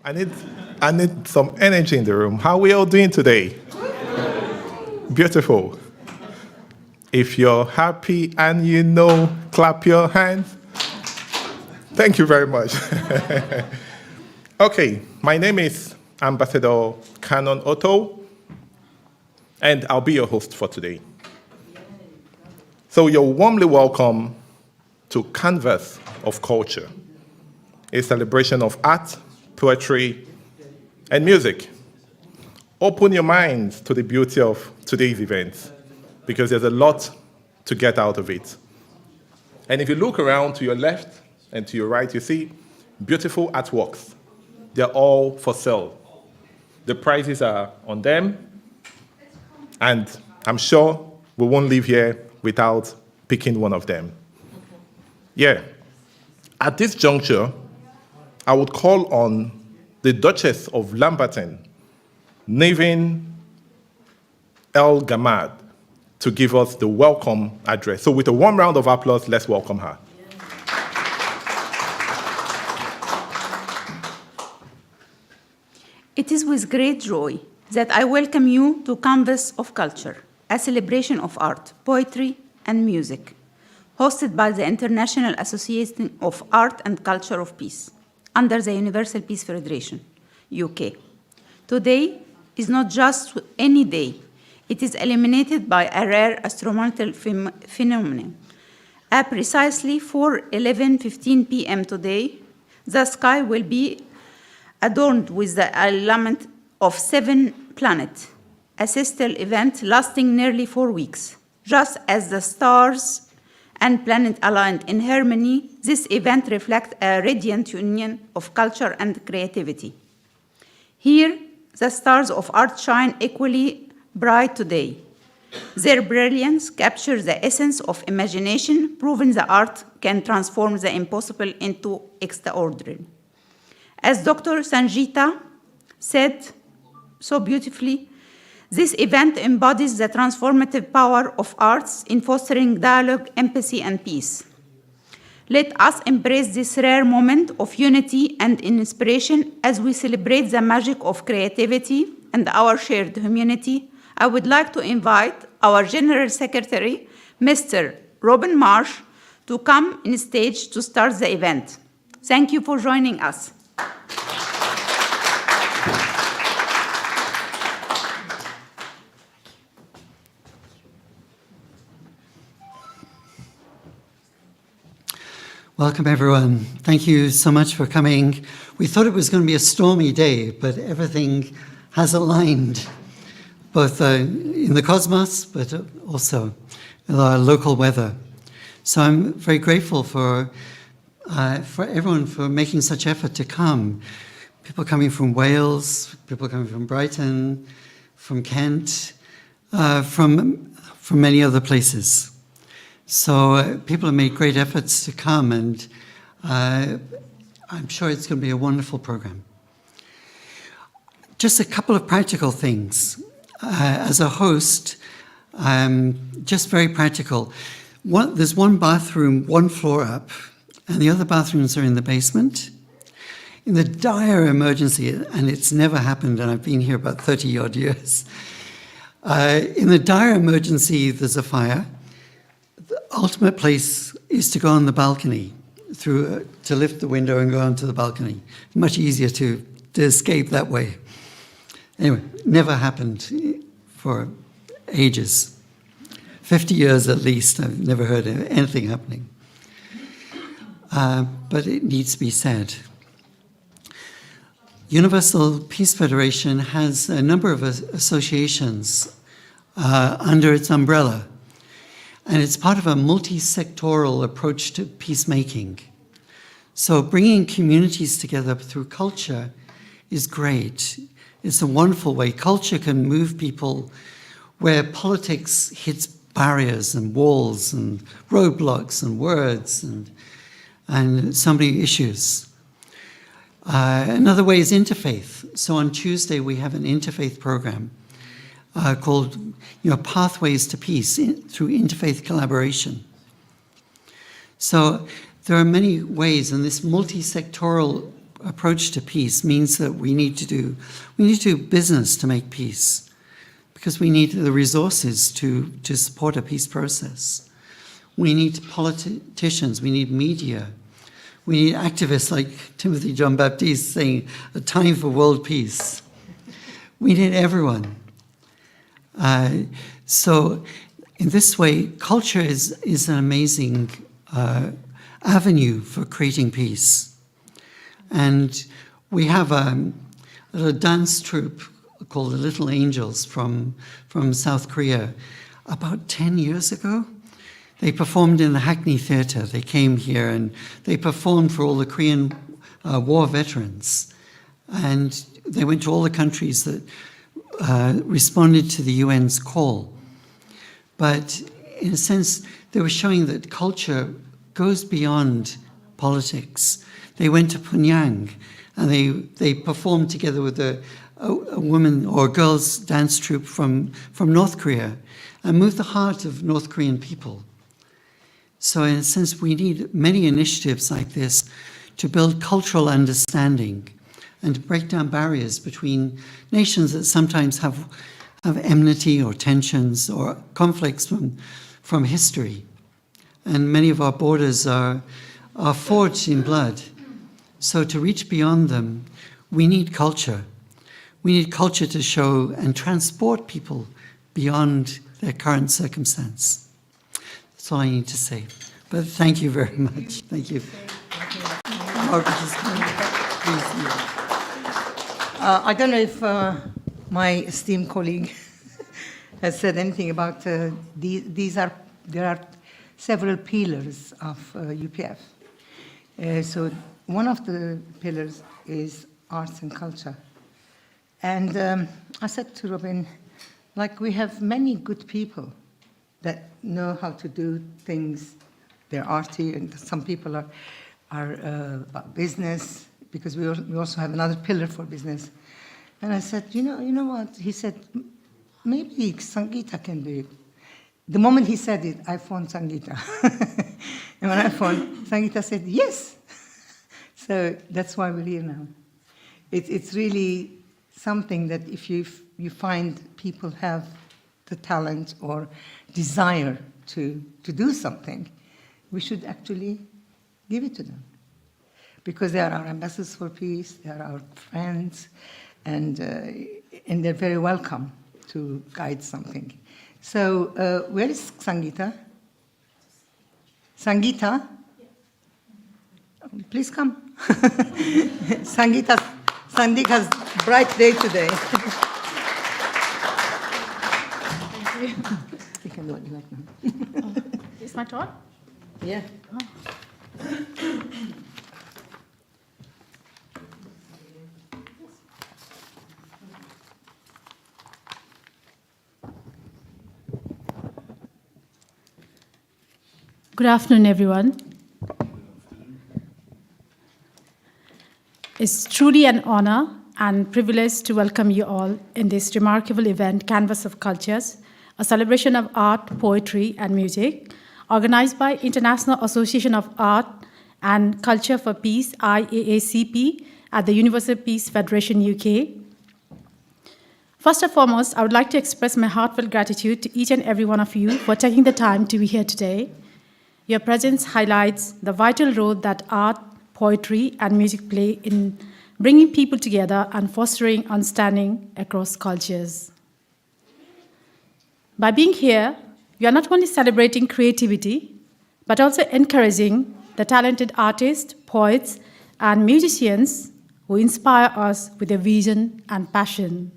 I need some energy in the room. How are we all doing today? Beautiful. If you're happy and you know, clap your hands. Thank you very much. Okay, my name is Ambassador Canon Otto, and I'll be your host for today. So you're warmly welcome to Canvas of Culture, a celebration of art, poetry, and music. Open your minds to the beauty of today's events, because there's a lot to get out of it. And if you look around to your left and to your right, you see beautiful artworks. They're all for sale. The prices are on them, and I'm sure we won't leave here without picking one of them. Yeah. At this juncture, I would call on the Duchess of Lamberton, Navin El Gamad, to give us the welcome address. So with a warm round of applause, let's welcome her. It is with great joy that I welcome you to Canvas of Culture, a celebration of art, poetry, and music, hosted by the International Association of Art and Culture of Peace, under the Universal Peace Federation, UK. Today is not just any day. It is illuminated by a rare astronomical phenomenon. At precisely 4:11:15 p.m. today, the sky will be adorned with the alignment of 7 planets, a celestial event lasting nearly 4 weeks. Just as the stars and planets aligned in harmony, this event reflects a radiant union of culture and creativity. Here, the stars of art shine equally bright today. Their brilliance captures the essence of imagination, proving that art can transform the impossible into extraordinary. As Dr. Sanjita said so beautifully, this event embodies the transformative power of arts in fostering dialogue, empathy, and peace. Let us embrace this rare moment of unity and inspiration as we celebrate the magic of creativity and our shared humanity. I would like to invite our General Secretary, Mr. Robin Marsh, to come on stage to start the event. Thank you for joining us. Welcome, everyone. Thank you so much for coming. We thought it was going to be a stormy day, but everything has aligned, both in the cosmos, but also in our local weather. So I'm very grateful for everyone for making such effort to come. People coming from Wales, people coming from Brighton, from Kent, from many other places. So people have made great efforts to come, and I'm sure it's going to be a wonderful program. Just a couple of practical things. As a host, just very practical. There's one bathroom, one floor up, and the other bathrooms are in the basement. In the dire emergency, and it's never happened, and I've been here about 30-odd years, in the dire emergency, there's a fire. The ultimate place is to go on the balcony, to lift the window and go onto the balcony. Much easier to escape that way. Anyway, never happened for ages. 50 years at least, I've never heard of anything happening. But it needs to be said. Universal Peace Federation has a number of associations under its umbrella. And it's part of a multi-sectoral approach to peacemaking. So bringing communities together through culture is great. It's a wonderful way. Culture can move people where politics hits barriers and walls and roadblocks and words and so many issues. Another way is interfaith. So on Tuesday, we have an interfaith program called Pathways to Peace through interfaith collaboration. So there are many ways, and this multi-sectoral approach to peace means that we need to do business to make peace, because we need the resources to support a peace process. We need politicians, we need media, we need activists like Timothy John Baptiste saying, a time for world peace. We need everyone. So in this way, culture is an amazing avenue for creating peace. And we have a dance troupe called the Little Angels from South Korea. About 10 years ago, they performed in the Hackney Theatre. They came here and they performed for all the Korean war veterans. And they went to all the countries that responded to the UN's call. But in a sense, they were showing that culture goes beyond politics. They went to Pyongyang and they performed together with a woman or girls dance troupe from North Korea and moved the heart of North Korean people. So in a sense, we need many initiatives like this to build cultural understanding and to break down barriers between nations that sometimes have enmity or tensions or conflicts from history. And many of our borders are forged in blood. So to reach beyond them, we need culture. We need culture to show and transport people beyond their current circumstance. That's all I need to say. But thank you very much. Thank you. I don't know if my esteemed colleague has said anything about there are several pillars of UPF. So one of the pillars is arts and culture. And I said to Robin, like, we have many good people that know how to do things. They're arty, and some people are about business, because we also have another pillar for business. And I said, you know what? He said, maybe Sangeeta can do it. The moment he said it, I phoned Sangeeta. And when I phoned, Sangeeta said, yes. So that's why we're here now. It's really something that if you find people have the talent or desire to do something, we should actually give it to them. Because they are our ambassadors for peace, they are our friends, and they're very welcome to guide something. So where is Sangeeta? Sangeeta? Please come. Sangeeta's bright day today. Thank you. You can do what you like now. Is my turn? Yeah. Good afternoon, everyone. It's truly an honor and privilege to welcome you all in this remarkable event, Canvas of Cultures, a celebration of art, poetry, and music, organized by International Association of Art and Culture for Peace, IAACP, at the Universal Peace Federation, UK. First and foremost, I would like to express my heartfelt gratitude to each and every one of you for taking the time to be here today. Your presence highlights the vital role that art, poetry, and music play in bringing people together and fostering understanding across cultures. By being here, we are not only celebrating creativity, but also encouraging the talented artists, poets, and musicians who inspire us with their vision and passion.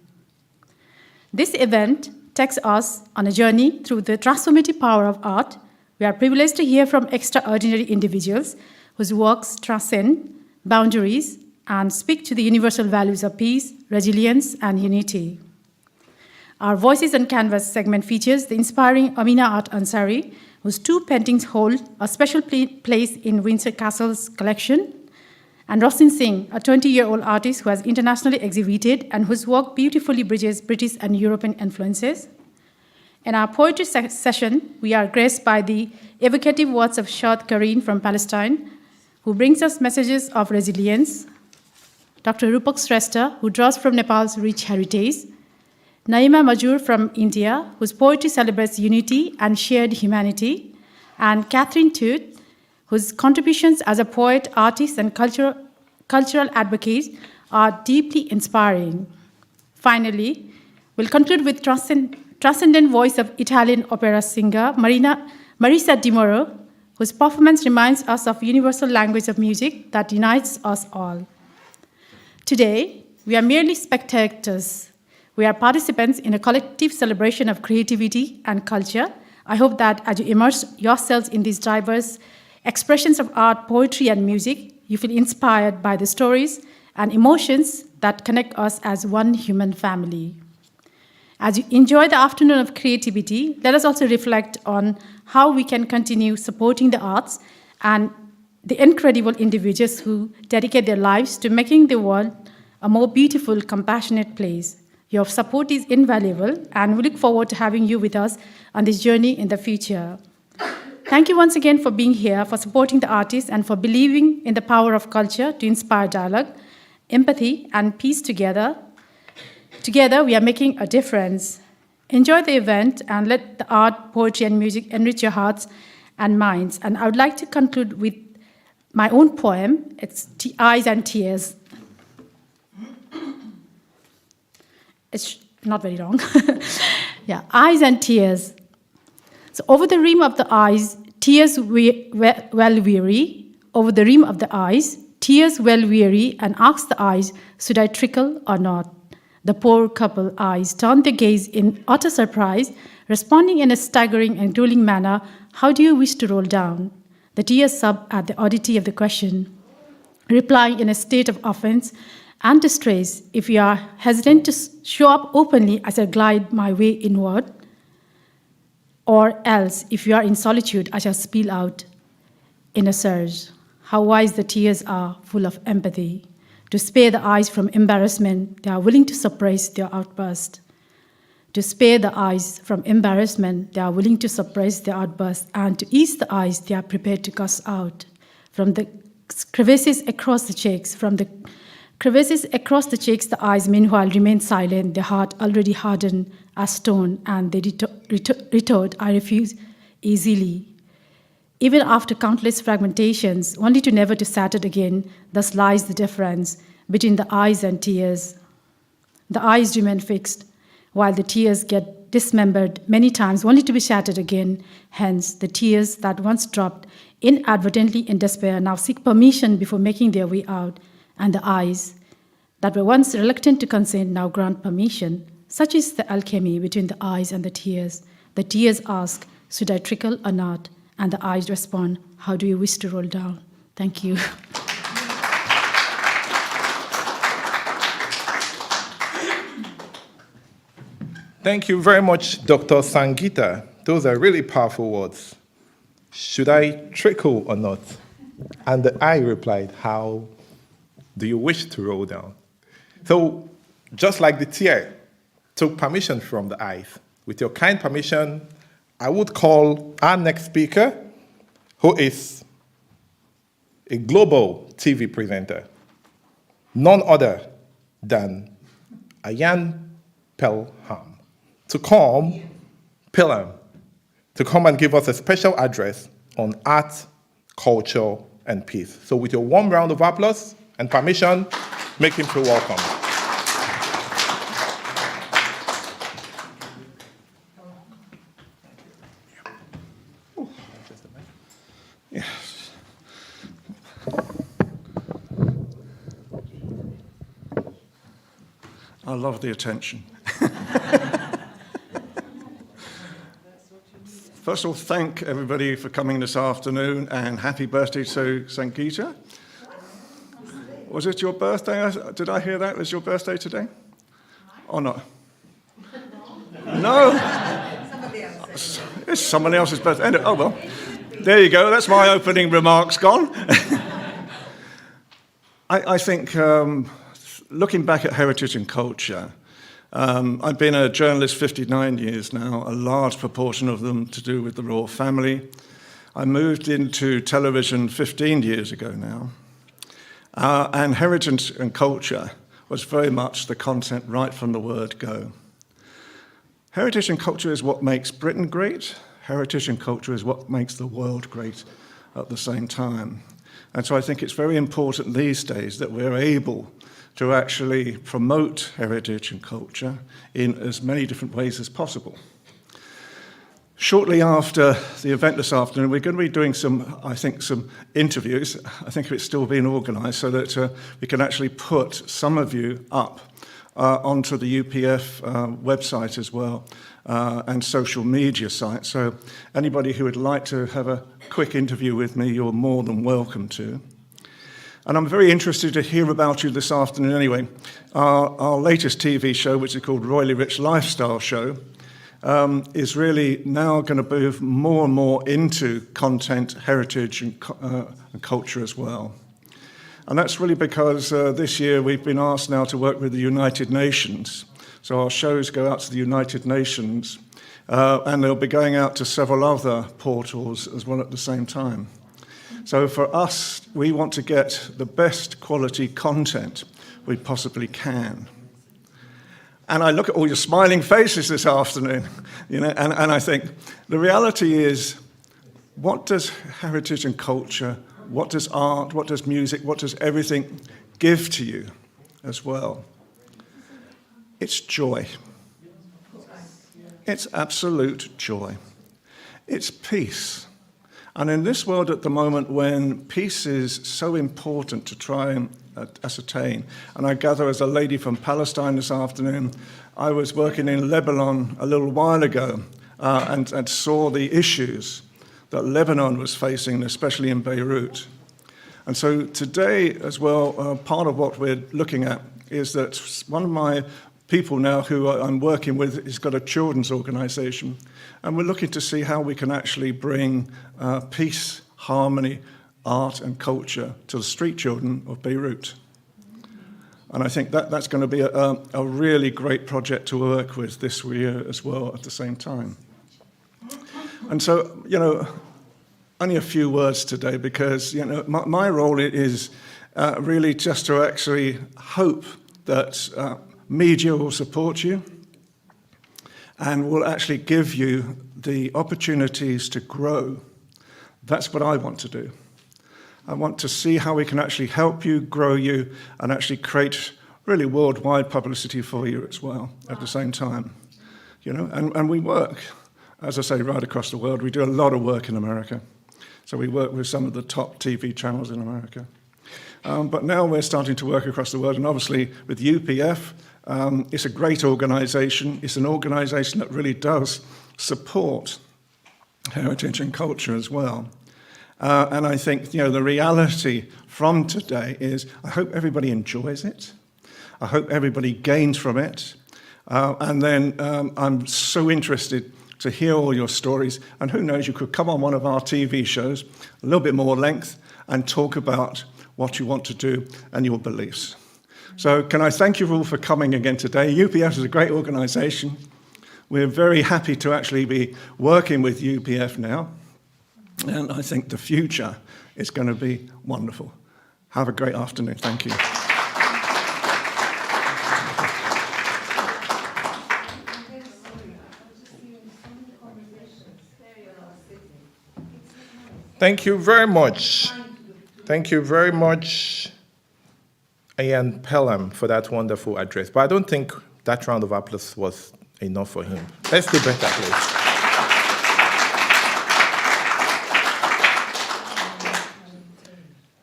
This event takes us on a journey through the transformative power of art. We are privileged to hear from extraordinary individuals whose works transcend boundaries and speak to the universal values of peace, resilience, and unity. Our Voices on Canvas segment features the inspiring Amina Art Ansari, whose two paintings hold a special place in Windsor Castle's collection, and Rhoslyn Singh, a 20-year-old artist who has internationally exhibited and whose work beautifully bridges British and European influences. In our poetry session, we are graced by the evocative words of Shahd Karaeen from Palestine, who brings us messages of resilience, Dr. Rupak Shrestha, who draws from Nepal's rich heritage, Nayeema Mahjoor from India, whose poetry celebrates unity and shared humanity, and Catherine Toot, whose contributions as a poet, artist, and cultural advocate are deeply inspiring. Finally, we'll conclude with transcendent voice of Italian opera singer Marisa Di Moro, whose performance reminds us of universal language of music that unites us all. Today, we are merely spectators. We are participants in a collective celebration of creativity and culture. I hope that as you immerse yourselves in these diverse expressions of art, poetry, and music, you feel inspired by the stories and emotions that connect us as one human family. As you enjoy the afternoon of creativity, let us also reflect on how we can continue supporting the arts and the incredible individuals who dedicate their lives to making the world a more beautiful, compassionate place. Your support is invaluable, and we look forward to having you with us on this journey in the future. Thank you once again for being here, for supporting the artists, and for believing in the power of culture to inspire dialogue, empathy, and peace together. Together, we are making a difference. Enjoy the event and let the art, poetry, and music enrich your hearts and minds. And I would like to conclude with my own poem. It's Eyes and Tears. It's not very long. Yeah, Eyes and Tears. So over the rim of the eyes, tears well weary. Over the rim of the eyes, tears well weary, and ask the eyes, should I trickle or not? The poor couple eyes turn their gaze in utter surprise, responding in a staggering and drooling manner, how do you wish to roll down? The tears sob at the oddity of the question, replying in a state of offense and distress, if you are hesitant to show up openly as I glide my way inward, or else, if you are in solitude, I shall spill out in a surge. How wise the tears are, full of empathy. To spare the eyes from embarrassment, they are willing to suppress their outburst. To spare the eyes from embarrassment, they are willing to suppress their outburst, and to ease the eyes, they are prepared to gush out. From the crevices across the cheeks, the eyes meanwhile remain silent, their heart already hardened as stone, and they retort, I refuse easily. Even after countless fragmentations, only to never to shatter again, thus lies the difference between the eyes and tears. The eyes remain fixed, while the tears get dismembered many times, only to be shattered again. Hence, the tears that once dropped inadvertently in despair now seek permission before making their way out, and the eyes that were once reluctant to consent now grant permission. Such is the alchemy between the eyes and the tears. The tears ask, should I trickle or not? And the eyes respond, how do you wish to roll down? Thank you. Thank you very much, Dr. Sangeeta. Those are really powerful words. Should I trickle or not? And the eye replied, how do you wish to roll down? So, just like the tear took permission from the eyes, with your kind permission, I would call our next speaker, who is a global TV presenter, none other than Ayan Pelham, to come and give us a special address on art, culture, and peace. So with your warm round of applause and permission, make him feel welcome. Yes. I love the attention. First of all, thank everybody for coming this afternoon, and happy birthday to Sangeeta. Was it your birthday? Did I hear that? Was your birthday today? Or not? No? It's somebody else's birthday. Anyway, oh well. There you go. That's my opening remarks gone. I think looking back at heritage and culture, I've been a journalist 59 years now, a large proportion of them to do with the royal family. I moved into television 15 years ago now. And heritage and culture was very much the content right from the word go. Heritage and culture is what makes Britain great. Heritage and culture is what makes the world great at the same time. And so I think it's very important these days that we're able to actually promote heritage and culture in as many different ways as possible. Shortly after the event this afternoon, we're going to be doing some interviews. I think it's still being organised so that we can actually put some of you up onto the UPF website as well and social media site. So anybody who would like to have a quick interview with me, you're more than welcome to. And I'm very interested to hear about you this afternoon anyway. Our latest TV show, which is called Royally Rich Lifestyle Show, is really now going to move more and more into content, heritage, and culture as well. And that's really because this year we've been asked now to work with the United Nations. So our shows go out to the United Nations, and they'll be going out to several other portals as well at the same time. So for us, we want to get the best quality content we possibly can. And I look at all your smiling faces this afternoon, and I think the reality is, what does heritage and culture, what does art, what does music, what does everything give to you as well? It's joy. It's absolute joy. It's peace. And in this world at the moment when peace is so important to try and ascertain, and I gather as a lady from Palestine this afternoon, I was working in Lebanon a little while ago and saw the issues that Lebanon was facing, especially in Beirut. And so today as well, part of what we're looking at is that one of my people now who I'm working with has got a children's organisation, and we're looking to see how we can actually bring peace, harmony, art and culture to the street children of Beirut. And I think that's going to be a really great project to work with this year as well at the same time. And so, only a few words today because, my role is really just to actually hope that media will support you and will actually give you the opportunities to grow. That's what I want to do. I want to see how we can actually help you, grow you, and actually create really worldwide publicity for you as well at the same time. And we work, as I say, right across the world. We do a lot of work in America. So we work with some of the top TV channels in America. But now we're starting to work across the world, and obviously with UPF, it's a great organisation. It's an organisation that really does support heritage and culture as well. And I think, the reality from today is I hope everybody enjoys it. I hope everybody gains from it. And then I'm so interested to hear all your stories. And who knows, you could come on one of our TV shows, a little bit more length, and talk about what you want to do and your beliefs. So can I thank you all for coming again today. UPF is a great organisation. We're very happy to actually be working with UPF now. And I think the future is going to be wonderful. Have a great afternoon. Thank you. Thank you very much. Thank you very much, Ian Pelham, for that wonderful address. But I don't think that round of applause was enough for him. Let's do better, please.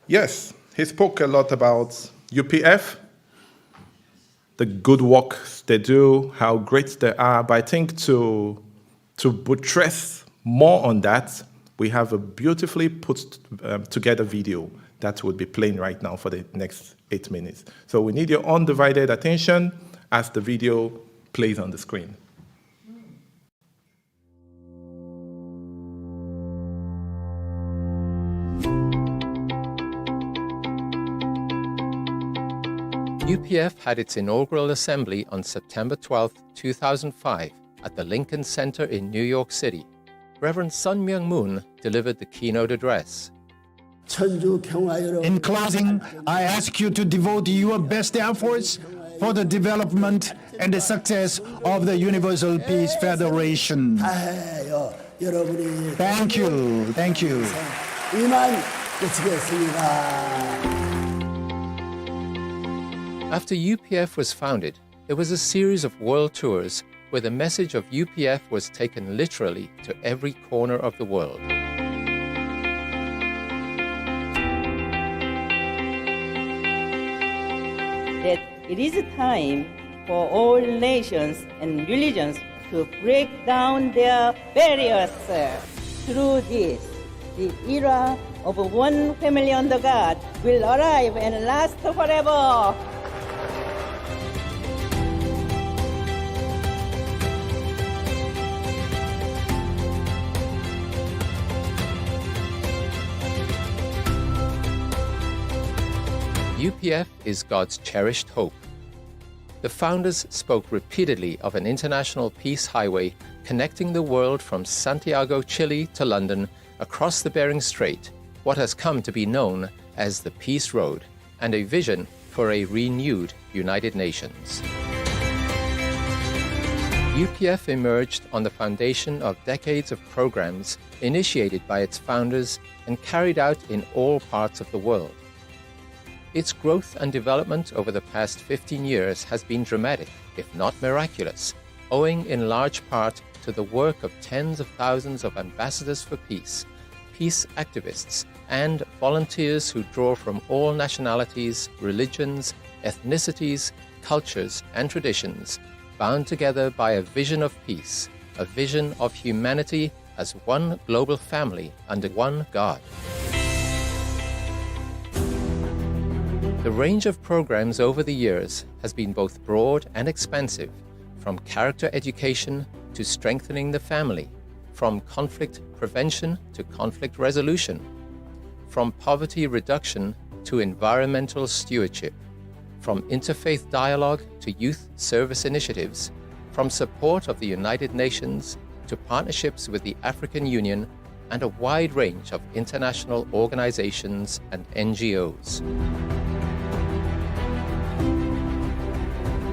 Yes, he spoke a lot about UPF, the good work they do, how great they are. But I think to buttress more on that, we have a beautifully put together video that will be playing right now for the next 8 minutes. So we need your undivided attention as the video plays on the screen. UPF had its inaugural assembly on September 12, 2005 at the Lincoln Center in New York City. Reverend Sun Myung Moon delivered the keynote address. In closing, I ask you to devote your best efforts for the development and the success of the Universal Peace Federation. Thank you. Thank you. After UPF was founded, there was a series of world tours where the message of UPF was taken literally to every corner of the world. That it is a time for all nations and religions to break down their barriers. Through this, the era of one family under God will arrive and last forever. UPF is God's cherished hope. The founders spoke repeatedly of an international peace highway connecting the world from Santiago, Chile to London, across the Bering Strait, what has come to be known as the Peace Road, and a vision for a renewed United Nations. UPF emerged on the foundation of decades of programs initiated by its founders and carried out in all parts of the world. Its growth and development over the past 15 years has been dramatic, if not miraculous, owing in large part to the work of tens of thousands of ambassadors for peace, peace activists, and volunteers who draw from all nationalities, religions, ethnicities, cultures, and traditions, bound together by a vision of peace, a vision of humanity as one global family under one God. The range of programs over the years has been both broad and expansive, from character education to strengthening the family, from conflict prevention to conflict resolution, from poverty reduction to environmental stewardship, from interfaith dialogue to youth service initiatives, from support of the United Nations to partnerships with the African Union, and a wide range of international organizations and NGOs.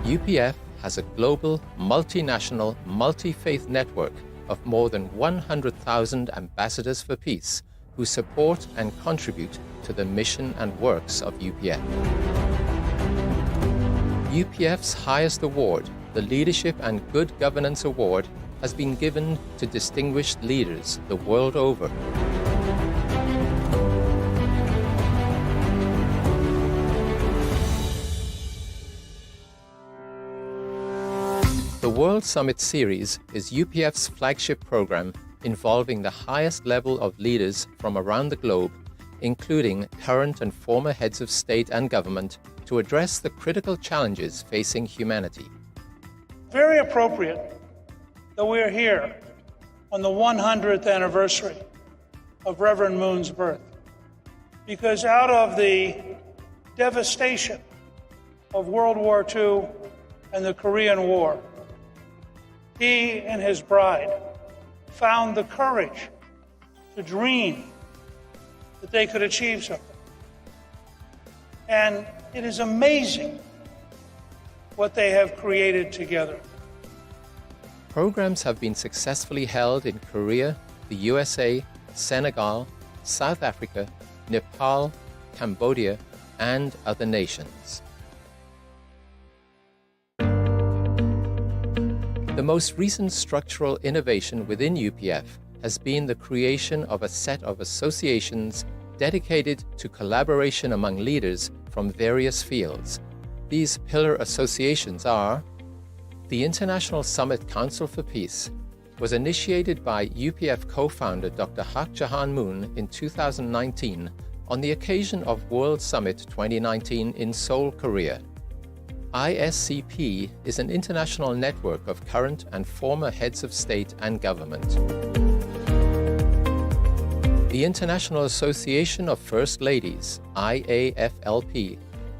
UPF has a global, multinational, multi-faith network of more than 100,000 ambassadors for peace who support and contribute to the mission and works of UPF. UPF's highest award, the Leadership and Good Governance Award, has been given to distinguished leaders the world over. The World Summit Series is UPF's flagship program involving the highest level of leaders from around the globe, including current and former heads of state and government, to address the critical challenges facing humanity. Very appropriate that we're here on the 100th anniversary of Reverend Moon's birth, because out of the devastation of World War II and the Korean War, he and his bride found the courage to dream that they could achieve something. And it is amazing what they have created together. Programs have been successfully held in Korea, the USA, Senegal, South Africa, Nepal, Cambodia, and other nations. The most recent structural innovation within UPF has been the creation of a set of associations dedicated to collaboration among leaders from various fields. These pillar associations are: the International Summit Council for Peace was initiated by UPF co-founder Dr. Hak Jahan Moon in 2019 on the occasion of World Summit 2019 in Seoul, Korea. IAACP is an international network of current and former heads of state and government. The International Association of First Ladies, IAFLP,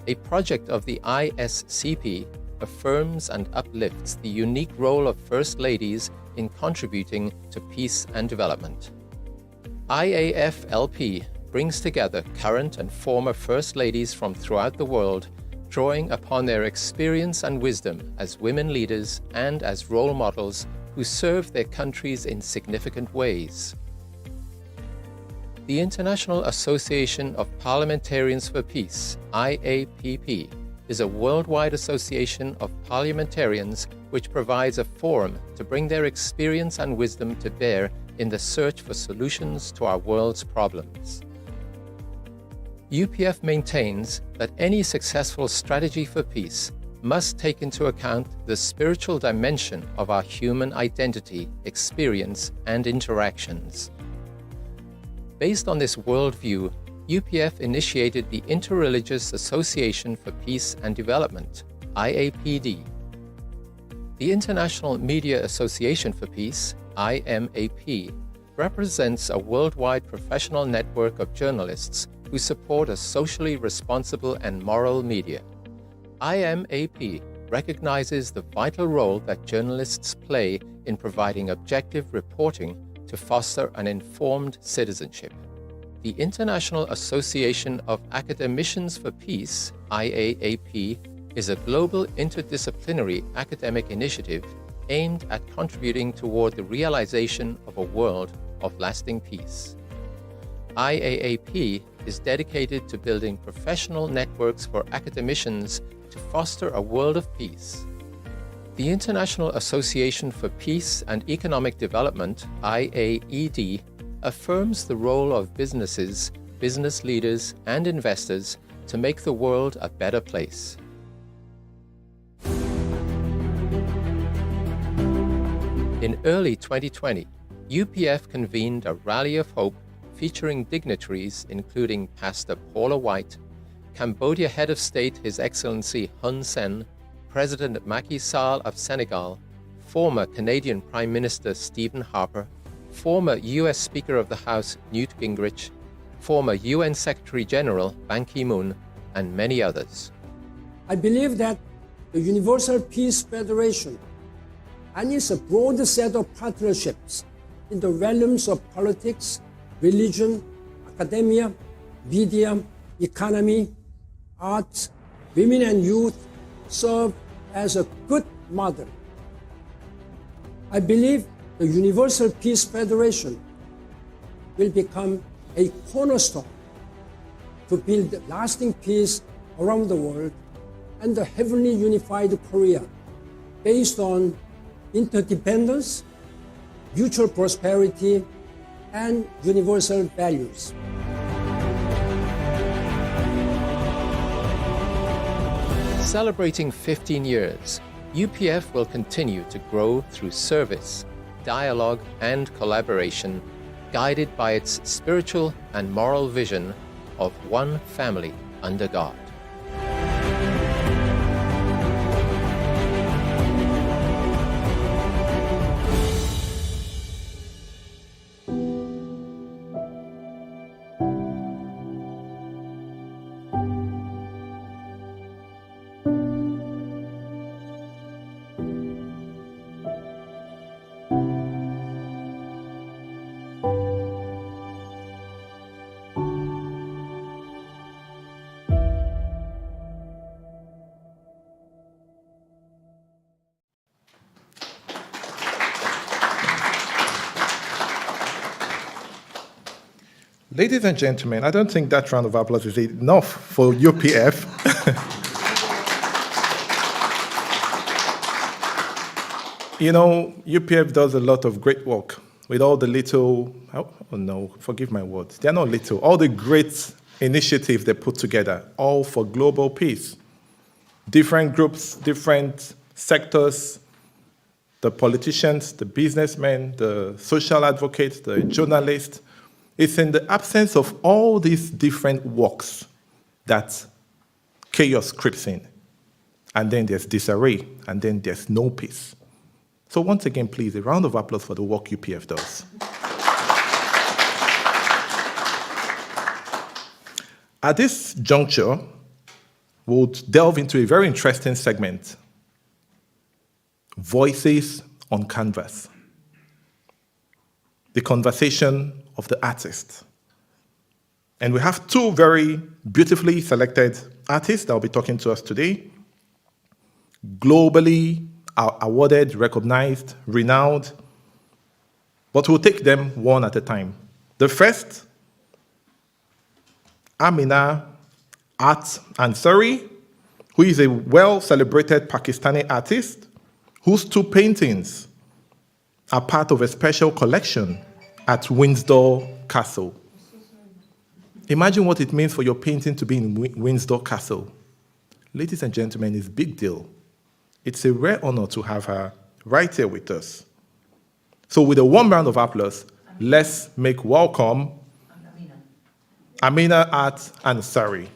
a project of the IAACP, affirms and uplifts the unique role of First Ladies in contributing to peace and development. IAFLP brings together current and former First Ladies from throughout the world, drawing upon their experience and wisdom as women leaders and as role models who serve their countries in significant ways. The International Association of Parliamentarians for Peace, IAPP, is a worldwide association of parliamentarians which provides a forum to bring their experience and wisdom to bear in the search for solutions to our world's problems. UPF maintains that any successful strategy for peace must take into account the spiritual dimension of our human identity, experience, and interactions. Based on this worldview, UPF initiated the Interreligious Association for Peace and Development, IAPD. The International Media Association for Peace, IMAP, represents a worldwide professional network of journalists who support a socially responsible and moral media. IMAP recognizes the vital role that journalists play in providing objective reporting to foster an informed citizenship. The International Association of Academicians for Peace, IAAP, is a global interdisciplinary academic initiative aimed at contributing toward the realization of a world of lasting peace. IAAP is dedicated to building professional networks for academicians to foster a world of peace. The International Association for Peace and Economic Development, IAED, affirms the role of businesses, business leaders, and investors to make the world a better place. In early 2020, UPF convened a rally of hope featuring dignitaries including Pastor Paula White, Cambodia Head of State His Excellency Hun Sen, President Macky Sall of Senegal, former Canadian Prime Minister Stephen Harper, former US Speaker of the House Newt Gingrich, former UN Secretary General Ban Ki-moon, and many others. I believe that the Universal Peace Federation and its a broad set of partnerships in the realms of politics, religion, academia, media, economy, arts, women and youth serve as a good model. I believe the Universal Peace Federation will become a cornerstone to build lasting peace around the world and a heavenly unified Korea based on interdependence, mutual prosperity, and universal values. Celebrating 15 years, UPF will continue to grow through service, dialogue, and collaboration, guided by its spiritual and moral vision of one family under God. Ladies and gentlemen, I don't think that round of applause is enough for UPF. You know, UPF does a lot of great work with all the little, oh no, forgive my words, they're not little, all the great initiatives they put together, all for global peace. Different groups, different sectors, the politicians, the businessmen, the social advocates, the journalists. It's in the absence of all these different works that chaos creeps in. And then there's disarray, and then there's no peace. So once again, please, a round of applause for the work UPF does. At this juncture, we'll delve into a very interesting segment, Voices on Canvas. The conversation of the artist. And we have two very beautifully selected artists that will be talking to us today. Globally awarded, recognized, renowned, but we'll take them one at a time. The first, Amina Art Ansari, who is a well-celebrated Pakistani artist whose two paintings are part of a special collection at Windsor Castle. Imagine what it means for your painting to be in Windsor Castle. Ladies and gentlemen, it's a big deal. It's a rare honor to have her right here with us. So with a warm round of applause, let's make welcome Amina Art Ansari.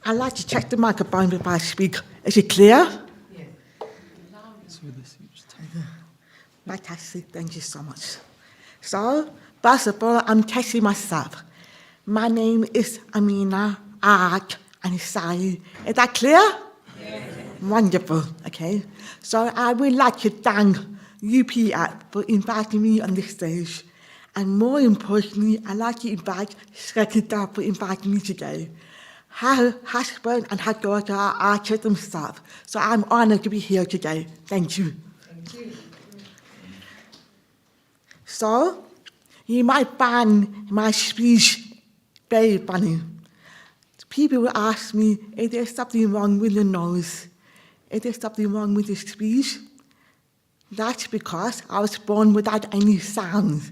I'd like to check the microphone before I speak. Is it clear? Yes. Fantastic, thank you so much. So, first of all, I'm testing myself. My name is Amina Art Ansari. Is that clear? Yes. Wonderful, okay. So I would like to thank UPF for inviting me on this stage. And more importantly, I'd like to invite Shahd for inviting me today. Her husband and her daughter are artists themselves, so I'm honored to be here today. Thank you. Thank you. So, you might find my speech very funny. People will ask me, is there something wrong with your nose? Is there something wrong with your speech? That's because I was born without any sounds.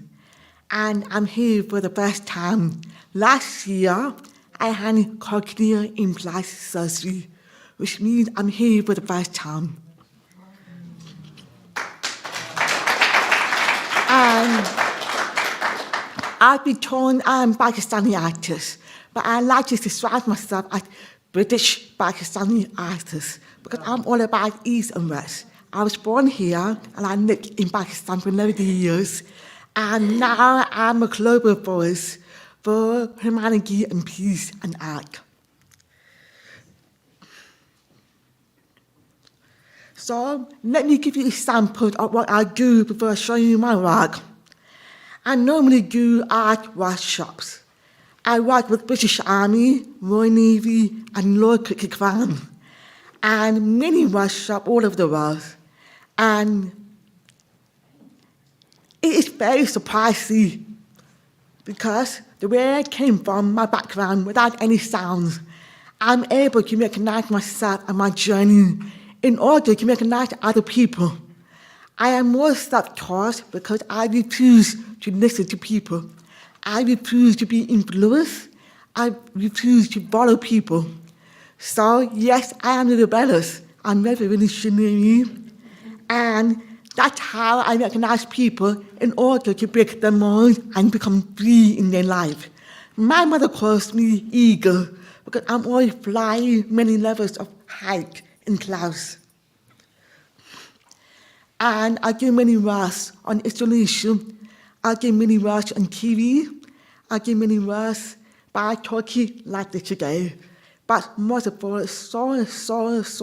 And I'm here for the first time. Last year, I had cochlear implant surgery, which means I'm here for the first time. And I've been told I'm Pakistani artist, but I like to describe myself as British Pakistani artist because I'm all about East and West. I was born here and I lived in Pakistan for 11 years, and now I'm a global voice for humanity and peace and art. So let me give you examples of what I do before I show you my work. I normally do art workshops. I work with British Army, Royal Navy, and Royal Cricket Ground, and many workshops all over the world. And it is very surprising because the way I came from, my background, without any sounds, I'm able to recognize myself and my journey in order to recognize other people. I am more self-taught because I refuse to listen to people. I refuse to be influenced. I refuse to follow people. So yes, I am rebellious. I'm very revolutionary. And that's how I recognize people in order to break their molds and become free in their life. My mother calls me eagle because I'm always flying many levels of height in clouds. And I do many works on installation. I do many works on TV. I do many works by talking like this today. But most of all, it's so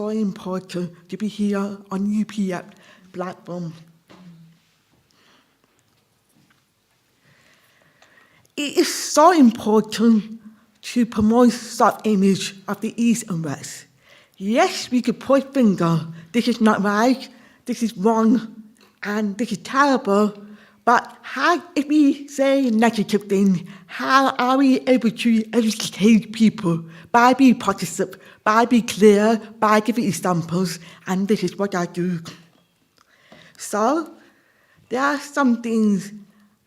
important to be here on UPF platform. It is so important to promote self-image of the East and West. Yes, we could point finger, this is not right, this is wrong, and this is terrible, but how, if we say negative things, how are we able to educate people by being positive, by being clear, by giving examples, and this is what I do. So, there are some things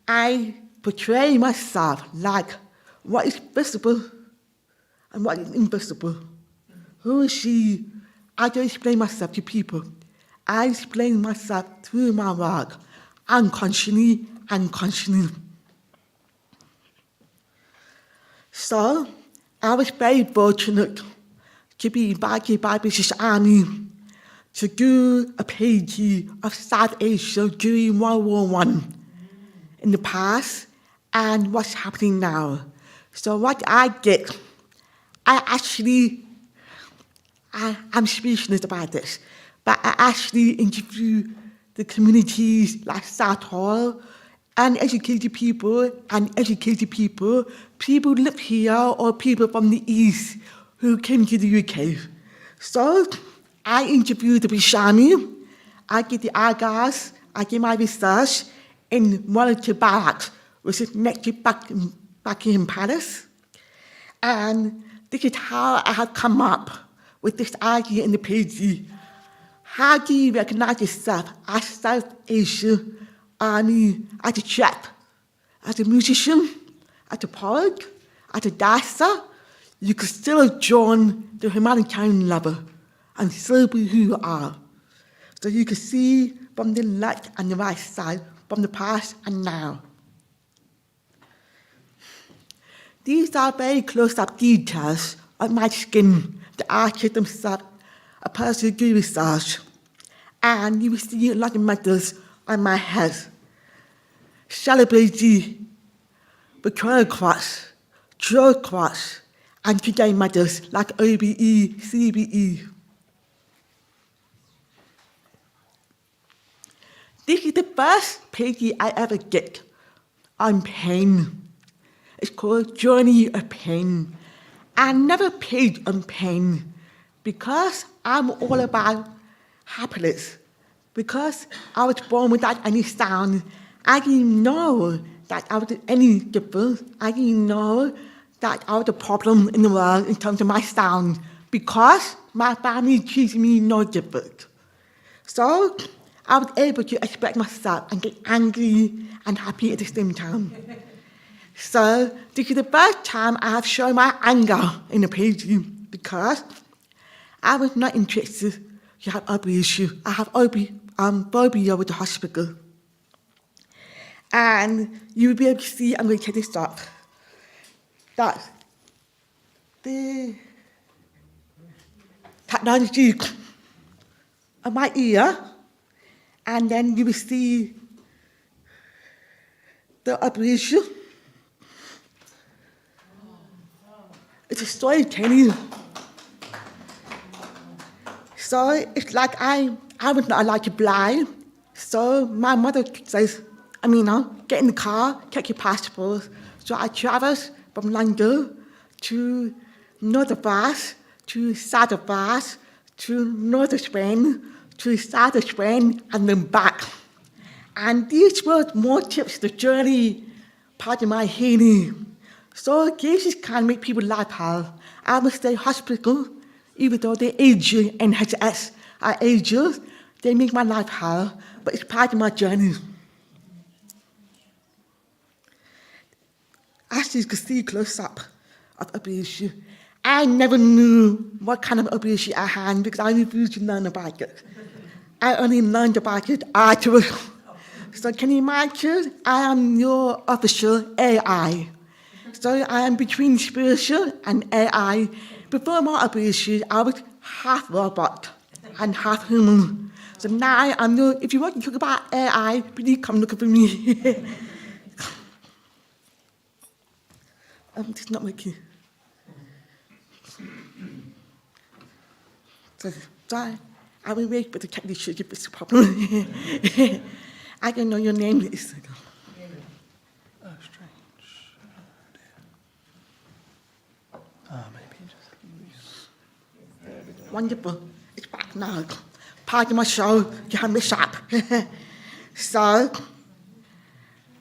I portray myself, like what is visible and what is invisible. Who is she? I don't explain myself to people. I explain myself through my work, unconsciously and consciously. So, I was very fortunate to be invited by British Army to do a painting of South Asia during World War I in the past and what's happening now. So what I did, I'm speechless about this, but I actually interviewed the communities like South Hall, uneducated people and educated people, people who live here or people from the East who came to the UK. So I interviewed the Bishami, I did the Argos, I did my research in Wellington Barracks, which is next to Buckingham Palace. And this is how I have come up with this idea in the PhD. How do you recognize yourself as South Asian, as a chap, as a musician, as a poet, as a dancer? You can still join the humanitarian level and still be who you are. So you can see from the left and the right side, from the past and now. These are very close-up details of my skin, the artist themselves, a person who do research. And you will see a lot of medals on my head. Celebrity, Victoria Cross, Joe Cross, and today medals like OBE, CBE. This is the first PhD I ever did on pain. It's called Journey of Pain. I never paid on pain because I'm all about happiness. Because I was born without any sound, I didn't know that I was any different. I didn't know that I was a problem in the world in terms of my sound because my family treated me no different. So I was able to express myself and get angry and happy at the same time. So this is the first time I have shown my anger in the PhD because I was not interested to have opiate issue. I have phobia with the hospital. And you'll be able to see, I'm going to take this off, that the technology of my ear, and then you will see the operation. It's a storytelling. So it's like I was not allowed to fly. So my mother says, Amina, get in the car, take your passport. So I traveled from London to North Wales, to South of Wales, to North of Spain, to South of Spain, and then back. And these were more tips, the journey part of my healing. So this can make people laugh out. I would stay hospital, even though they age you, NHS are ages, they make my life hard, but it's part of my journey. As you can see close up of abuse, I never knew what kind of abuse I had because I refused to learn about it. I only learned about it afterwards. So can you imagine? I am your official AI. So I am between spiritual and AI. Before my abuse, I was half robot and half human. So now I'm your, if you want to talk about AI, please come look for me. It's not working. So I will wait for the technician if it's a problem. I don't know your name. Is. Oh, strange. Maybe. Wonderful. It's back now. Part of my show, you have me sharp. So,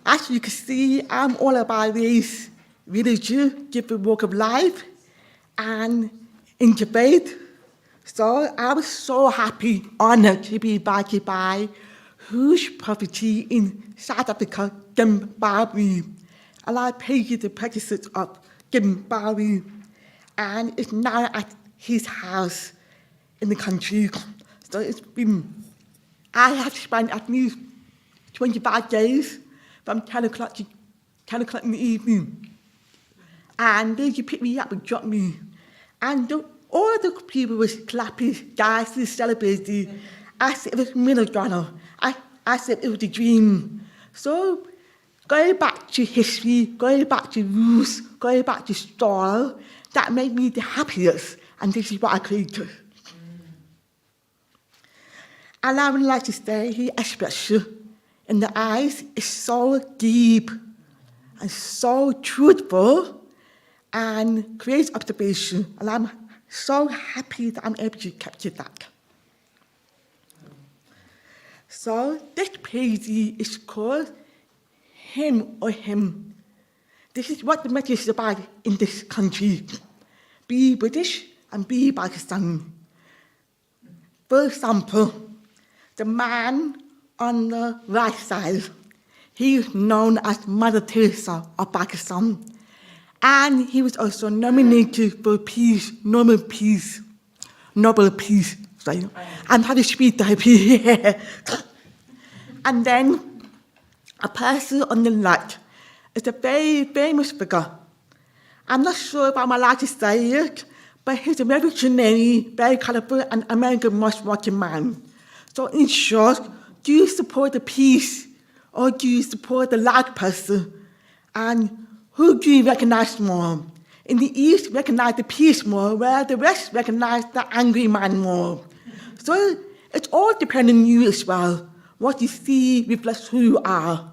as you can see, I'm all about this religion, different walk of life, and in debate. So I was so happy, honored to be invited by huge property in South Africa, Zimbabwe. And I paid the practices of Zimbabwe, and it's now at his house in the country. So it's been, I have spent at least 25 days from 10 o'clock to 10 o'clock in the evening. And then you pick me up and drop me. And all the people were clapping, dancing, celebrating. I said it was melodrama. I said it was a dream. So going back to history, going back to roots, going back to style, that made me the happiest. And this is what I created. And I would like to say his expression in the eyes is so deep and so truthful and creates observation. And I'm so happy that I'm able to capture that. So this piece is called Him or Him. This is what the message is about in this country. Be British and be Pakistani. For example, the man on the right side, he is known as Mother Teresa of Pakistan. And he was also nominated for peace, Nobel Peace. Sorry. I'm having speech therapy. And then a person on the left is a very famous figure. I'm not sure if I'm allowed to say it, but he's a revolutionary, very colorful, and American must-watching man. So in short, do you support the peace or do you support the large person? And who do you recognize more? In the East, recognize the peace more, where the West recognize the angry man more. So it's all depending on you as well. What you see reflects who you are.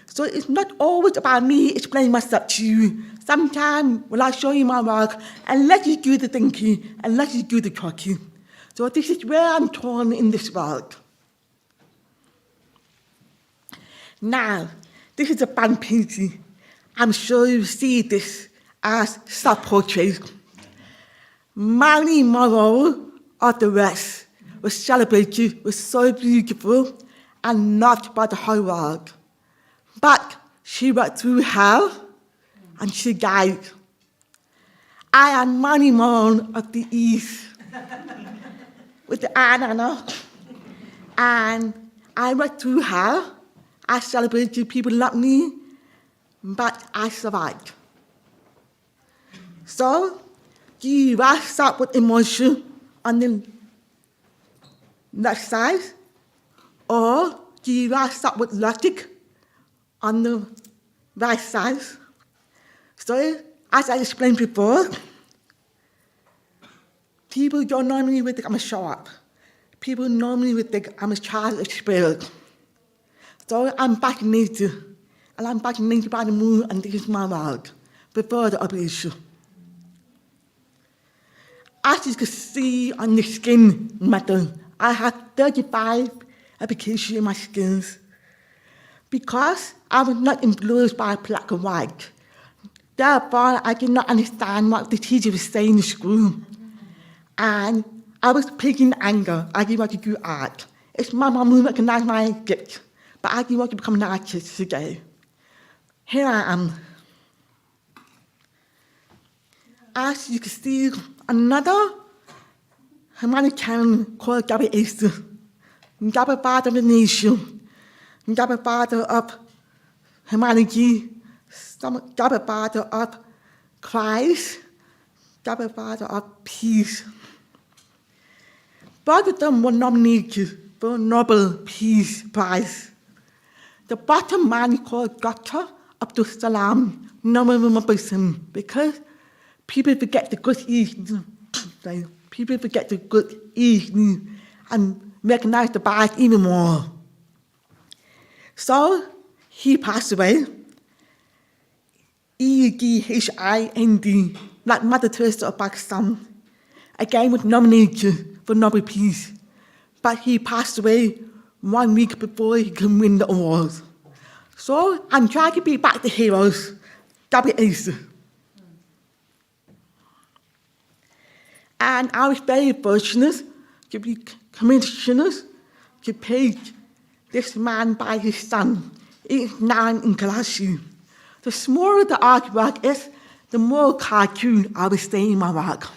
So it's not always about me explaining myself to you. Sometimes when I show you my work, and let you do the thinking, and let you do the talking. So this is where I'm torn in this world. Now, this is a band painting. I'm sure you see this as self-portrait. Marilyn Monroe of the West was celebrated, was so beautiful, and not by the whole world. But she went through hell, and she died. I am Marilyn Monroe of the East, with the eyeliner, and I went through hell. I celebrated people like me, but I survived. So, do you rise up with emotion on the left side, or do you rise up with logic on the right side? So, as I explained before, people don't normally think I'm a show-up. People normally would think I'm a child of spirit. So I'm back in nature, and I'm back in nature by the moon, and this is my world, before the operation. As you can see on the skin matter, I have 35 applications in my skins, because I was not influenced by black and white. Therefore, I did not understand what the teacher was saying in school. And I was picking anger. I didn't want to do art. It's my mom who recognized my gift. But I didn't want to become an artist today. Here I am. As you can see, another humanitarian called Gabby Easter. Gabby father of the nation. Gabby father of humanity. Gabby father of Christ. Gabby father of peace. Both of them were nominated for a Nobel Peace Prize. The bottom man called Dr. Abdul Salam, no one remembers him because people forget the good evening. People forget the good evening and recognize the bad even more. So he passed away. EDHIND, like Mother Teresa of Pakistan, again was nominated for Nobel Peace, but he passed away 1 week before he can win the award. So I'm trying to be back the heroes, WAC. And I was very fortunate to be commissioned to paint this man by his son. It's now in Karachi. The smaller the artwork is, the more cartoon I will stay in my work.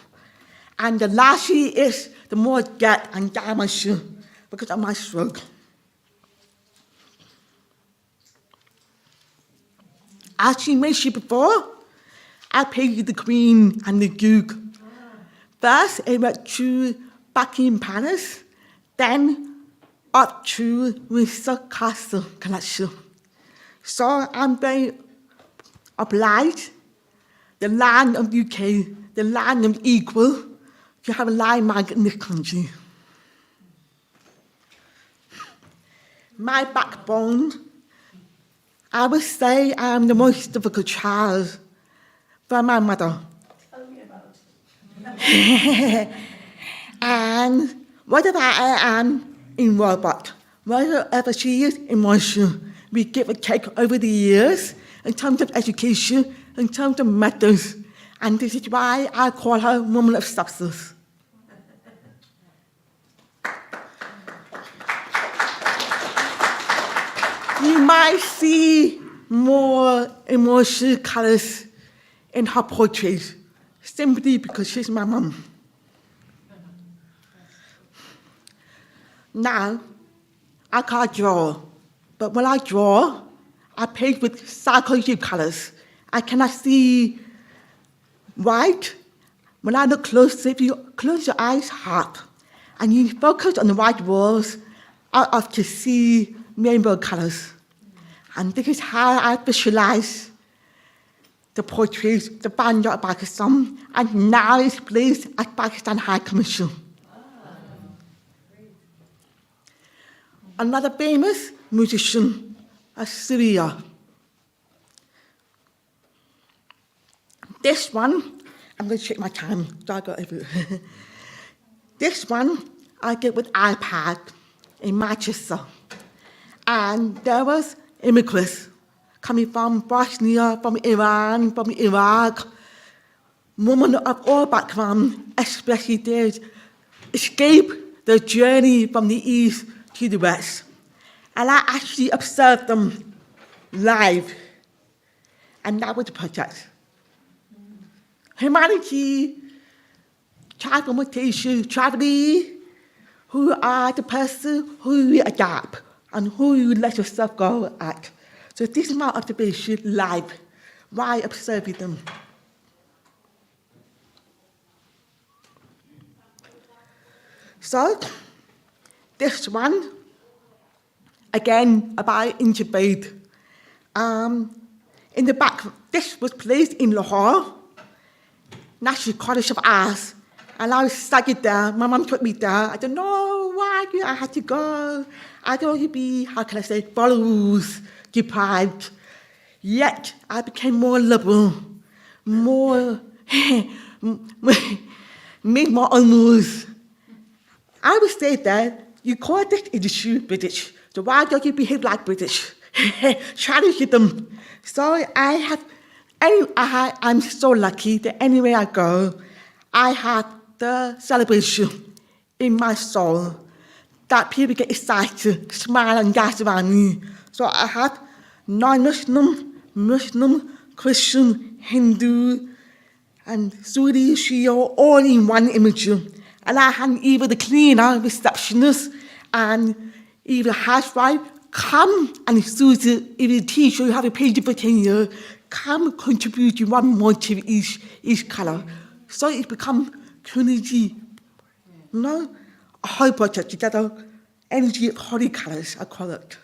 And the larger it is, the more depth and dimension because of my stroke. As you mentioned before, I painted the Queen and the Duke. First, it went through Buckingham Palace, then up to Windsor Castle collection. So I'm very obliged, the land of UK, the land of equal, to have a landmark in this country. my backbone. I would say I'm the most difficult child for my mother. Tell me about it. And whatever I am in robot, whatever she is in motion, we give a take over the years in terms of education, in terms of methods. And this is why I call her woman of substance. You might see more emotional colors in her portraits, simply because she's my mum. Now, I can't draw, but when I draw, I paint with psychology colors. I cannot see white. When I look close, if you close your eyes hard, and you focus on the white walls, I often see rainbow colors. And this is how I visualize the portraits, the Banner of Pakistan, and now it's placed at Pakistan High Commission. Another famous musician, Syria. This one, I'm going to check my time, so I got everything. This one I did with iPad in Manchester. And there was immigrants coming from Bosnia, from Iran, from Iraq, women of all backgrounds, especially they escape the journey from the east to the west. And I actually observed them live. And that was the project. Humanity, transformation, tragedy, who are the person who you adapt and who you let yourself go at. So this is my observation live, while observing them. So, this one, again, about intubate. In the back, this was placed in Lahore, National College of Arts, and I studied there. My mum took me there. I don't know why I had to go. I don't want to be, how can I say, followers, deprived. Yet, I became more liberal, more, made my own rules. I would say that you call this industry British, so why don't you behave like British? Challenge them. So I'm so lucky that anywhere I go, I have the celebration in my soul that people get excited, smile and dance around me. So I have non-Muslim, Muslim, Christian, Hindu, and Saudi, Shia, all in one image. And I had even the cleaner, receptionist, and even housewife come and Susie, even the teacher, you have a page for 10 years, come contribute one motif each color. So it becomes community, a whole project together, energy of holy colors, I call it.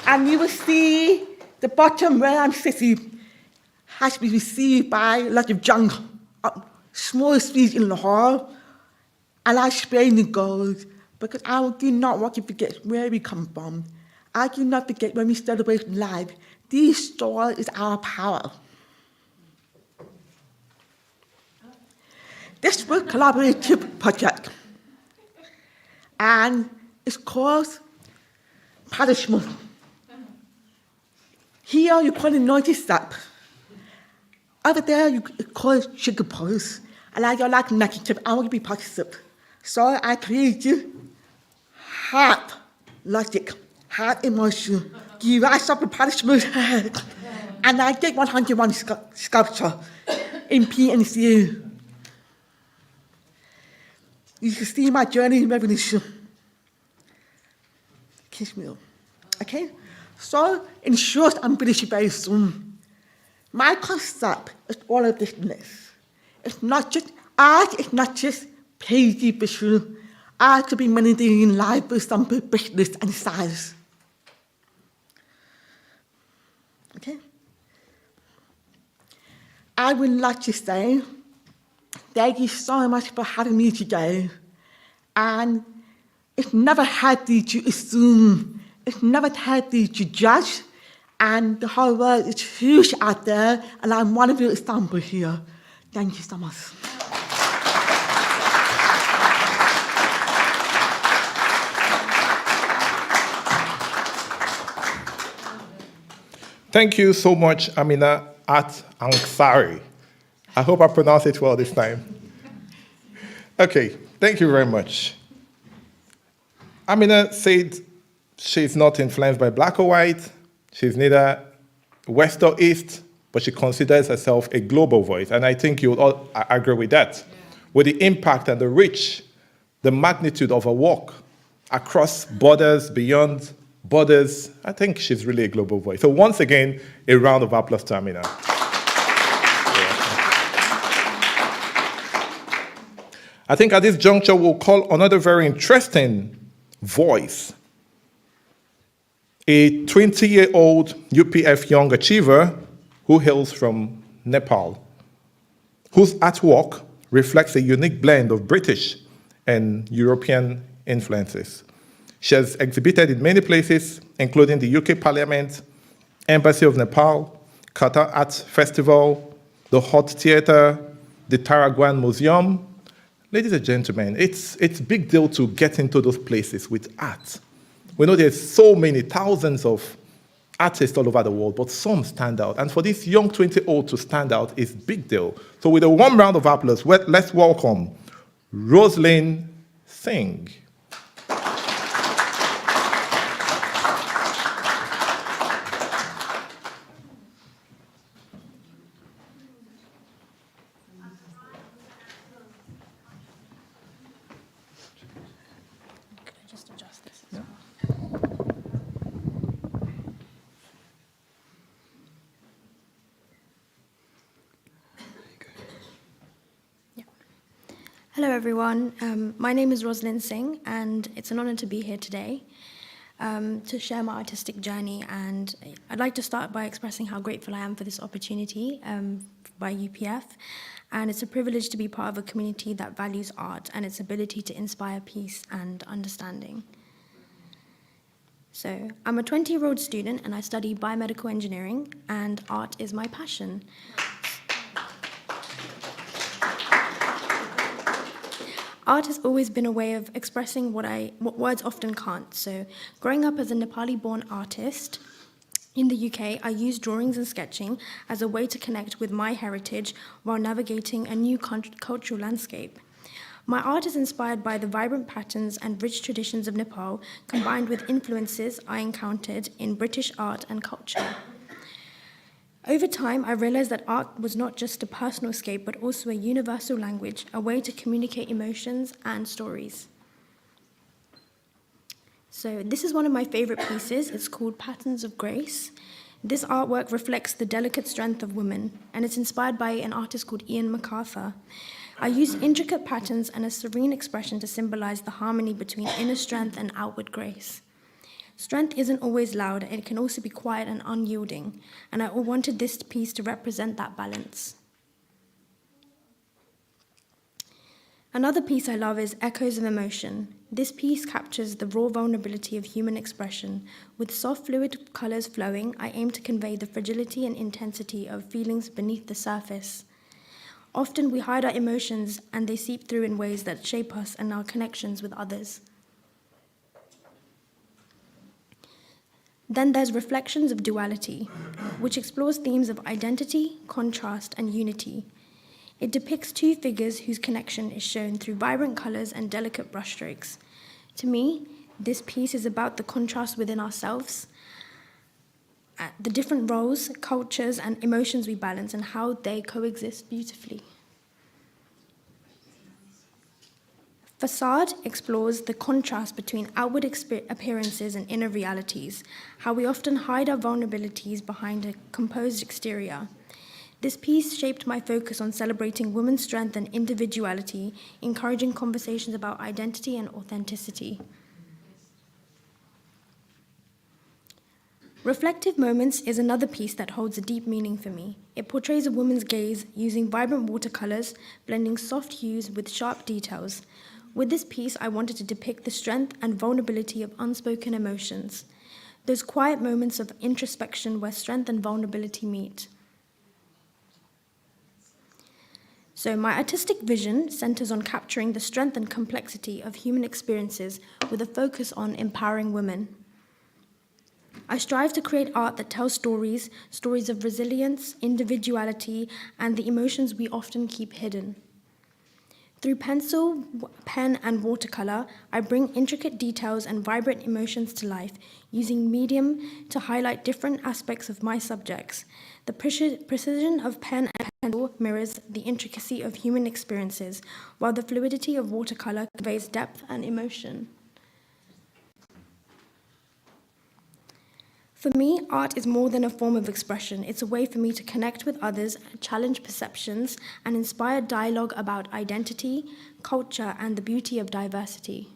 And you will see the bottom where I'm sitting has been received by a lot of young, small streets in Lahore, and I sprayed in gold because I do not want to forget where we come from. I do not forget when we celebrate life. This story is our power. This was a collaborative project, and it's called punishment. Here you call it notice up. Over there you call it sugar pose. And I don't like negative, I want to be positive. So I created heart logic, heart emotion. You rise up the punishment. And I did 101 sculpture in PNCU. You can see my journey in revolution. Kiss me all. Okay? So, in short, I'm British very soon. My concept is all of thisness. It's not just art, it's not just painting visual. Art could be many things in life, for example, business and science. Okay? I would like to say thank you so much for having me today. And it's never healthy to assume, it's never healthy to judge, and the whole world is huge out there, and I'm one of your examples here. Thank you so much. Thank you so much, Amina Art Ansari. I hope I pronounced it well this time. Okay, thank you very much. Amina said she's not influenced by black or white. She's neither West or East, but she considers herself a global voice. And I think you would all agree with that. Yeah. With the impact and the reach, the magnitude of her work across borders, beyond borders, I think she's really a global voice. So once again, a round of applause to Amina. I think at this juncture, we'll call another very interesting voice. A 20-year-old UPF Young Achiever who hails from Nepal, whose artwork reflects a unique blend of British and European influences. She has exhibited in many places, including the UK Parliament, Embassy of Nepal, Qatar Arts Festival, the Hot Theatre, the Tarraguan Museum. Ladies and gentlemen, it's a big deal to get into those places with art. We know there's so many thousands of artists all over the world, but some stand out. And for this young 20-year-old to stand out is a big deal. So with a warm round of applause, let's welcome Rhoslyn Singh. Hello everyone, my name is Rhoslyn Singh and it's an honor to be here today to share my artistic journey, and I'd like to start by expressing how grateful I am for this opportunity by UPF, and it's a privilege to be part of a community that values art and its ability to inspire peace and understanding. So I'm a 20-year-old student and I study biomedical engineering, and art is my passion. Art has always been a way of expressing what words often can't. So growing up as a Nepali-born artist in the UK, I used drawings and sketching as a way to connect with my heritage while navigating a new cultural landscape. My art is inspired by the vibrant patterns and rich traditions of Nepal, combined with influences I encountered in British art and culture. Over time, I realized that art was not just a personal escape, but also a universal language, a way to communicate emotions and stories. So this is one of my favorite pieces. It's called Patterns of Grace. This artwork reflects the delicate strength of women, and it's inspired by an artist called Ian MacArthur. I used intricate patterns and a serene expression to symbolize the harmony between inner strength and outward grace. Strength isn't always loud, it can also be quiet and unyielding, and I wanted this piece to represent that balance. Another piece I love is Echoes of Emotion. This piece captures the raw vulnerability of human expression. With soft, fluid colors flowing, I aim to convey the fragility and intensity of feelings beneath the surface. Often we hide our emotions, and they seep through in ways that shape us and our connections with others. Then there's Reflections of Duality, which explores themes of identity, contrast, and unity. It depicts two figures whose connection is shown through vibrant colors and delicate brushstrokes. To me, this piece is about the contrast within ourselves, the different roles, cultures, and emotions we balance, and how they coexist beautifully. Facade explores the contrast between outward appearances and inner realities, how we often hide our vulnerabilities behind a composed exterior. This piece shaped my focus on celebrating women's strength and individuality, encouraging conversations about identity and authenticity. Reflective Moments is another piece that holds a deep meaning for me. It portrays a woman's gaze using vibrant watercolors, blending soft hues with sharp details. With this piece, I wanted to depict the strength and vulnerability of unspoken emotions, those quiet moments of introspection where strength and vulnerability meet. So my artistic vision centers on capturing the strength and complexity of human experiences with a focus on empowering women. I strive to create art that tells stories of resilience, individuality, and the emotions we often keep hidden. Through pencil, pen, and watercolor, I bring intricate details and vibrant emotions to life, using medium to highlight different aspects of my subjects. The precision of pen and pencil mirrors the intricacy of human experiences, while the fluidity of watercolor conveys depth and emotion. For me, art is more than a form of expression. It's a way for me to connect with others, challenge perceptions, and inspire dialogue about identity, culture, and the beauty of diversity.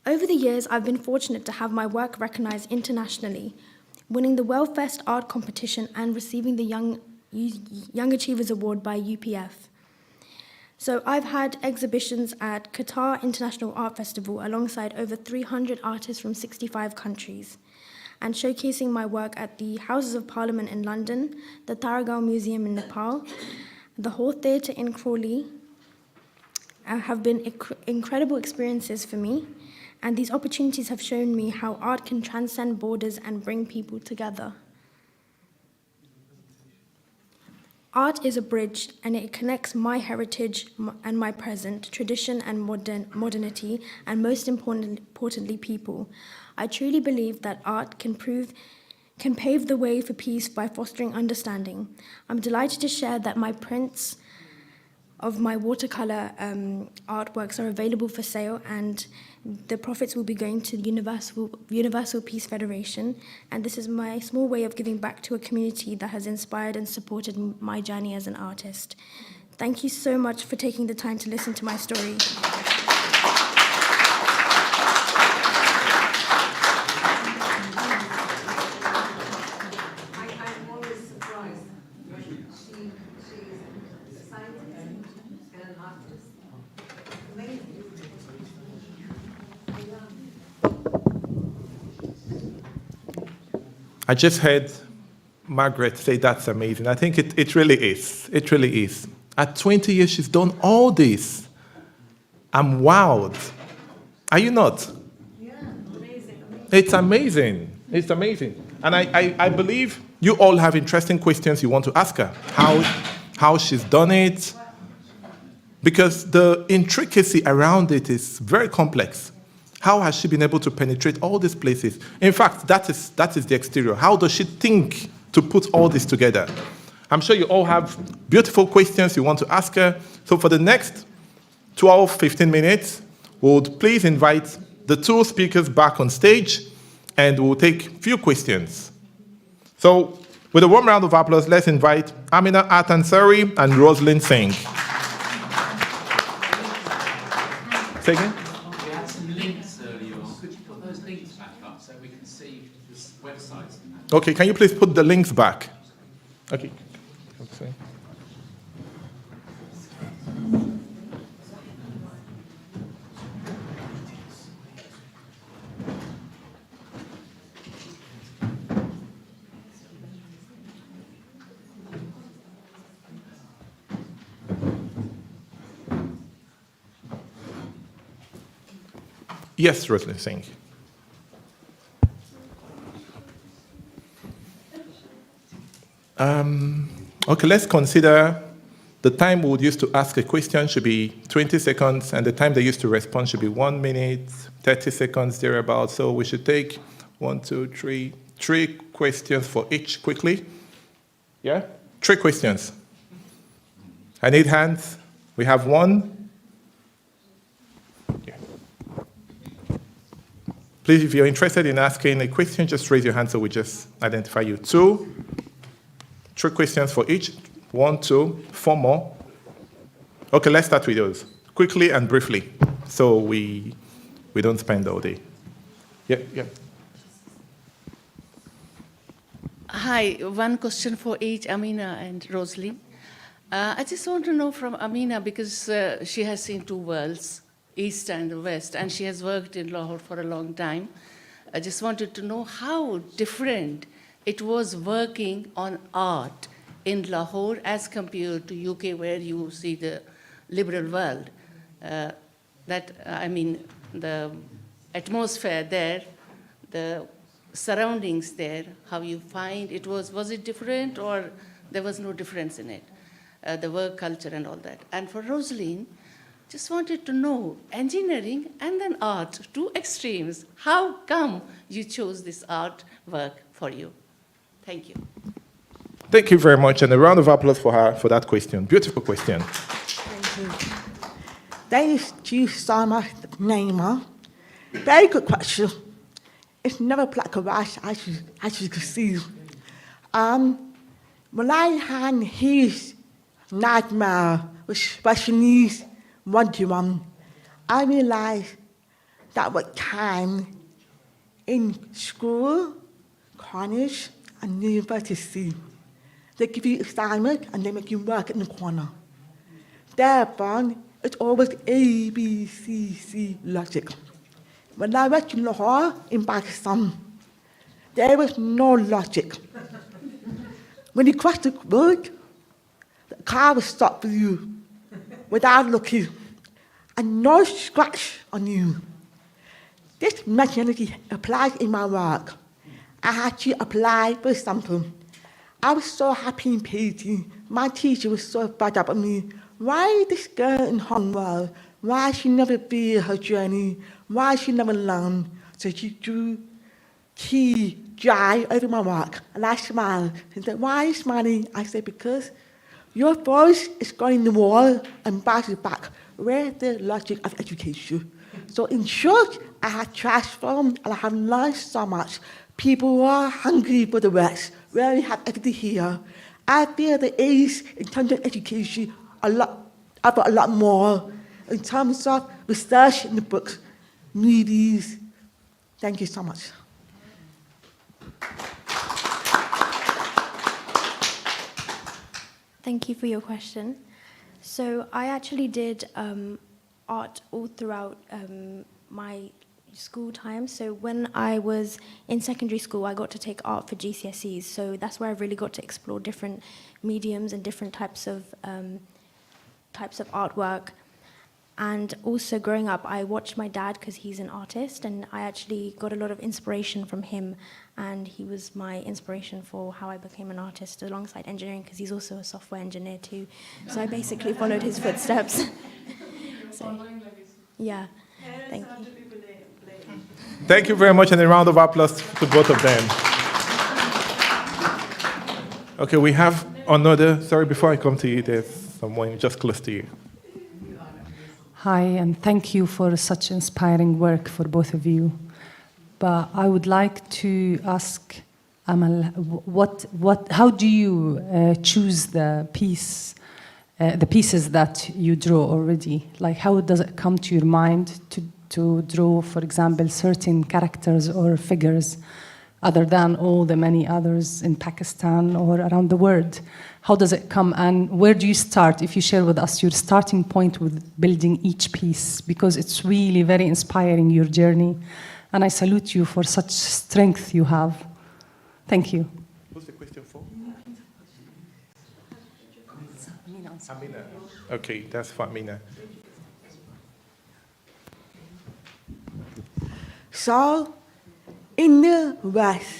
Over the years, I've been fortunate to have my work recognized internationally, winning the Wellfest Art Competition and receiving the Young Achievers Award by UPF. So I've had exhibitions at Qatar International Art Festival alongside over 300 artists from 65 countries, and showcasing my work at the Houses of Parliament in London, the Taragal Museum in Nepal, the Hall Theatre in Crawley, have been incredible experiences for me, and these opportunities have shown me how art can transcend borders and bring people together. Art is a bridge, and it connects my heritage and my present, tradition and modernity, and most importantly, people. I truly believe that art can pave the way for peace by fostering understanding. I'm delighted to share that my prints of my watercolor artworks are available for sale, and the profits will be going to the Universal Peace Federation. And this is my small way of giving back to a community that has inspired and supported my journey as an artist. Thank you so much for taking the time to listen to my story. I'm always surprised when she's a scientist and an artist. Amazing. I just heard Margaret say that's amazing. I think it really is. It really is. At 20 years, she's done all this. I'm wowed. Are you not? Yeah, amazing. It's amazing. It's amazing. And I believe you all have interesting questions you want to ask her. How she's done it. Because the intricacy around it is very complex. How has she been able to penetrate all these places? In fact, that is the exterior. How does she think to put all this together? I'm sure you all have beautiful questions you want to ask her. So for the next 12, 15 minutes, would please invite the two speakers back on stage, and we'll take a few questions. So with a warm round of applause, let's invite Amina Art Ansari and Rhoslyn Singh. Say again? We had some links earlier on. Could you put those links back up so we can see the websites and that? Okay, can you please put the links back? Okay. Yes, Rhoslyn Singh. Okay, let's consider the time we would use to ask a question should be 20 seconds, and the time they use to respond should be 1 minute, 30 seconds, thereabouts. So we should take 3 questions for each quickly. Yeah? 3 questions. I need hands. We have 1. Yeah. Please, if you're interested in asking a question, just raise your hand so we just identify you. 2. 3 questions for each. 1, 2, 4 more. Okay, let's start with those. Quickly and briefly, so we don't spend all day. Yeah. Hi, one question for each, Amina and Rhoslyn. I just want to know from Amina, because she has seen two worlds, East and West, and she has worked in Lahore for a long time. I just wanted to know how different it was working on art in Lahore as compared to UK, where you see the liberal world. The atmosphere there, the surroundings there, how you find it was it different, or there was no difference in it? The work culture and all that. And for Rhoslyn, just wanted to know, engineering and then art, two extremes. How come you chose this art work for you? Thank you. Thank you very much, and a round of applause for her for that question. Beautiful question. Thank you. Thank you so much, Nayeema. Very good question. It's never black or white, as you can see. When I had his nightmare with special needs one-to-one, I realized that what time in school, college, and university, they give you assignment and they make you work in the corner. Therefore, it's always A, B, C, C logic. When I went to Lahore in Pakistan, there was no logic. When you cross the road, the car will stop for you without looking, and no scratch on you. This mentality applies in my work. I had to apply for example. I was so happy in painting. My teacher was so fed up at me. Why this girl in Hongwell? Why she never feel her journey? Why she never learn? So she drew key dry over my work, and I smiled. She said, "Why are you smiling?" I said, "Because your voice is going in the wall and back to back. Where's the logic of education?" So in short, I had transformed and I have learned so much. People are hungry for the West, where we have everything here. I feel the age in terms of education a lot more in terms of research in the books, movies. Thank you so much. Thank you for your question. So I actually did art all throughout my school time. So when I was in secondary school, I got to take art for GCSEs. So that's where I really got to explore different mediums and different types of artwork. And also growing up, I watched my dad because he's an artist, and I actually got a lot of inspiration from him. And he was my inspiration for how I became an artist alongside engineering, because he's also a software engineer too. So I basically followed his footsteps. So, yeah, thank you. Thank you very much, and a round of applause to both of them. Okay, we have another, sorry, before I come to you, there's someone just close to you. Hi, and thank you for such inspiring work for both of you. But I would like to ask Amal, how do you choose the pieces that you draw already? Like, how does it come to your mind to draw, for example, certain characters or figures, other than all the many others in Pakistan or around the world? How does it come, and where do you start? If you share with us your starting point with building each piece, because it's really very inspiring, your journey, and I salute you for such strength you have. Thank you. Who's the question for? Amina. Okay, that's for Amina. So, in the West,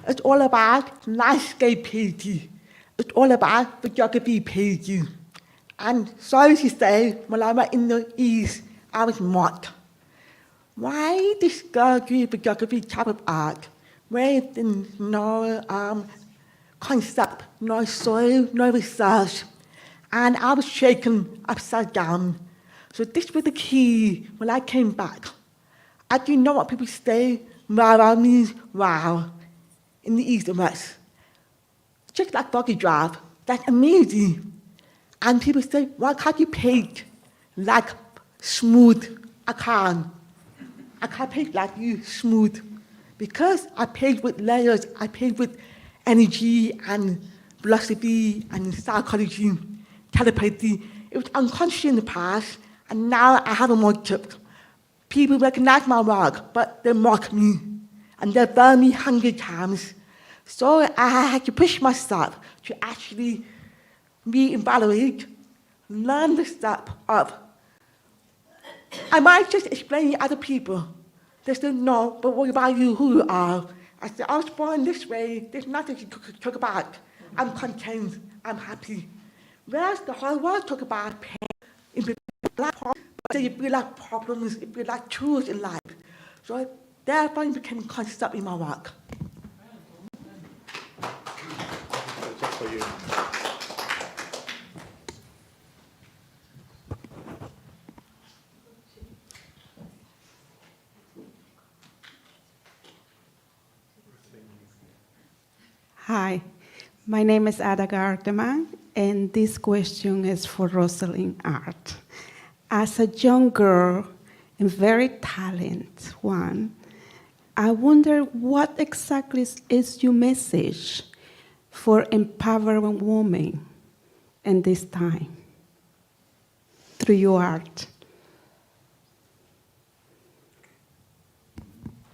it's all about landscape painting. It's all about photography painting. And sorry to say, when I was in the East, I was mocked. Why this girl do photography type of art? Where there's no concept, no soil, no research. And I was shaken upside down. So this was the key when I came back. I didn't know what people say, wow means wow, in the East and West. Just like Buggy Drive, that's amazing. And people say, why can't you paint like smooth? I can't paint like you, smooth. Because I paint with layers, I paint with energy and philosophy and psychology. telepathy. It was unconscious in the past, and now I have a motive. People recognize my work, but they mock me, and they burn me 100 times. So I had to push myself to actually re-evaluate, learn the step of. I might just explain to other people. They say, no, but what about you, who you are? I said, I was born this way, there's nothing to talk about. I'm content, I'm happy. Whereas the whole world talk about pain, if you like problems, but if you like problems, if you like tools in life. So therefore it became constant in my work. Just for you. Hi, my name is Ada Gardeman, and this question is for Rhoslyn Art. As a young girl and very talented one, I wonder what exactly is your message for empowering women in this time through your art?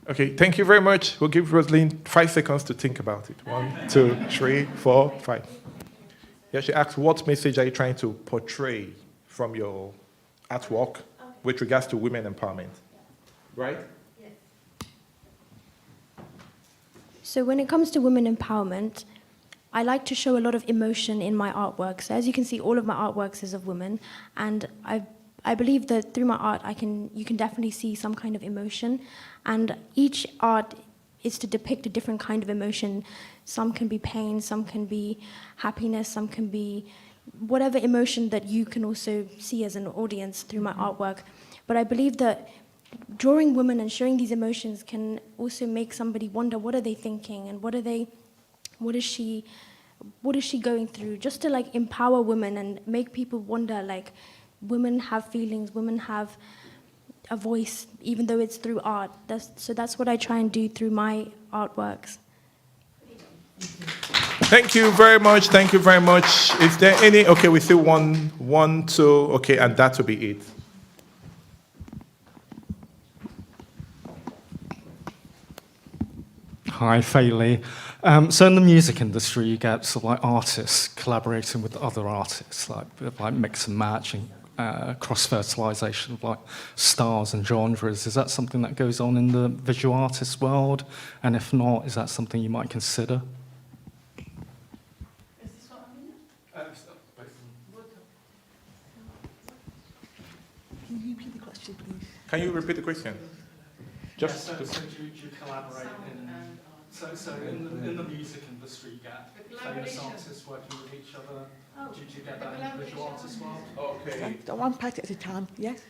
Okay, thank you very much. We'll give Rhoslyn 5 seconds to think about it. 1, 2, 3, 4, 5. Yeah, she asked, what message are you trying to portray from your artwork with regards to women empowerment? Right? Yes. So when it comes to women empowerment, I like to show a lot of emotion in my artwork. So as you can see, all of my artworks is of women, and I believe that through my art, you can definitely see some kind of emotion, and each art is to depict a different kind of emotion. Some can be pain, some can be happiness, some can be whatever emotion that you can also see as an audience through my artwork. But I believe that drawing women and showing these emotions can also make somebody wonder, what are they thinking, and what is she going through, just to like empower women and make people wonder, like, women have feelings, women have a voice, even though it's through art. So that's what I try and do through my artworks. Thank you very much. Thank you very much. Is there any? Okay, we see one, two. Okay, and that will be it. Hi, Faye. So in the music industry, you get sort of like artists collaborating with other artists, like mix and match and cross-fertilization of like styles and genres. Is that something that goes on in the visual artist world? And if not, is that something you might consider? Can you repeat the question, please? Can you repeat the question? Just so do you collaborate in the music industry, you get famous artists working with each other. Do you get that in the visual artist world? Okay. So one part at a time, yes?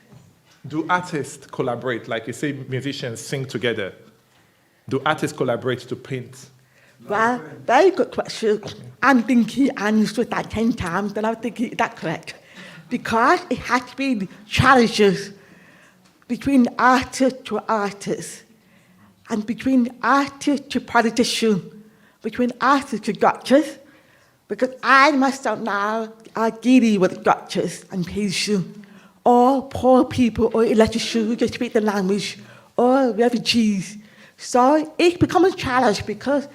Do artists collaborate? Like you say, musicians sing together. Do artists collaborate to paint? Well, very good question. I'm thinking I answered that 10 times, but I'm thinking, is that correct? Because it has been challenges between artist to artist, and between artist to politician, between artist to doctors, because I myself now are dealing with doctors and patients, or poor people, or electricians who can speak the language, or refugees. So it becomes a challenge because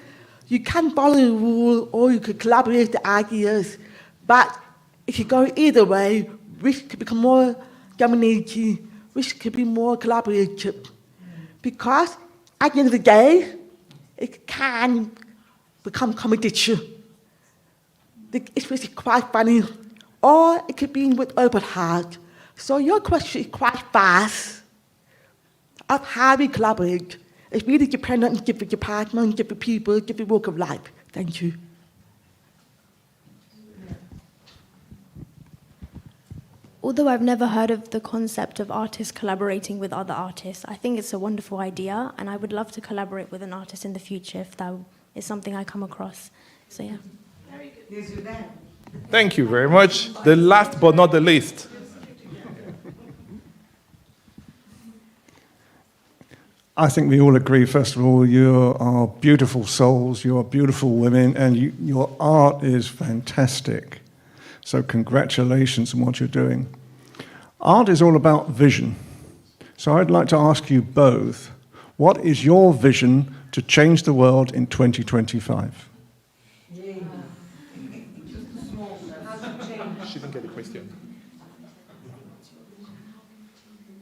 you can follow the rule or you can collaborate the ideas, but it could go either way, which could become more dominating, which could be more collaborative. Because at the end of the day, it can become competition. It's really quite funny. Or it could be with open heart. So your question is quite vast of how we collaborate. It's really dependent on different departments, different people, different walk of life. Thank you. Although I've never heard of the concept of artists collaborating with other artists, I think it's a wonderful idea, and I would love to collaborate with an artist in the future if that is something I come across. So yeah. Very good. Thank you very much. The last but not the least. I think we all agree, first of all, you are beautiful souls, you are beautiful women, and your art is fantastic. So congratulations on what you're doing. Art is all about vision. So I'd like to ask you both, what is your vision to change the world in 2025? She didn't get the question.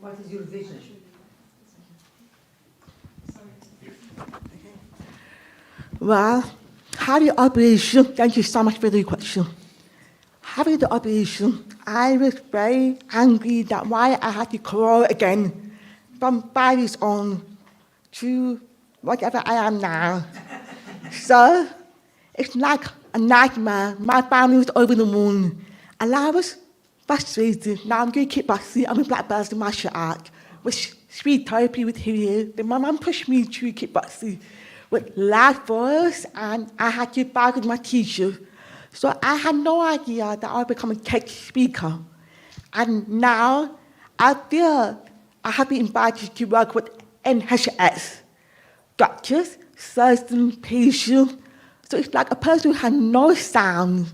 What is your vision? Well, having the operation, thank you so much for the question. Having the operation, I was very angry that why I had to crawl again from 5 years on to whatever I am now. So it's like a nightmare. My family was over the moon, and I was frustrated. Now I'm going to kickboxing. I'm a black belt in martial art, with speed therapy with here. Then my mum pushed me to kickboxing with loud voice, and I had to bargain with my teacher. So I had no idea that I would become a TED speaker. And now I feel I have been invited to work with NHS, doctors, surgeons, patients. So it's like a person who has no sound,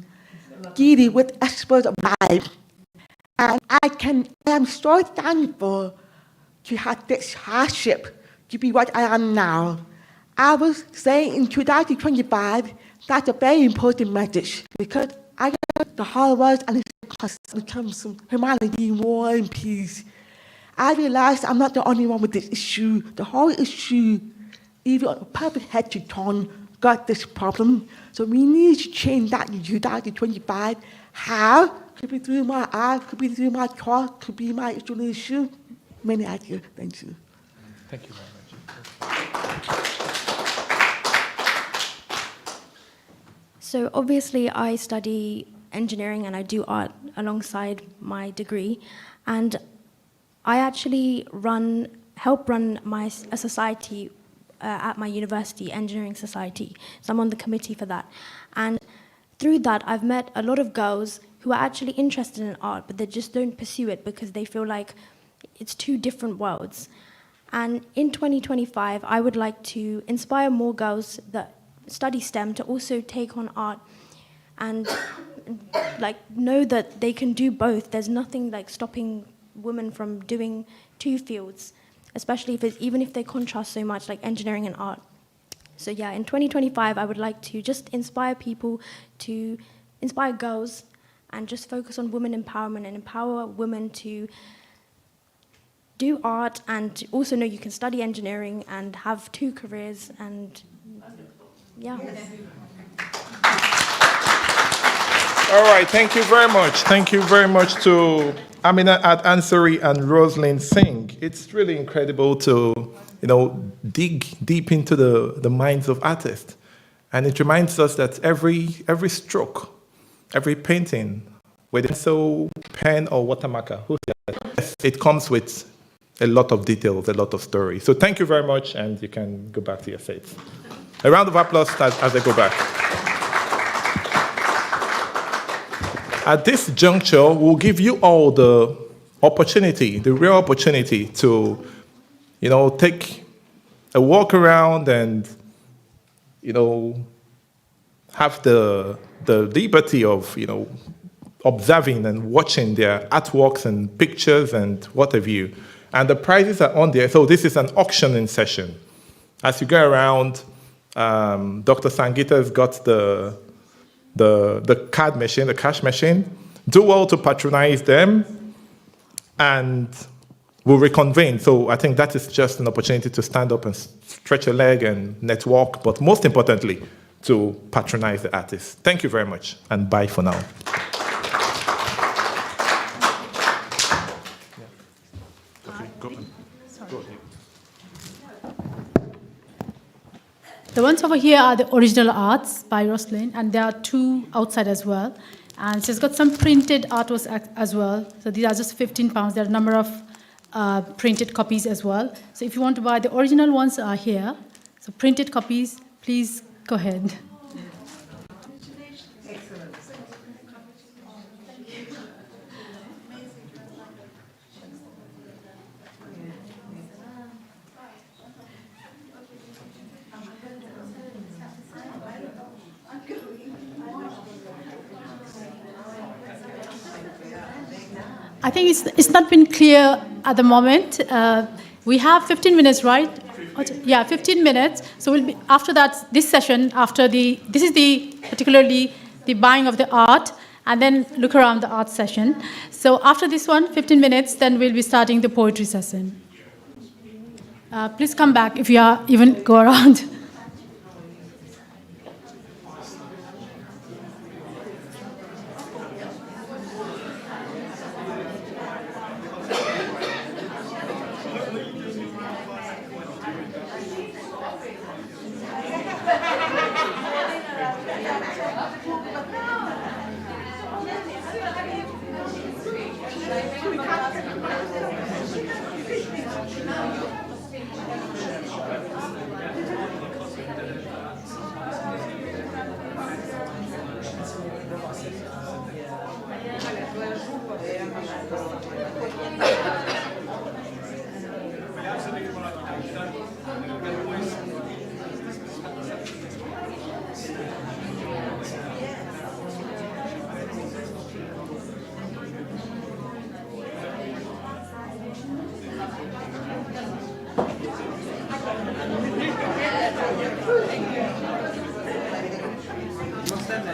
dealing with experts of life. And I am so thankful to have this hardship to be what I am now. I was saying in 2025, that's a very important message because I got the hard words and it comes from humanity, war, and peace. I realized I'm not the only one with this issue. The whole issue, even a perfect head to toe, got this problem. So we need to change that in 2025. How? Could be through my art, could be through my talk, could be my installation. Many ideas. Thank you. Thank you very much. So obviously I study engineering and I do art alongside my degree, and I actually help run a society at my university, Engineering Society. So I'm on the committee for that. And through that, I've met a lot of girls who are actually interested in art, but they just don't pursue it because they feel like it's two different worlds. And in 2025, I would like to inspire more girls that study STEM to also take on art and know that they can do both. There's nothing stopping women from doing two fields, especially even if they contrast so much, like engineering and art. So yeah, in 2025, I would like to just inspire people, to inspire girls, and just focus on women empowerment and empower women to do art and also know you can study engineering and have two careers and yeah. All right, thank you very much. Thank you very much to Amina Art Ansari and Rhoslyn Singh. It's really incredible to, dig deep into the minds of artists. And it reminds us that every stroke, every painting, whether pencil, pen, or watermarker, it comes with a lot of details, a lot of story. So thank you very much, and you can go back to your seats. A round of applause as they go back. At this juncture, we'll give you all the opportunity, the real opportunity to, take a walk around and, have the liberty of, observing and watching their artworks and pictures and what have you. And the prizes are on there. So this is an auctioning session. As you go around, Dr. Sangita's got the card machine, the cash machine. Do well to patronize them, and we'll reconvene. So I think that is just an opportunity to stand up and stretch a leg and network, but most importantly, to patronize the artists. Thank you very much, and bye for now. The ones over here are the original arts by Rhoslyn, and there are two outside as well. And she's got some printed artworks as well. So these are just £15. There are a number of printed copies as well. So if you want to buy the original ones are here. So printed copies, please go ahead. I think it's not been clear at the moment. We have 15 minutes, right? Yeah, 15 minutes. So we'll be after that. This session, this is particularly the buying of the art, and then look around the art session. So after this one, 15 minutes, then we'll be starting the poetry session. Please come back if you are even go around.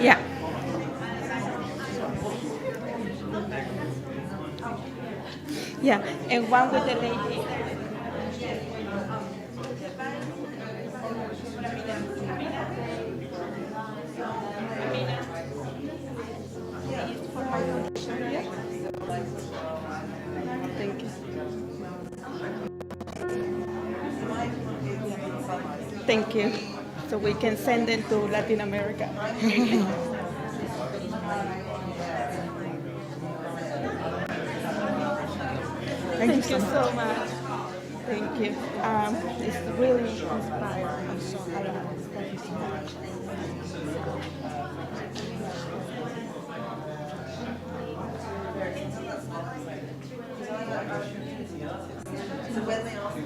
Yeah. Yeah, and one with the lady. Thank you. Thank you. So we can send them to Latin America. Thank you so much. Thank you. It's really inspiring. I'm so happy. Thank you so much. So when they ask the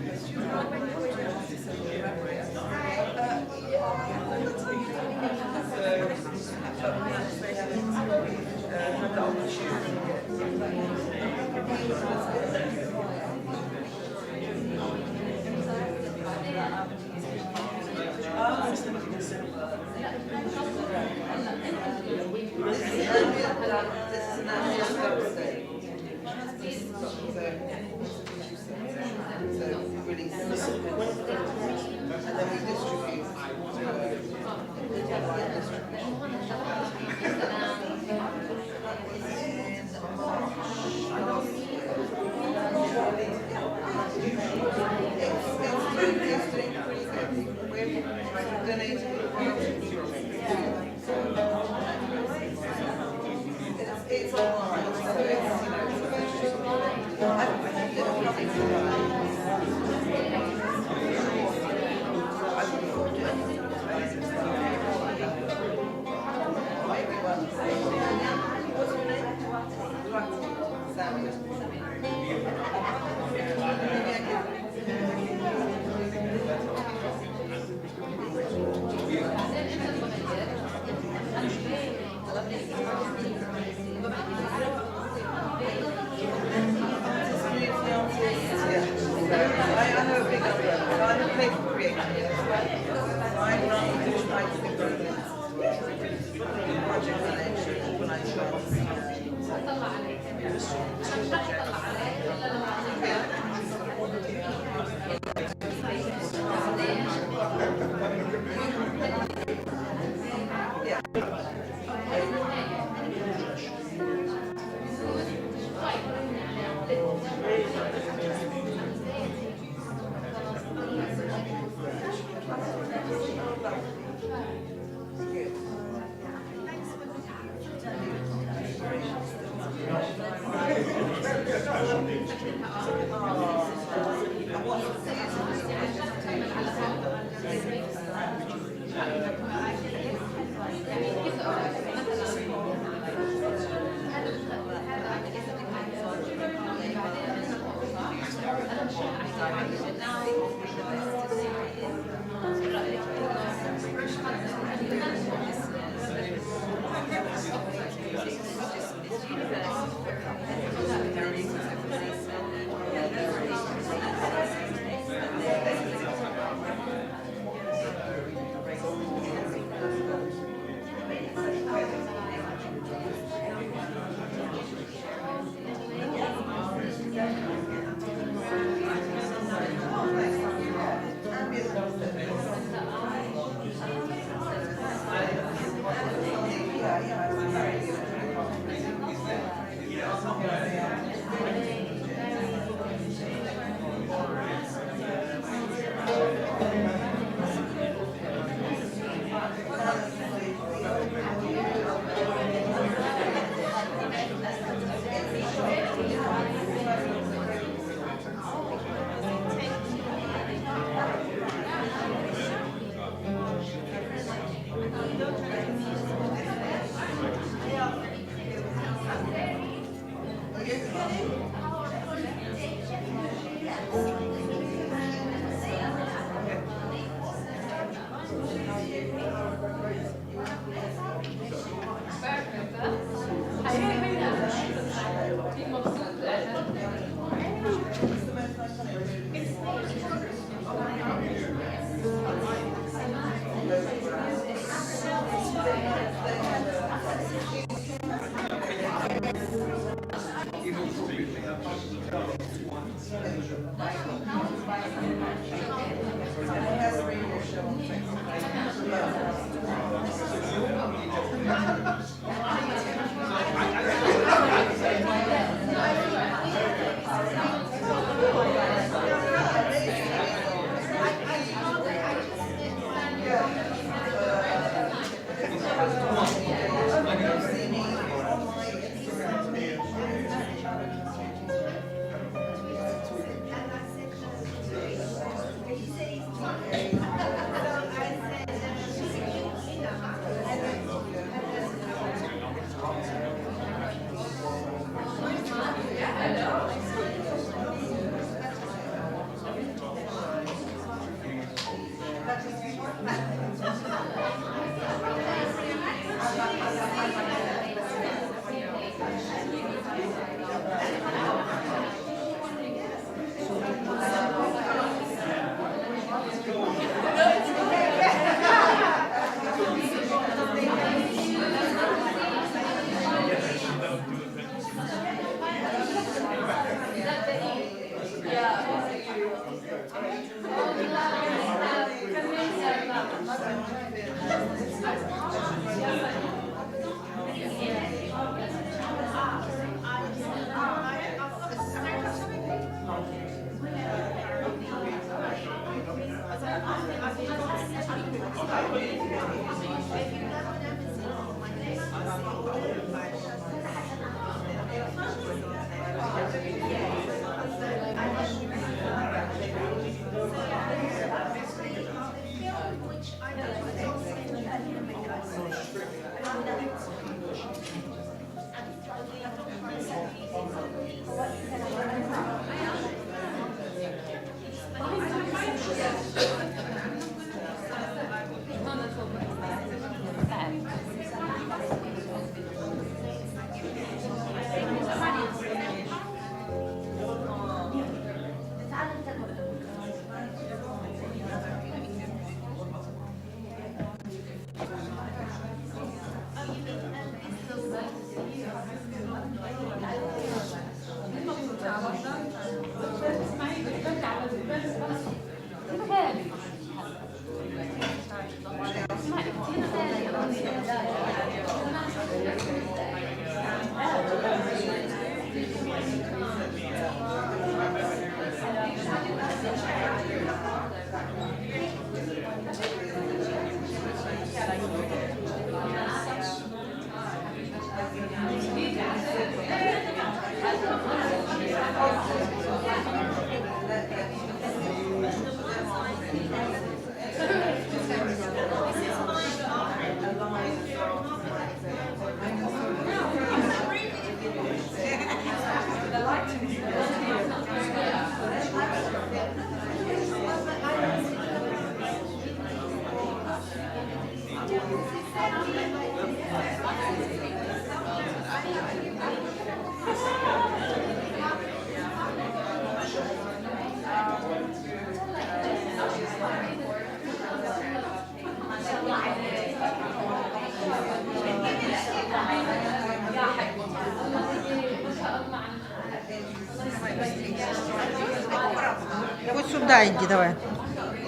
Вот сюда иди, давай.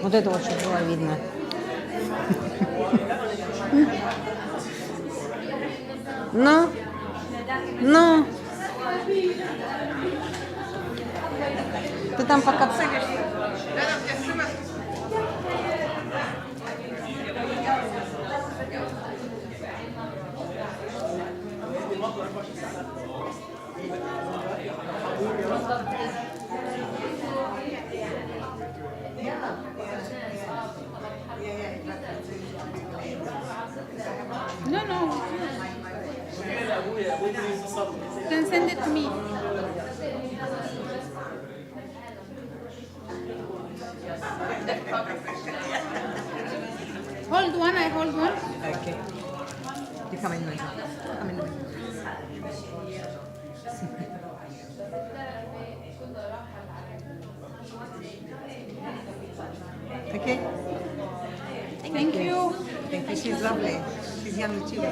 Вот это вот, чтобы было видно. Ну, ну. Ты там пока целишься. No, no. Then send it to me. Hold one, I hold one. Okay. You come in, Come in. Okay. Thank you. Thank you. She's lovely. She's young too.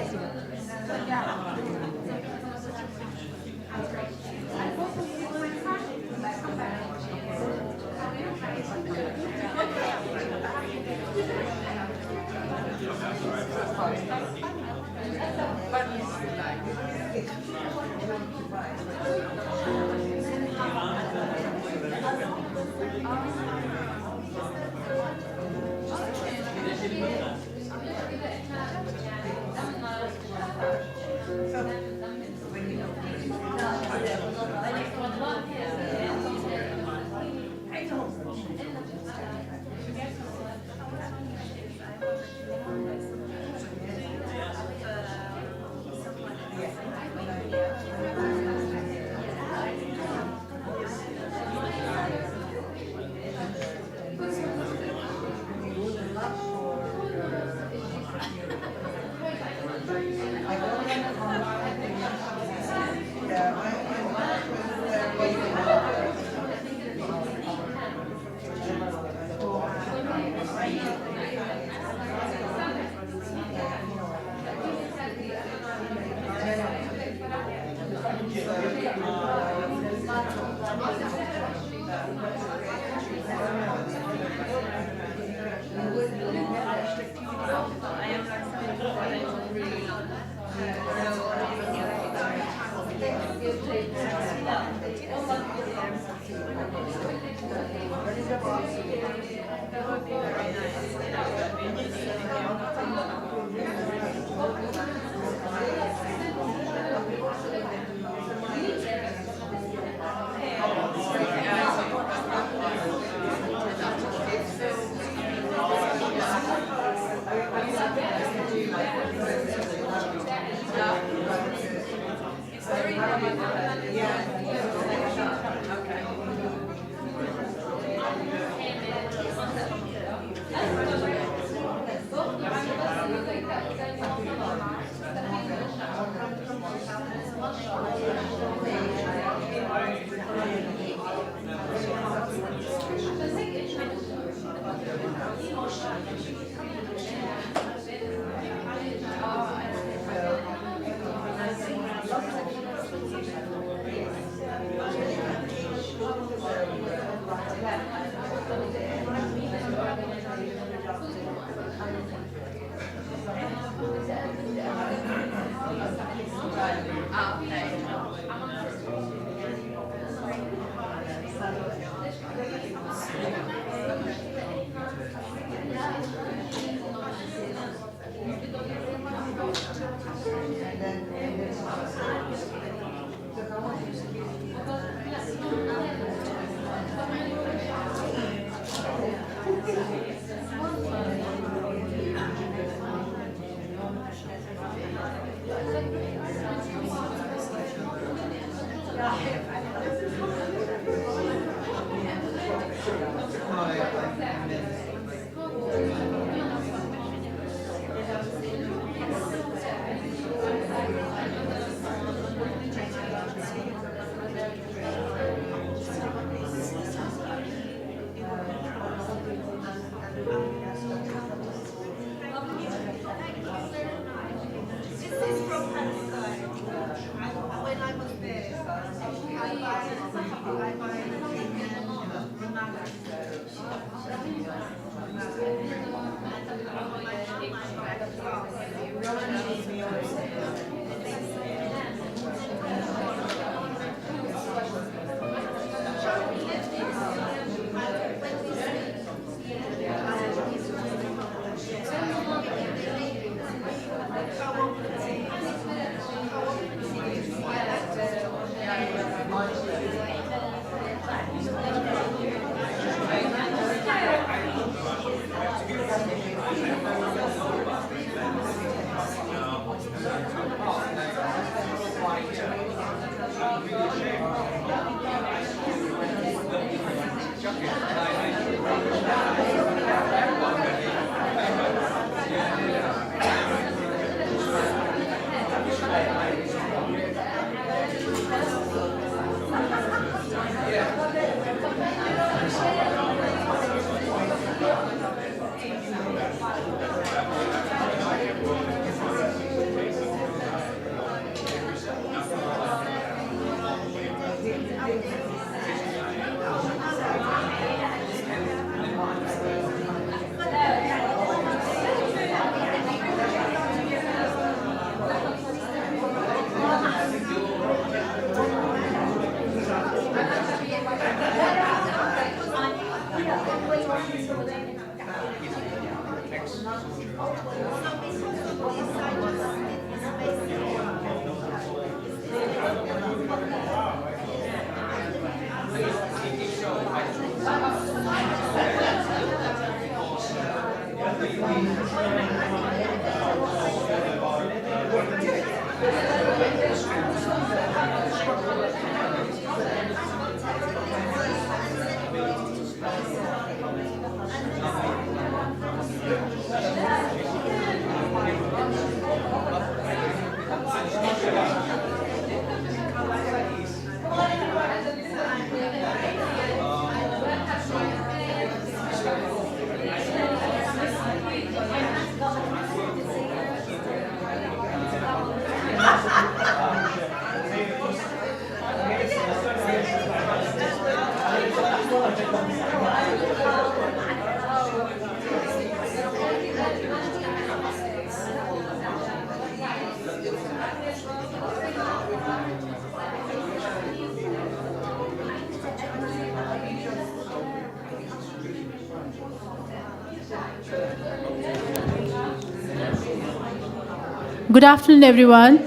Good afternoon, everyone.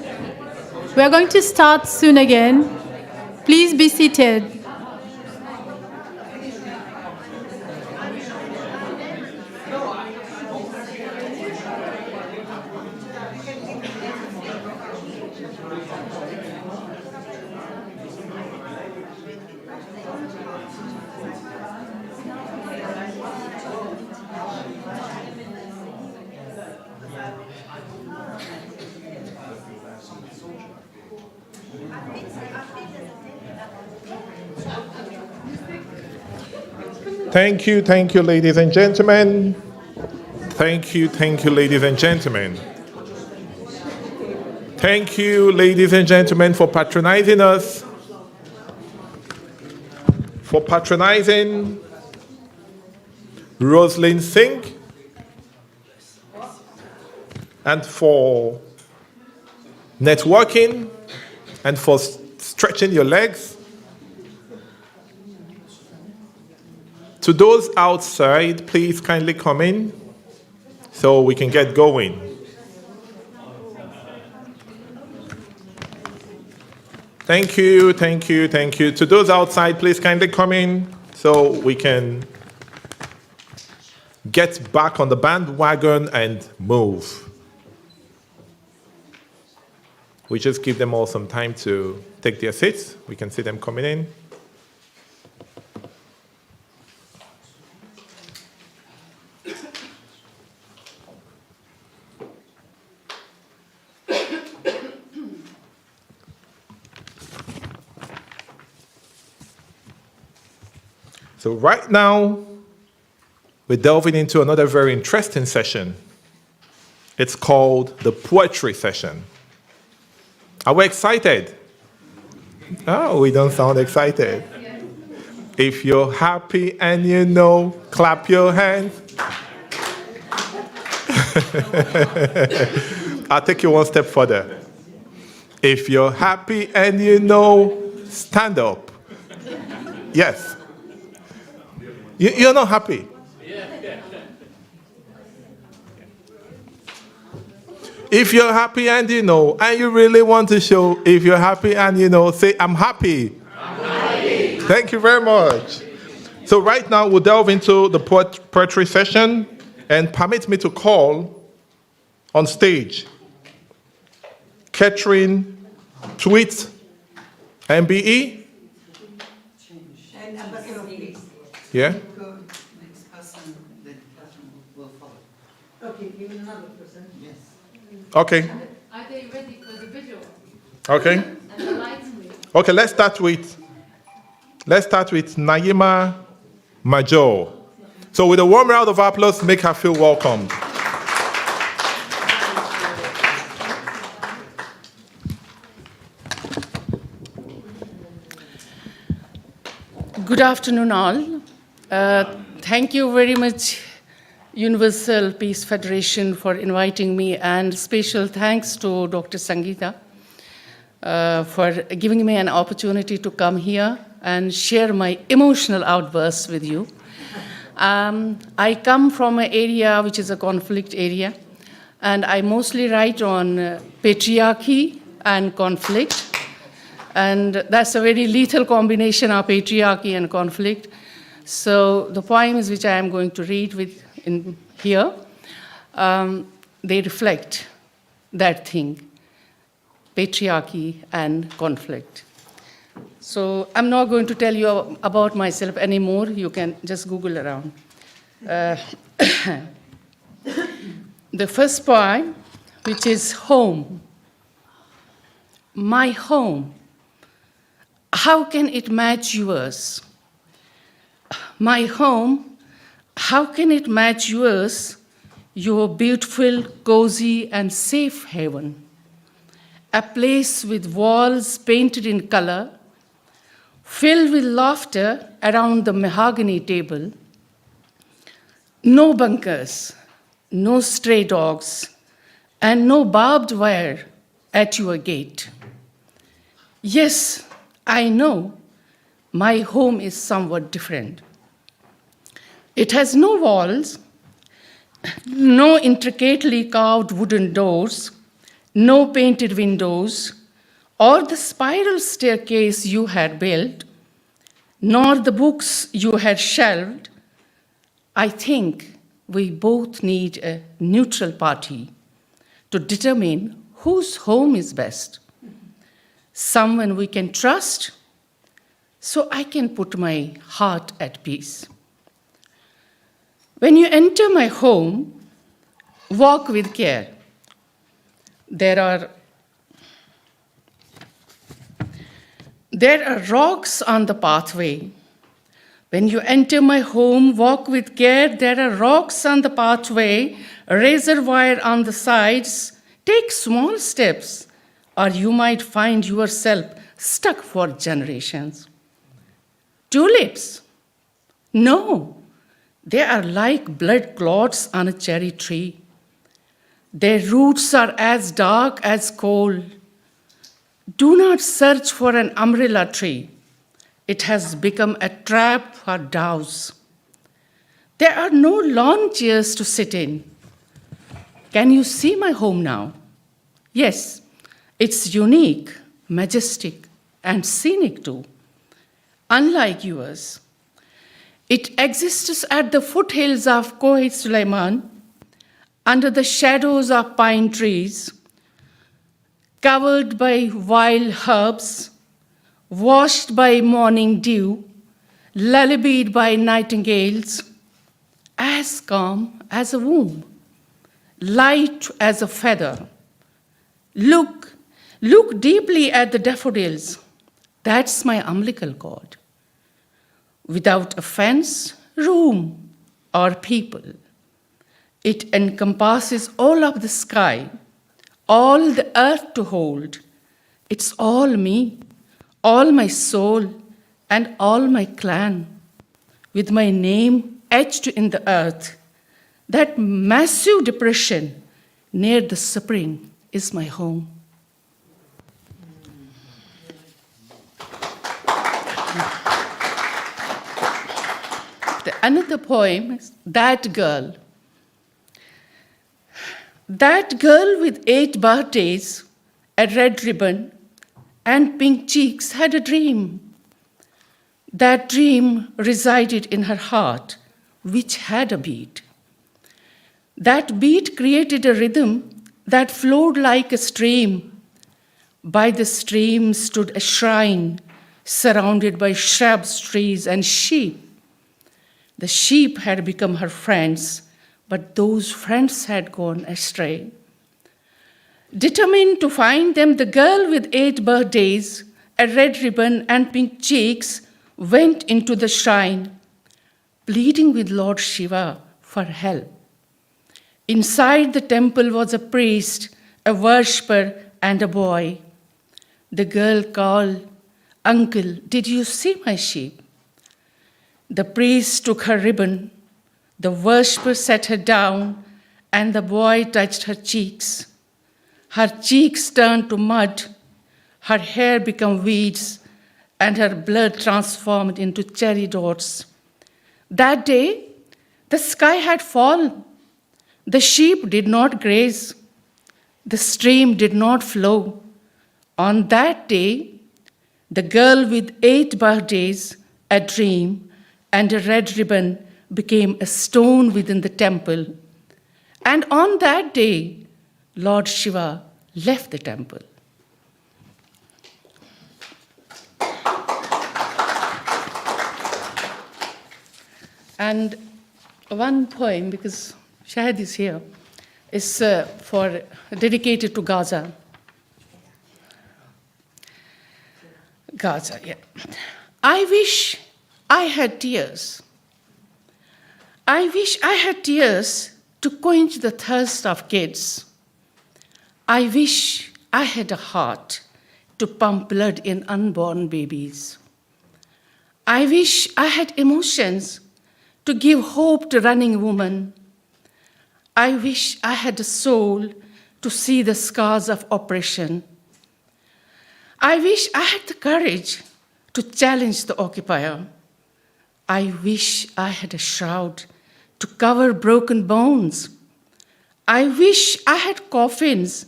We are going to start soon again. Please be seated. Thank you, ladies and gentlemen. Thank you, ladies and gentlemen. Thank you, ladies and gentlemen, for patronizing us, for patronizing Rhoslyn Singh, and for networking, and for stretching your legs. To those outside, please kindly come in so we can get going. Thank you. To those outside, please kindly come in so we can get back on the bandwagon and move. We just give them all some time to take their seats. We can see them coming in. So right now, we're delving into another very interesting session. It's called the poetry session. Are we excited? Oh, we don't sound excited. If you're happy and you know, clap your hands. I'll take you one step further. If you're happy and you know, stand up. Yes. You're not happy. If you're happy and you know, and you really want to show, if you're happy and you know, say, I'm happy. I'm happy. Thank you very much. So right now, we'll delve into the poetry session, and permit me to call on stage Catherine Tweet, MBE. Yeah? Next person, the person will follow. Okay, even another person? Yes. Okay. Are they ready for the visual? Okay. And the lights, please. Okay, let's start with Nayeema Mahjoor. So with a warm round of applause, make her feel welcomed. Good afternoon, all. Thank you very much, Universal Peace Federation, for inviting me, and special thanks to Dr. Sangeeta for giving me an opportunity to come here and share my emotional outbursts with you. I come from an area which is a conflict area, and I mostly write on patriarchy and conflict. And that's a very lethal combination of patriarchy and conflict. So the poems which I am going to read in here, they reflect that thing, patriarchy and conflict. So I'm not going to tell you about myself anymore. You can just Google around. The first poem, which is Home. My home. How can it match yours? My home, how can it match yours, your beautiful, cozy, and safe haven? A place with walls painted in color, filled with laughter around the mahogany table. No bunkers, no stray dogs, and no barbed wire at your gate. Yes, I know my home is somewhat different. It has no walls, no intricately carved wooden doors, no painted windows, or the spiral staircase you had built, nor the books you had shelved. I think we both need a neutral party to determine whose home is best. Someone we can trust, so I can put my heart at peace. When you enter my home, walk with care. There are rocks on the pathway. When you enter my home, walk with care. There are rocks on the pathway, razor wire on the sides. Take small steps, or you might find yourself stuck for generations. Tulips? No, they are like blood clots on a cherry tree. Their roots are as dark as coal. Do not search for an umbrella tree. It has become a trap for doves. There are no lawn chairs to sit in. Can you see my home now? Yes, it's unique, majestic, and scenic too, unlike yours. It exists at the foothills of Koh Suleiman, under the shadows of pine trees, covered by wild herbs, washed by morning dew, lullabied by nightingales, as calm as a womb, light as a feather. Look deeply at the daffodils. That's my umbilical cord. Without offense, room, or people. It encompasses all of the sky, all the earth to hold. It's all me, all my soul, and all my clan, with my name etched in the earth. That massive depression near the spring is my home. Another poem is That Girl. That girl with 8 birthdays, a red ribbon, and pink cheeks had a dream. That dream resided in her heart, which had a beat. That beat created a rhythm that flowed like a stream. By the stream stood a shrine surrounded by shrubs, trees, and sheep. The sheep had become her friends, but those friends had gone astray. Determined to find them, the girl with 8 birthdays, a red ribbon, and pink cheeks went into the shrine, pleading with Lord Shiva for help. Inside the temple was a priest, a worshipper, and a boy. The girl called, "Uncle, did you see my sheep?" The priest took her ribbon, the worshipper set her down, and the boy touched her cheeks. Her cheeks turned to mud, her hair became weeds, and her blood transformed into cherry dots. That day, The sky had fallen. The sheep did not graze. The stream did not flow. On that day, the girl with 8 birthdays, a dream, and a red ribbon became a stone within the temple. And on that day, Lord Shiva left the temple. And one poem, because Shahd is here, is dedicated to Gaza. Gaza, yeah. I wish I had tears. I wish I had tears to quench the thirst of kids. I wish I had a heart to pump blood in unborn babies. I wish I had emotions to give hope to running women. I wish I had a soul to see the scars of oppression. I wish I had the courage to challenge the occupier. I wish I had a shroud to cover broken bones. I wish I had coffins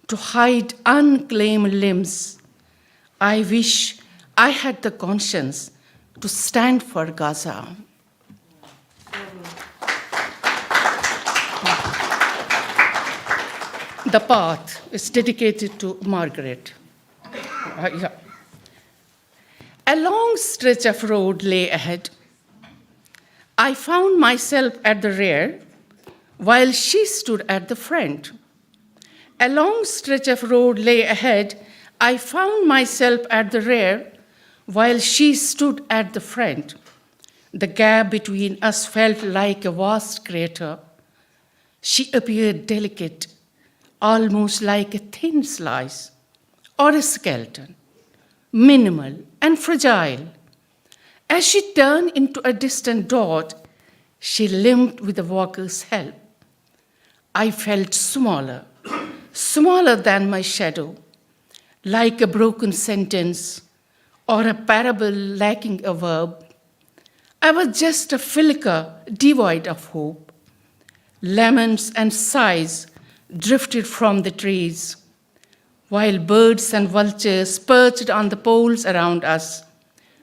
to hide unclaimed limbs. I wish I had the conscience to stand for Gaza. The path is dedicated to Margaret. Yeah. A long stretch of road lay ahead. I found myself at the rear while she stood at the front. A long stretch of road lay ahead. I found myself at the rear while she stood at the front. The gap between us felt like a vast crater. She appeared delicate, almost like a thin slice or a skeleton, minimal and fragile. As she turned into a distant dot, she limped with the walker's help. I felt smaller, smaller than my shadow, like a broken sentence or a parable lacking a verb. I was just a flicker devoid of hope. Laments and sighs drifted from the trees, while birds and vultures perched on the poles around us.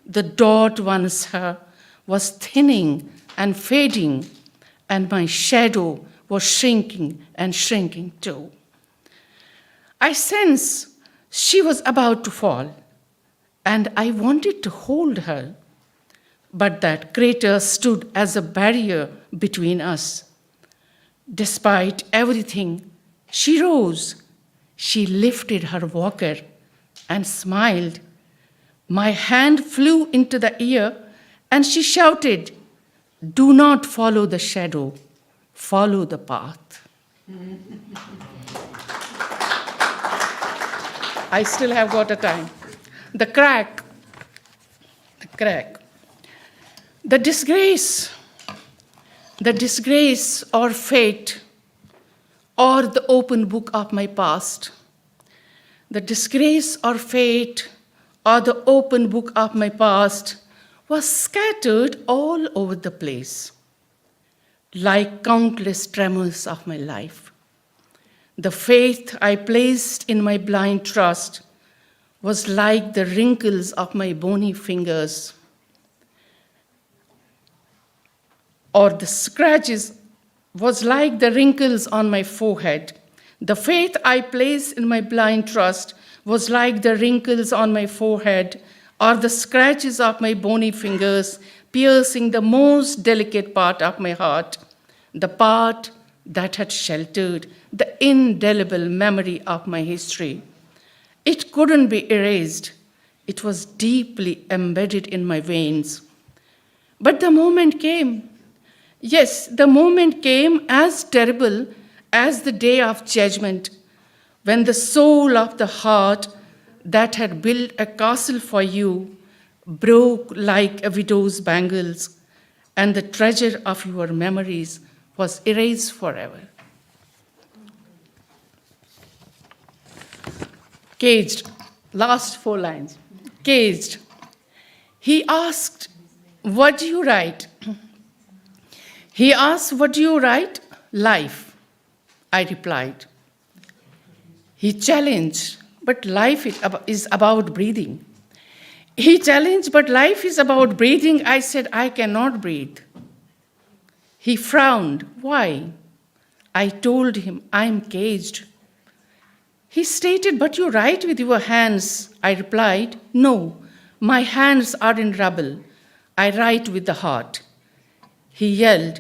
The dot once her was thinning and fading, and my shadow was shrinking and shrinking too. I sensed she was about to fall, and I wanted to hold her, but that crater stood as a barrier between us. Despite everything, she rose. She lifted her walker and smiled. My hand flew into the air, and she shouted, "Do not follow the shadow, follow the path." I still have got a time. The crack, the disgrace or fate, or the open book of my past. The disgrace or fate or the open book of my past was scattered all over the place, like countless tremors of my life. The faith I placed in my blind trust was like the wrinkles of my bony fingers, or the scratches was like the wrinkles on my forehead. The faith I placed in my blind trust was like the wrinkles on my forehead, or the scratches of my bony fingers piercing the most delicate part of my heart, the part that had sheltered the indelible memory of my history. It couldn't be erased. It was deeply embedded in my veins. But the moment came. Yes, the moment came as terrible as the day of judgment, when the soul of the heart that had built a castle for you broke like a widow's bangles, and the treasure of your memories was erased forever. Caged, last 4 lines. Caged. He asked, "What do you write?" He asked, "What do you write?" "Life," I replied. He challenged, "But life is about breathing." He challenged, "But life is about breathing." I said, "I cannot breathe." He frowned. "Why?" I told him, "I'm caged." He stated, "But you write with your hands." I replied, "No, my hands are in rubble. I write with the heart." He yelled,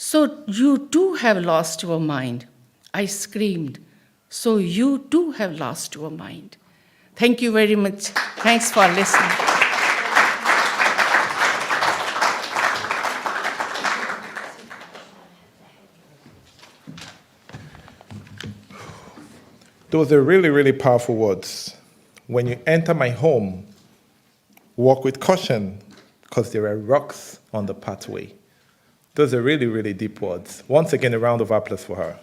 "So you too have lost your mind." I screamed, "So you too have lost your mind." Thank you very much. Thanks for listening. Those are really, really powerful words. When you enter my home, walk with caution, because there are rocks on the pathway. Those are really, really deep words. Once again, a round of applause for her.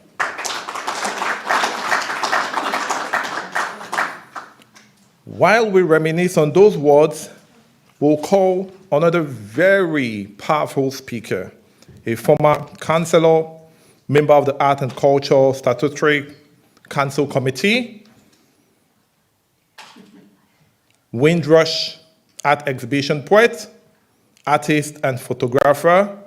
While we reminisce on those words, we'll call another very powerful speaker, a former councillor, member of the Art and Culture Statutory Council Committee, Windrush Art Exhibition poet, artist and photographer,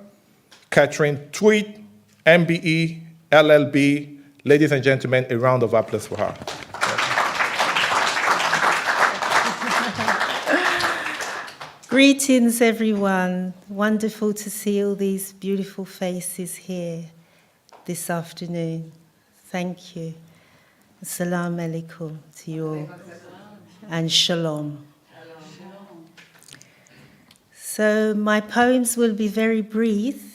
Catherine Tweed, MBE, LLB. Ladies and gentlemen, a round of applause for her. Greetings, everyone. Wonderful to see all these beautiful faces here this afternoon. Thank you. Assalamu alaikum to you all. And shalom. So my poems will be very brief,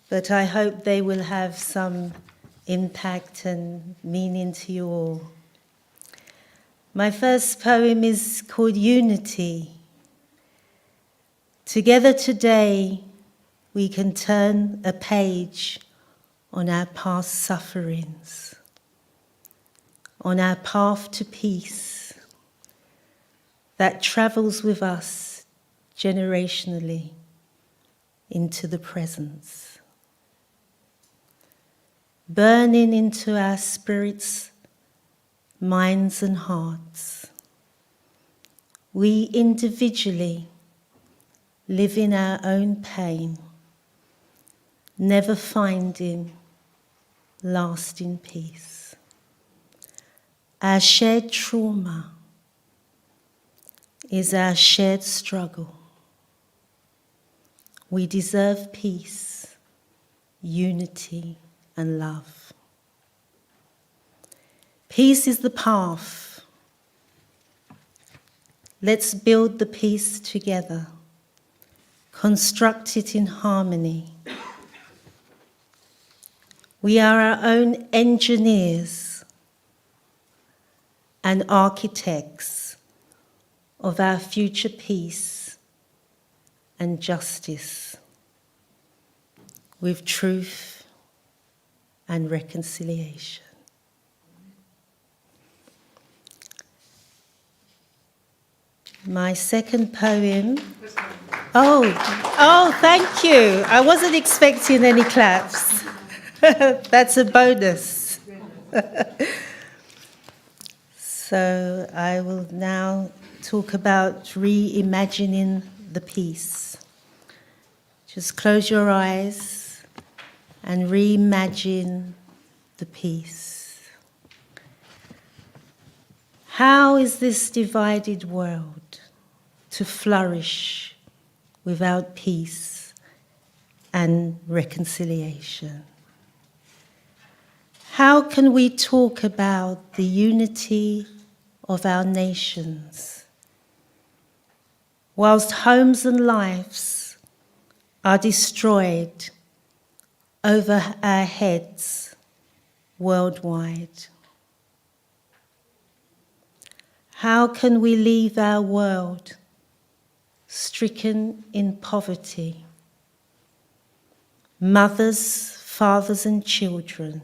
but I hope they will have some impact and meaning to you all. My first poem is called Unity. Together today, we can turn a page on our past sufferings, on our path to peace that travels with us generationally into the present, burning into our spirits, minds and hearts. We individually live in our own pain, never finding lasting peace. Our shared trauma is our shared struggle. We deserve peace, unity, and love. Peace is the path. Let's build the peace together. Construct it in harmony. We are our own engineers and architects of our future peace and justice with truth and reconciliation. My second poem. Oh, thank you. I wasn't expecting any claps. That's a bonus. So I will now talk about reimagining the peace. Just close your eyes and reimagine the peace. How is this divided world to flourish without peace and reconciliation? How can we talk about the unity of our nations whilst homes and lives are destroyed over our heads worldwide? How can we leave our world stricken in poverty? Mothers, fathers, and children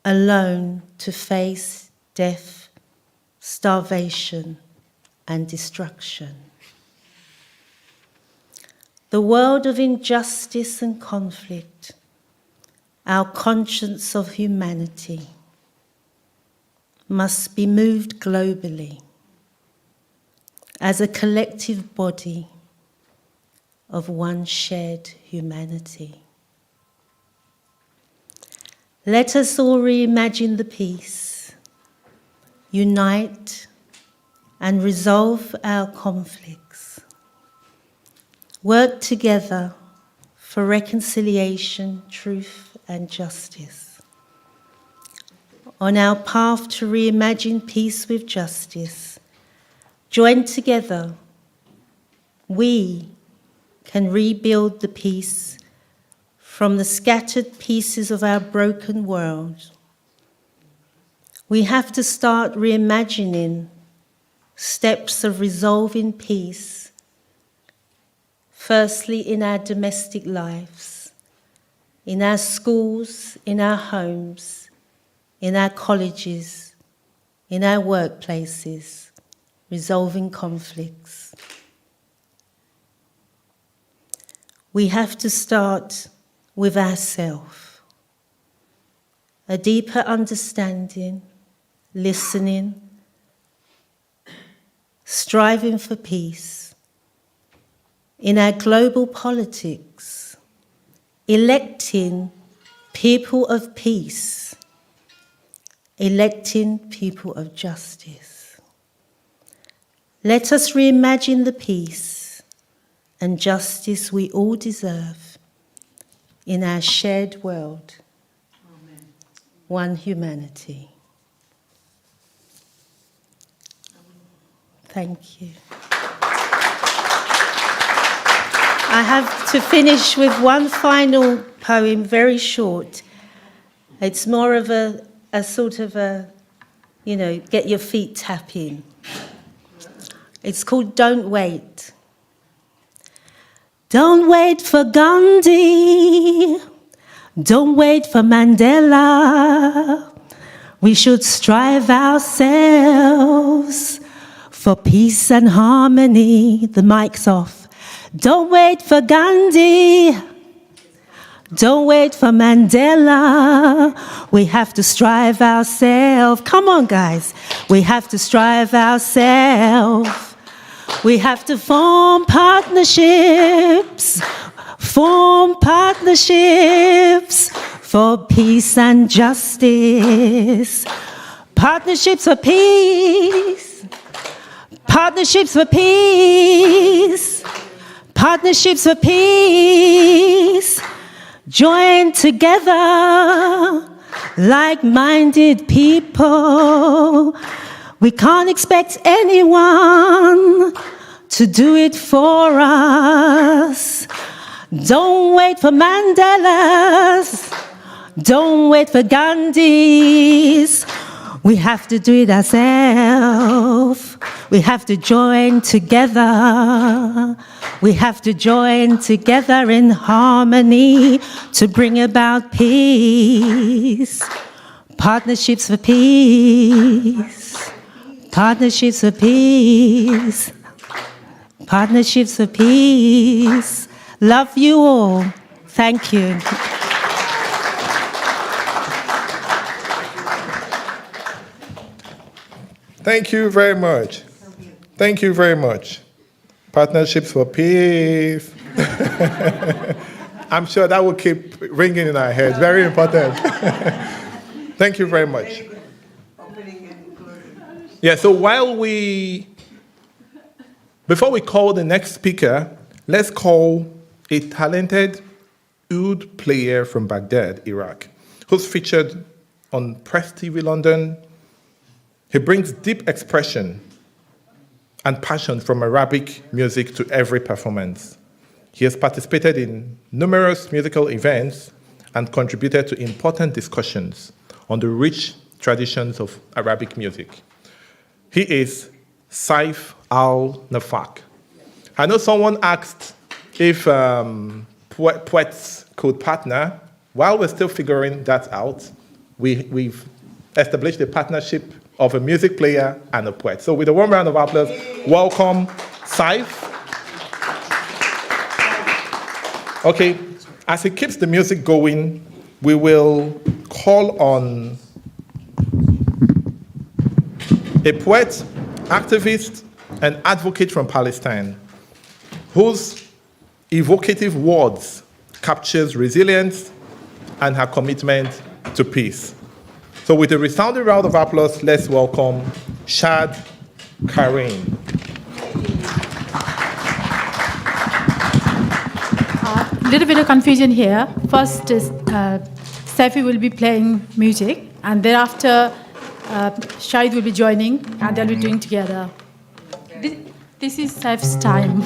alone to face death, starvation, and destruction. the world of injustice and conflict, our conscience of humanity must be moved globally as a collective body of one shared humanity. Let us all reimagine the peace, unite and resolve our conflicts, work together for reconciliation, truth and justice. On our path to reimagine peace with justice, joined together, we can rebuild the peace from the scattered pieces of our broken world. We have to start reimagining steps of resolving peace, firstly in our domestic lives, in our schools, in our homes, in our colleges, in our workplaces, resolving conflicts. We have to start with ourselves, a deeper understanding, listening, striving for peace. In our global politics, electing people of peace, electing people of justice. Let us reimagine the peace and justice we all deserve in our shared world. Amen. One humanity. Thank you. I have to finish with one final poem, very short. It's more of a sort of a, get your feet tapping. It's called Don't Wait. Don't wait for Gandhi. Don't wait for Mandela. We should strive ourselves for peace and harmony. The mic's off. Don't wait for Gandhi. Don't wait for Mandela. We have to strive ourselves. Come on, guys. We have to strive ourselves. We have to form partnerships for peace and justice. Partnerships for peace. Partnerships for peace. Partnerships for peace. Join together, like-minded people. We can't expect anyone to do it for us. Don't wait for Mandelas. Don't wait for Gandhis. We have to do it ourselves. We have to join together. We have to join together in harmony to bring about peace. Partnerships for peace. Partnerships for peace. Partnerships for peace. Love you all. Thank you. Thank you very much. Thank you very much. Partnerships for peace. I'm sure that will keep ringing in our heads. Very important. Thank you very much. Yeah, so before we call the next speaker, let's call a talented oud player from Baghdad, Iraq, who's featured on Press TV London. He brings deep expression and passion from Arabic music to every performance. He has participated in numerous musical events and contributed to important discussions on the rich traditions of Arabic music. He is Saif Al-Nafak. I know someone asked if poets could partner. While we're still figuring that out, we've established a partnership of a music player and a poet. So with a warm round of applause, welcome Saif. Okay, as he keeps the music going, we will call on a poet, activist, and advocate from Palestine, whose evocative words captures resilience and her commitment to peace. So with a resounding round of applause, let's welcome Shahd Karaeen. Little bit of confusion here. First is Saifi will be playing music, and thereafter Shahid will be joining, and they'll be doing together. This is Saif's time.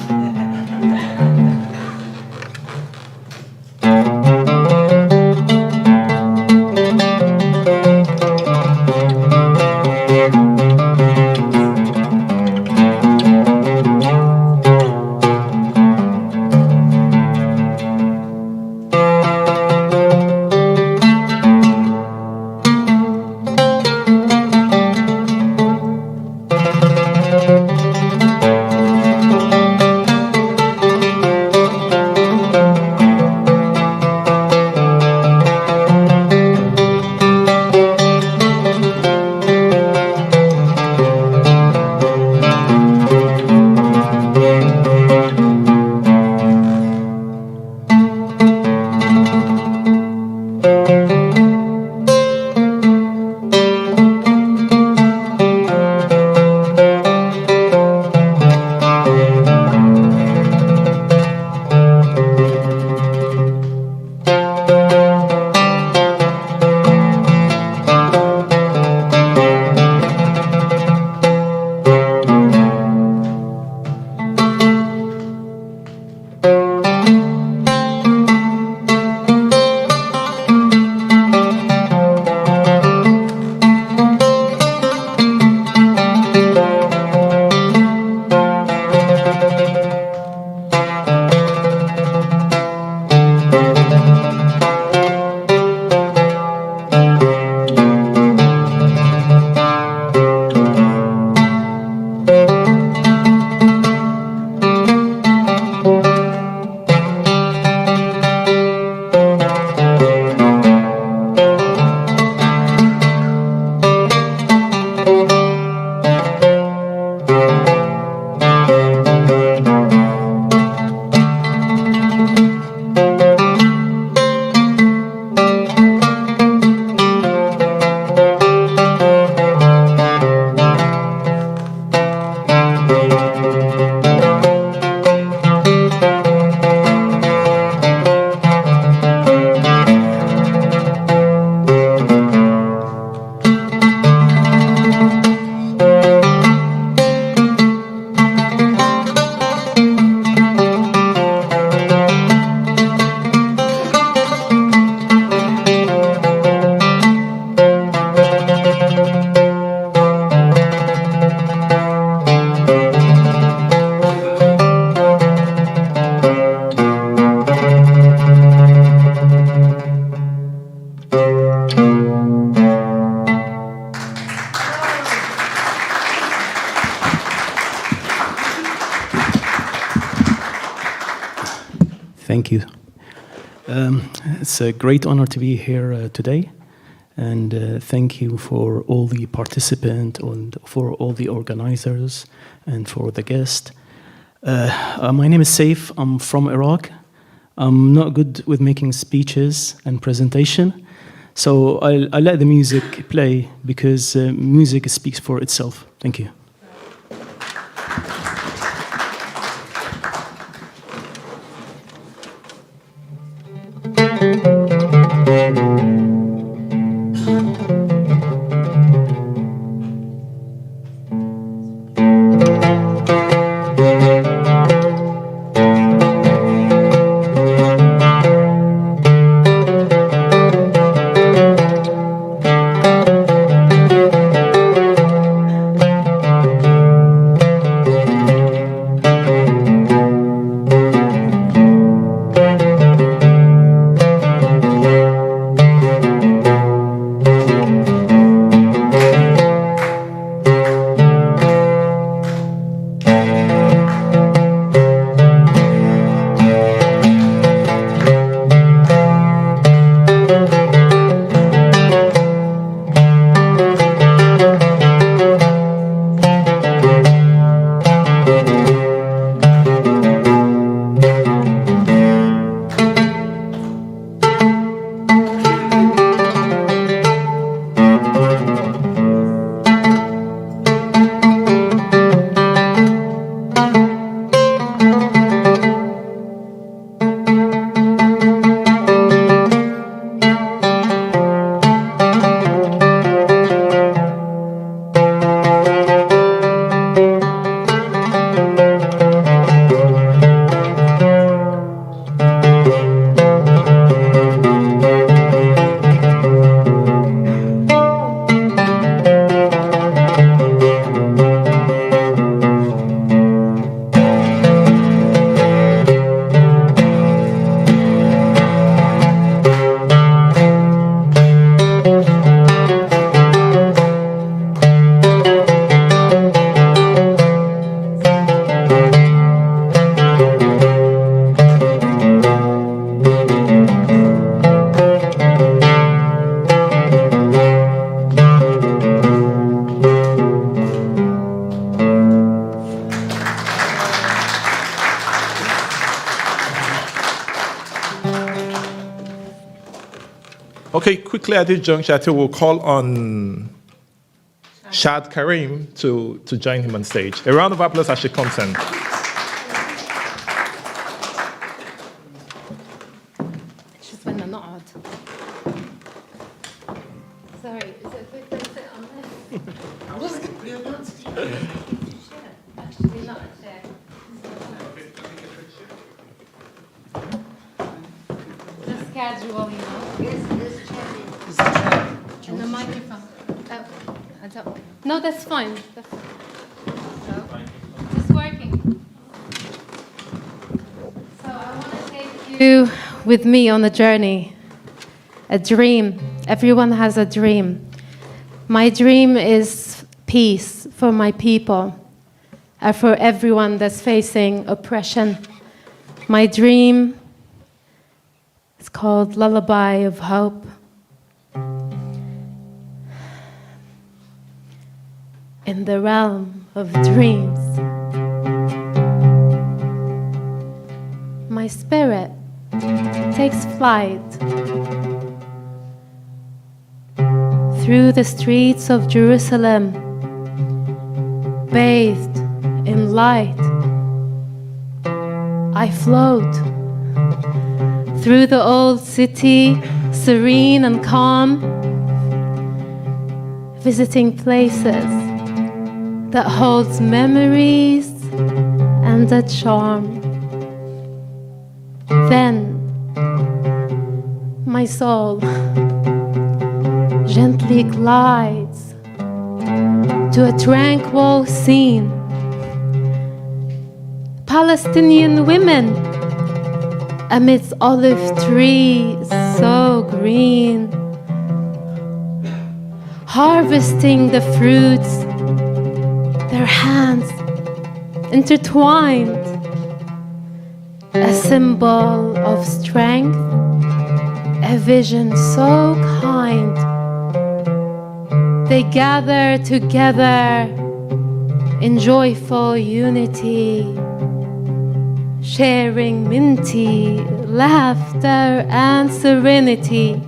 Thank you. It's a great honor to be here today, and thank you for all the participants and for all the organizers and for the guest. My name is Saif. I'm from Iraq. I'm not good with making speeches and presentation, so I let the music play because music speaks for itself. Thank you. Okay, quickly at this juncture, I think we'll call on Shahd Karaeen to join him on stage. A round of applause as she comes in. شوف بدنا نقعد. Sorry, is it okay to sit on this? I'm just gonna actually not a chair. Just casual, you know. This chair. And the microphone. Oh, I don't. No, that's fine. That's just working. So I want to take you with me on a journey, a dream. Everyone has a dream. My dream is peace for my people and for everyone that's facing oppression. My dream is called Lullaby of Hope. In the realm of dreams, my spirit takes flight through the streets of Jerusalem, bathed in light. I float through the old city, serene and calm, visiting places that holds memories and a charm. Then my soul gently glides to a tranquil scene. Palestinian women amidst olive trees so green, harvesting the fruits, their hands intertwined, a symbol of strength, a vision so kind. They gather together in joyful unity, sharing minty laughter and serenity.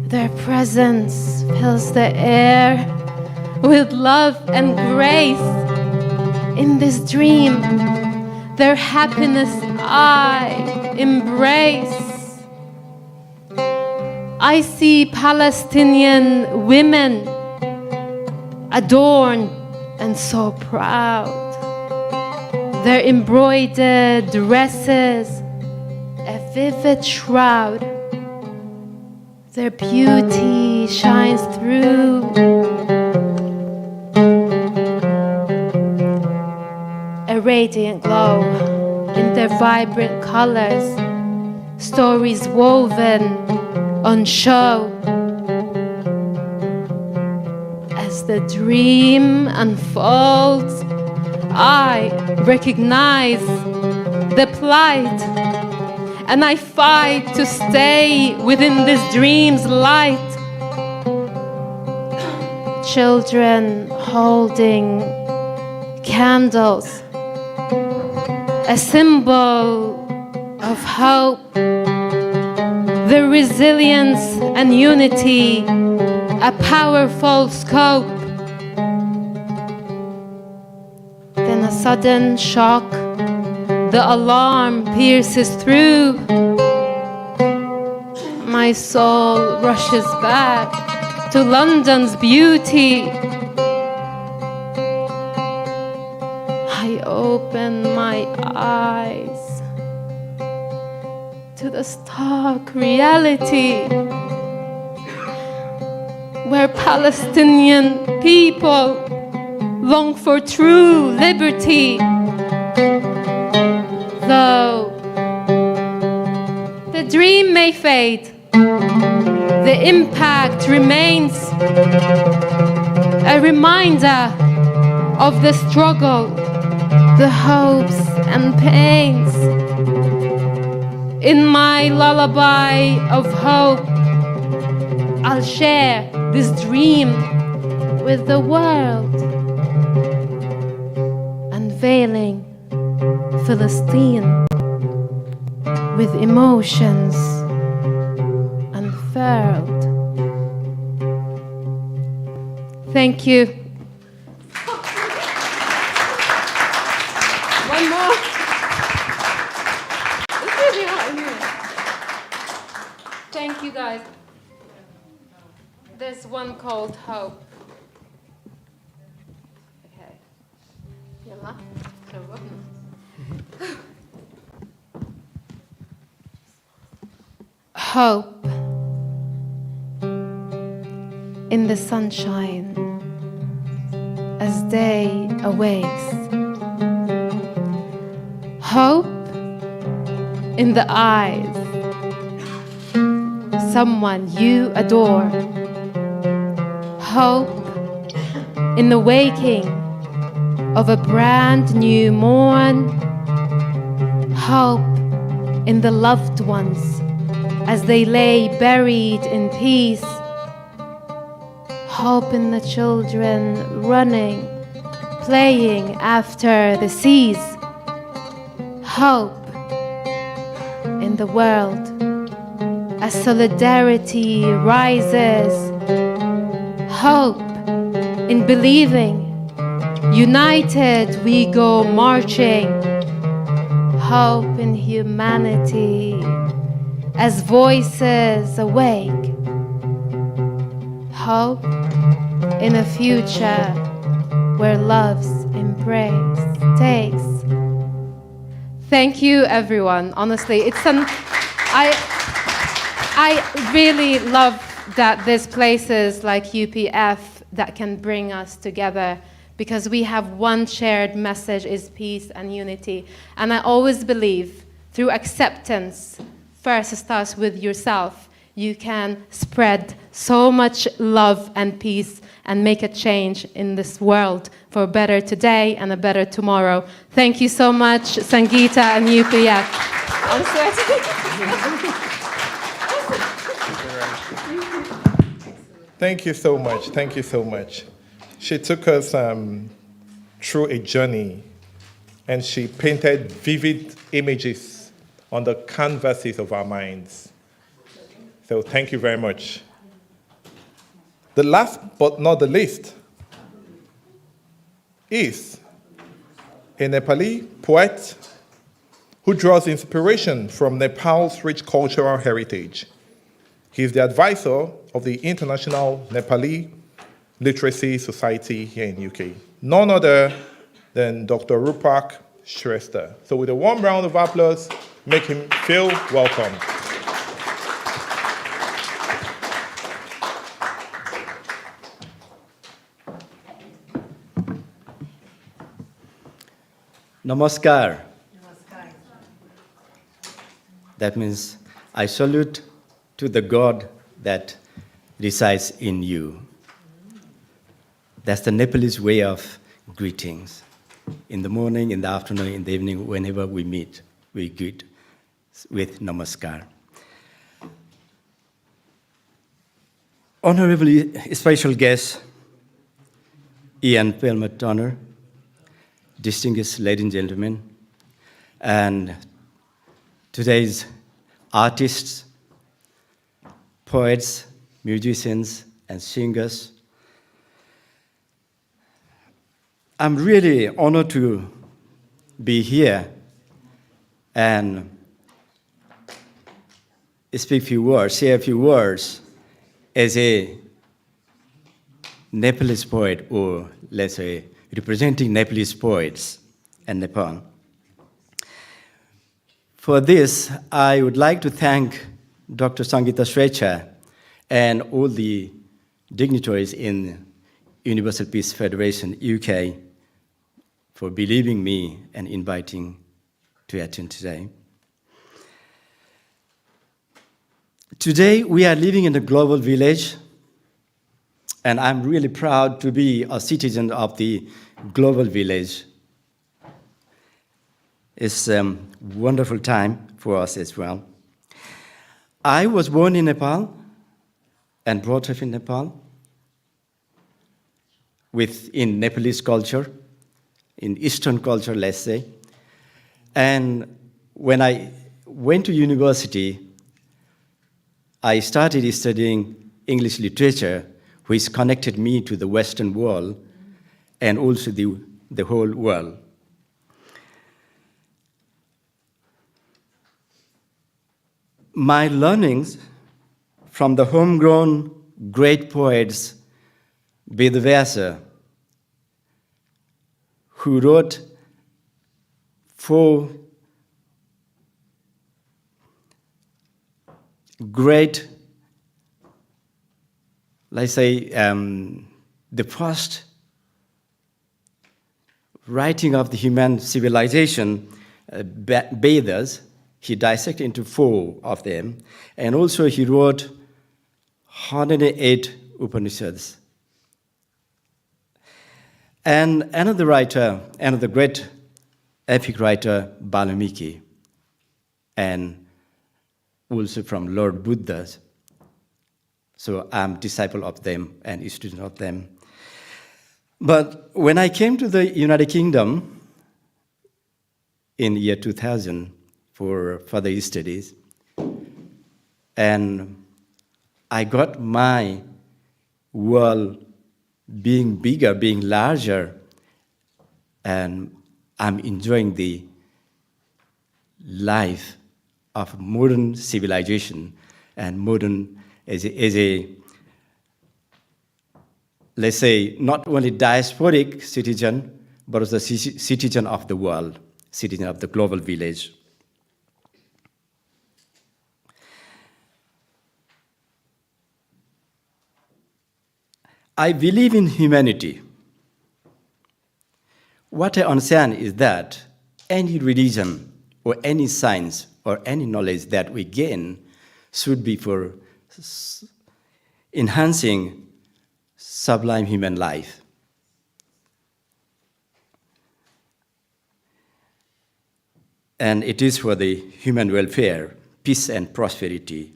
Their presence fills the air with love and grace. In this dream, their happiness I embrace. I see Palestinian women adorned and so proud. Their embroidered dresses, a vivid shroud. Their beauty shines through. A radiant glow in their vibrant colors, stories woven on show. As the dream unfolds, I recognize the plight, and I fight to stay within this dream's light. Children holding candles, a symbol of hope, the resilience and unity, a powerful scope. Then a sudden shock, the alarm pierces through. My soul rushes back to London's beauty. I open my eyes to the stark reality where Palestinian people long for true liberty. Though the dream may fade, the impact remains, a reminder of the struggle, the hopes and pains. In my lullaby of hope, I'll share this dream with the world, unveiling Palestine with emotions Thank you. One more. It's really hot in here. Thank you, guys. There's one called Hope. Okay. Yalla. Hope in the sunshine as day awakes. Hope in the eyes someone you adore. Hope in the waking of a brand new morn. Hope in the loved ones as they lay buried in peace. Hope in the children running, playing after the seas. Hope in the world as solidarity rises. Hope in believing, united we go marching. Hope in humanity as voices awake. Hope in a future where love's embrace takes. Thank you, everyone. Honestly, I really love that there's places like UPF that can bring us together, because we have one shared message, is peace and unity. And I always believe through acceptance, first starts with yourself, you can spread so much love and peace and make a change in this world for a better today and a better tomorrow. Thank you so much, Sangeeta and UPF. I'm sweating. Thank you so much. Thank you so much. She took us through a journey, and she painted vivid images on the canvases of our minds. So thank you very much. The last but not the least is a Nepali poet who draws inspiration from Nepal's rich cultural heritage. He is the advisor of the International Nepali Literacy Society here in UK. None other than Dr. Rupak Shrestha. So with a warm round of applause, make him feel welcome. Namaskar. That means I salute to the God that resides in you. That's the Nepalese way of greetings. In the morning, in the afternoon, in the evening, whenever we meet, we greet with Namaskar. Honorable special guest, Ian Pelmer-Turner, distinguished ladies and gentlemen, and today's artists, poets, musicians, and singers. I'm really honored to be here and speak a few words, say a few words as a Nepalese poet, or let's say representing Nepalese poets and Nepal. For this, I would like to thank Dr. Sangeeta Shrestha and all the dignitaries in Universal Peace Federation UK for believing me and inviting to attend today. Today, we are living in a global village, and I'm really proud to be a citizen of the global village. It's a wonderful time for us as well. I was born in Nepal and brought up in Nepal in Nepalese culture, in Eastern culture, let's say. And when I went to university, I started studying English literature which connected me to the Western world and also the whole world. My learnings from the homegrown great poets Vedvyasa, who wrote 4 great, let's say, the first writing of the human civilization, Vedas. He dissected into 4 of them, and also he wrote 108 Upanishads. And another writer, another great epic writer, Valmiki, and also from Lord Buddha. So I'm disciple of them and a student of them. But when I came to the United Kingdom in year 2000 for further studies, and I got my world being bigger, being larger, and I'm enjoying the life of modern civilization and modern as a let's say, not only diasporic citizen, but as a citizen of the world, citizen of the global village. I believe in humanity. What I understand is that any religion or any science or any knowledge that we gain should be for enhancing sublime human life. And it is for the human welfare, peace and prosperity.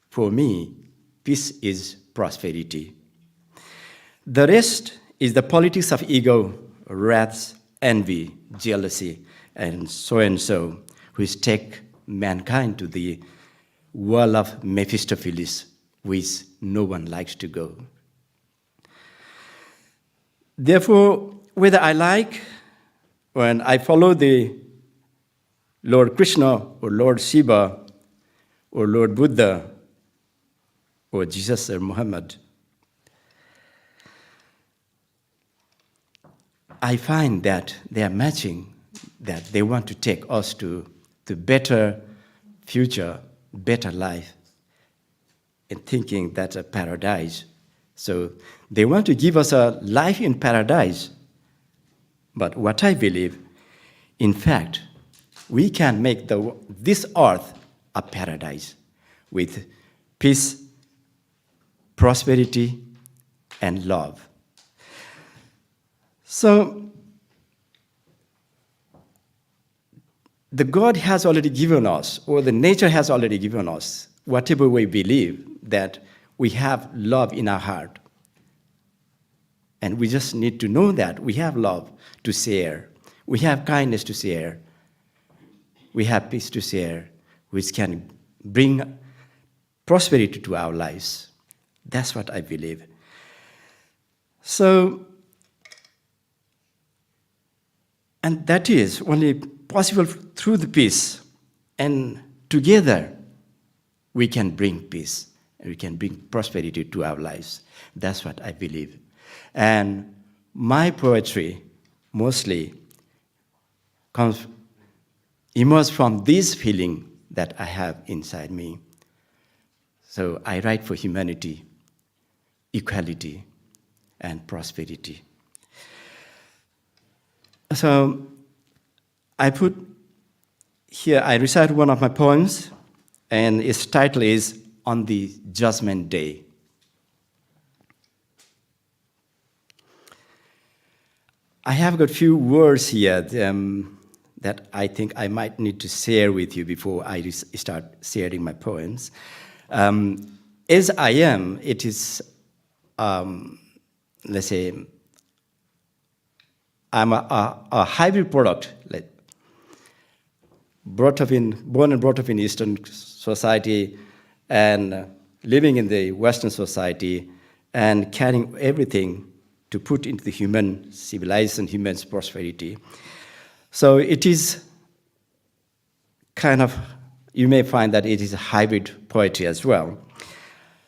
For me, peace is prosperity. The rest is the politics of ego, wrath, envy, jealousy, and so, which take mankind to the world of Mephistopheles, which no one likes to go. Therefore, whether I like, when I follow the Lord Krishna or Lord Shiva or Lord Buddha or Jesus or Muhammad, I find that they are matching, that they want to take us to the better future, better life, and thinking that's a paradise. So they want to give us a life in paradise. But what I believe, in fact, we can make this earth a paradise with peace, prosperity, and love. So, the God has already given us, or the nature has already given us, whatever we believe, that we have love in our heart. And we just need to know that we have love to share. We have kindness to share. We have peace to share, which can bring prosperity to our lives. That's what I believe. So, and that is only possible through the peace. And together, we can bring peace. And we can bring prosperity to our lives. That's what I believe. And my poetry mostly emerges from this feeling that I have inside me. So I write for humanity, equality, and prosperity. So I put here, I recite one of my poems, and its title is On the Judgment Day. I have got a few words here that I think I might need to share with you before I start sharing my poems. As I am, it is, let's say, I'm a hybrid product, like born and brought up in Eastern society and living in the Western society, and carrying everything to put into the human civilization, human prosperity. So it is kind of, you may find that it is a hybrid poetry as well.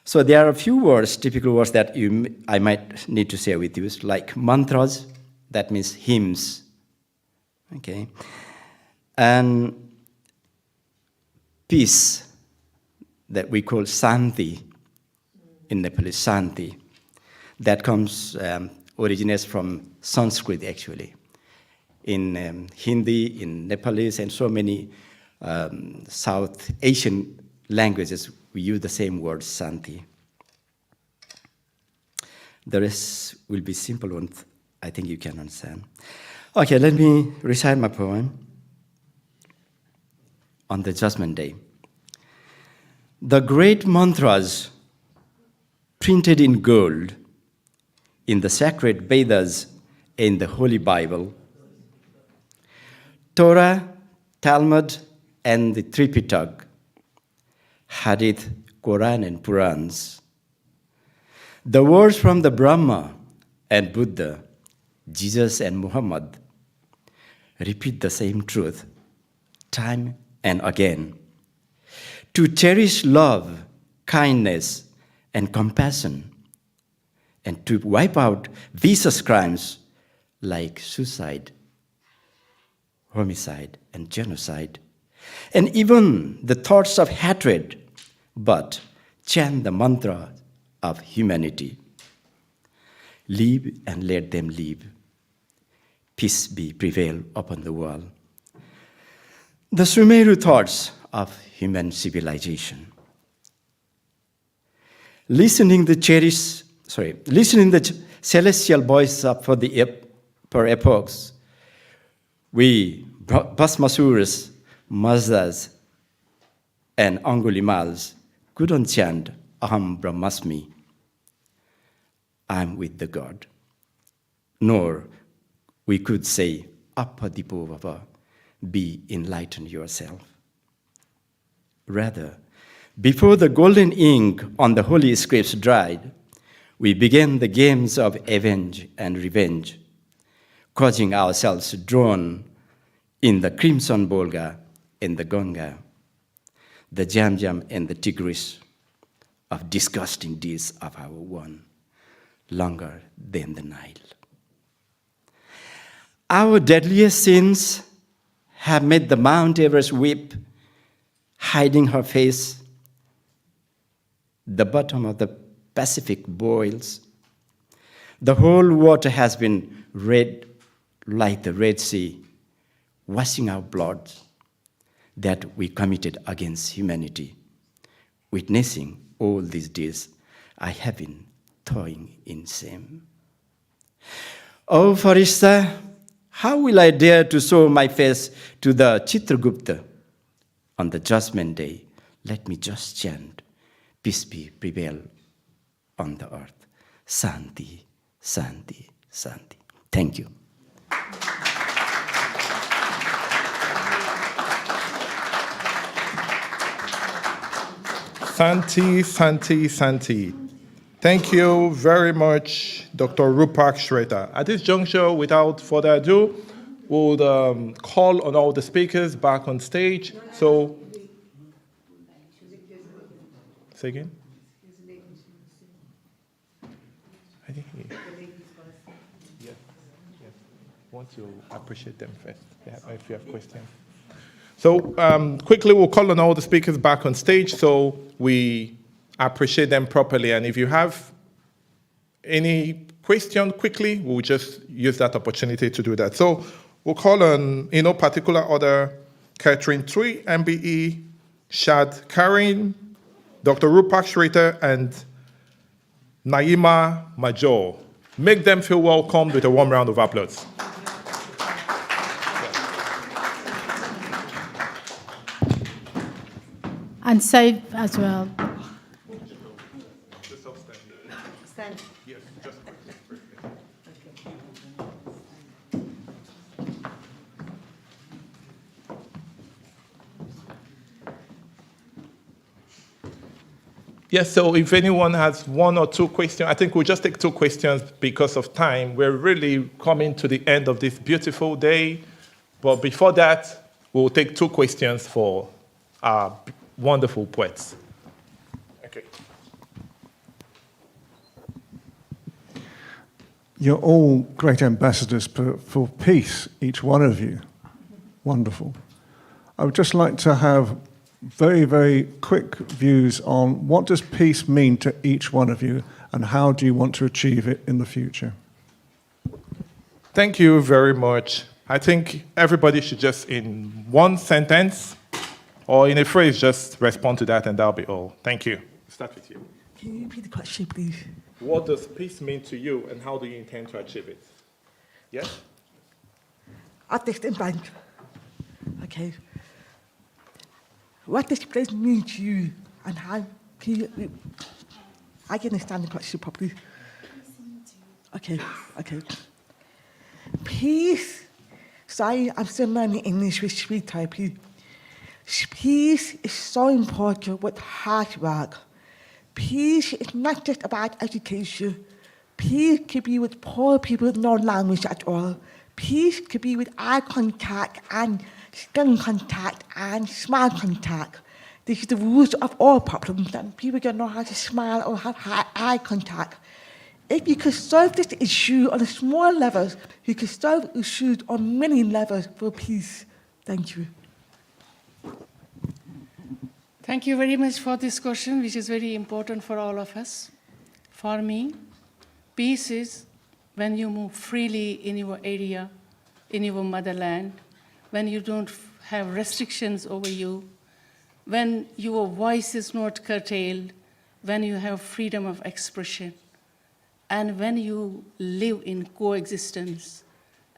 So there are a few words, typical words that I might need to share with you, like mantras, that means hymns, okay? And peace, that we call Shanti, in Nepali, Shanti. That originates from Sanskrit, actually. In Hindi, in Nepalese, and so many South Asian languages, we use the same word, Shanti. The rest will be simple ones, I think you can understand. Okay, let me recite my poem on the Judgment Day. The great mantras printed in gold in the sacred Vedas in the Holy Bible, Torah, Talmud, and the Tripitaka, Hadith, Quran, and Purans. The words from the Brahma and Buddha, Jesus and Muhammad, repeat the same truth time and again. To cherish love, kindness, and compassion, and to wipe out vicious crimes like suicide, homicide, and genocide, and even the thoughts of hatred, but chant the mantra of humanity. Live and let them live. Peace be prevail upon the world. The Sumeru thoughts of human civilization. Listening the celestial voice per epochs, we Bhasmasuras, Mazdas, and Angulimals couldn't chant Aham Brahmasmi, I'm with the God. Nor we could say Appadipo Bhava, be enlightened yourself. Rather, before the golden ink on the holy scripts dried, we began the games of avenge and revenge, causing ourselves drown in the crimson Volga and the Ganga, the Jam and the Tigris, of disgusting deeds of our one, longer than the Nile. Our deadliest sins have made the Mount Everest weep, hiding her face. The bottom of the Pacific boils. The whole water has been red like the Red Sea, washing our blood that we committed against humanity. Witnessing all these deeds, I have been toying in shame. Oh, Farishta, how will I dare to show my face to the Chitragupta on the Judgment Day? Let me just chant, peace be prevail on the earth. Shanti, Shanti, Shanti. Thank you. Santi, Santi, Santi. Thank you very much, Dr. Rupak Shrestha. At this juncture, without further ado, we'll call on all the speakers back on stage. So, say again? I didn't hear. Yeah. Want to appreciate them first, if you have questions. So quickly, we'll call on all the speakers back on stage so we appreciate them properly. And if you have any question quickly, we'll just use that opportunity to do that. So we'll call on, in no particular order, Catherine Tui, MBE, Shahd Karaeen, Dr. Rupak Shrestha, and Nayeema Mahjoor. Make them feel welcomed with a warm round of applause. And safe as well. Stand. Yes, just Yes, so if anyone has one or two questions, I think we'll just take two questions because of time. We're really coming to the end of this beautiful day. But before that, we'll take two questions for our wonderful poets. Okay. You're all great ambassadors for peace, each one of you. Wonderful. I would just like to have very, very quick views on what does peace mean to each one of you and how do you want to achieve it in the future? Thank you very much. I think everybody should just, in one sentence or in a phrase, just respond to that and that'll be all. Thank you. Start with you. Can you repeat the question, please? What does peace mean to you and how do you intend to achieve it? Yes? Artist in bank. Okay. What does peace mean to you and how can you... I can understand the question properly. Okay, okay. Peace. Sorry, I'm still learning English with speech therapy. Peace is so important with hard work. Peace is not just about education. Peace could be with poor people with no language at all. Peace could be with eye contact and skin contact and smile contact. This is the root of all problems, that people don't know how to smile or have eye contact. If you could solve this issue on a small level, you could solve issues on many levels for peace. Thank you. Thank you very much for this question, which is very important for all of us. For me, peace is when you move freely in your area, in your motherland, when you don't have restrictions over you, when your voice is not curtailed, when you have freedom of expression, and when you live in coexistence,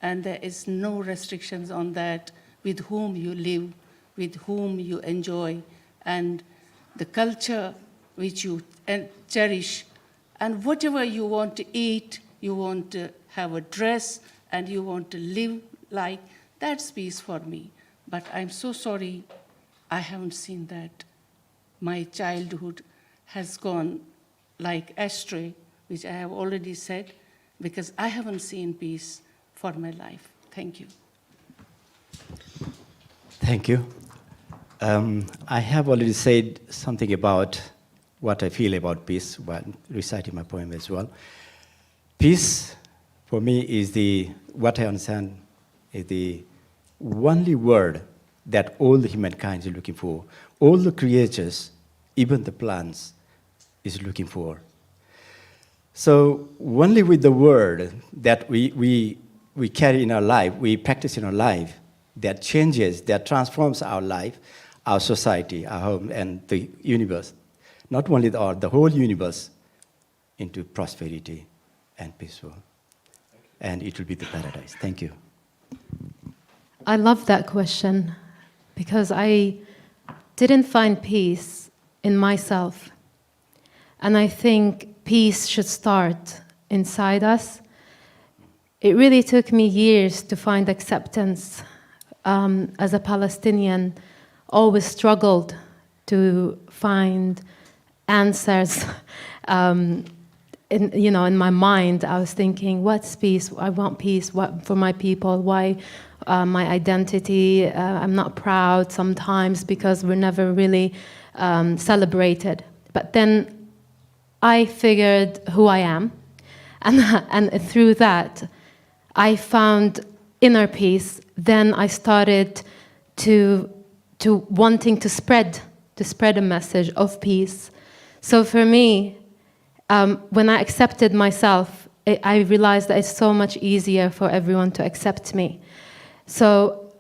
and there is no restrictions on that, with whom you live, with whom you enjoy, and the culture which you cherish, and whatever you want to eat, you want to have a dress, and you want to live like, that's peace for me. But I'm so sorry, I haven't seen that. My childhood has gone like ashtray, which I have already said, because I haven't seen peace for my life. Thank you. Thank you. I have already said something about what I feel about peace while reciting my poem as well. Peace, for me, is what I understand is the only word that all the humankind is looking for. All the creatures, even the plants, is looking for. So only with the word that we carry in our life, we practice in our life, that changes, that transforms our life, our society, our home, and the universe. Not only the whole universe into prosperity and peaceful. And it will be the paradise. Thank you. I love that question because I didn't find peace in myself. And I think peace should start inside us. It really took me years to find acceptance. As a Palestinian, always struggled to find answers. In my mind, I was thinking, what's peace? I want peace for my people. Why my identity? I'm not proud sometimes because we're never really celebrated. But then I figured who I am, and through that, I found inner peace. Then I started to wanting to spread a message of peace. So for me, when I accepted myself, I realized that it's so much easier for everyone to accept me. So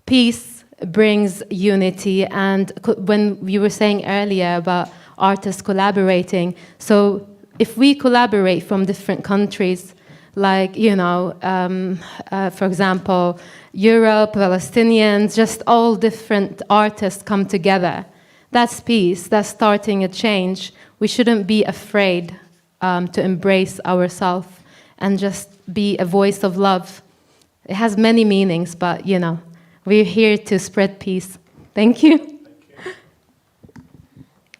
peace brings unity, and when you were saying earlier about artists collaborating, so if we collaborate from different countries, like, for example, Europe, Palestinians, just all different artists come together, that's peace, that's starting a change. We shouldn't be afraid to embrace ourselves and just be a voice of love. It has many meanings, but, we're here to spread peace. Thank you.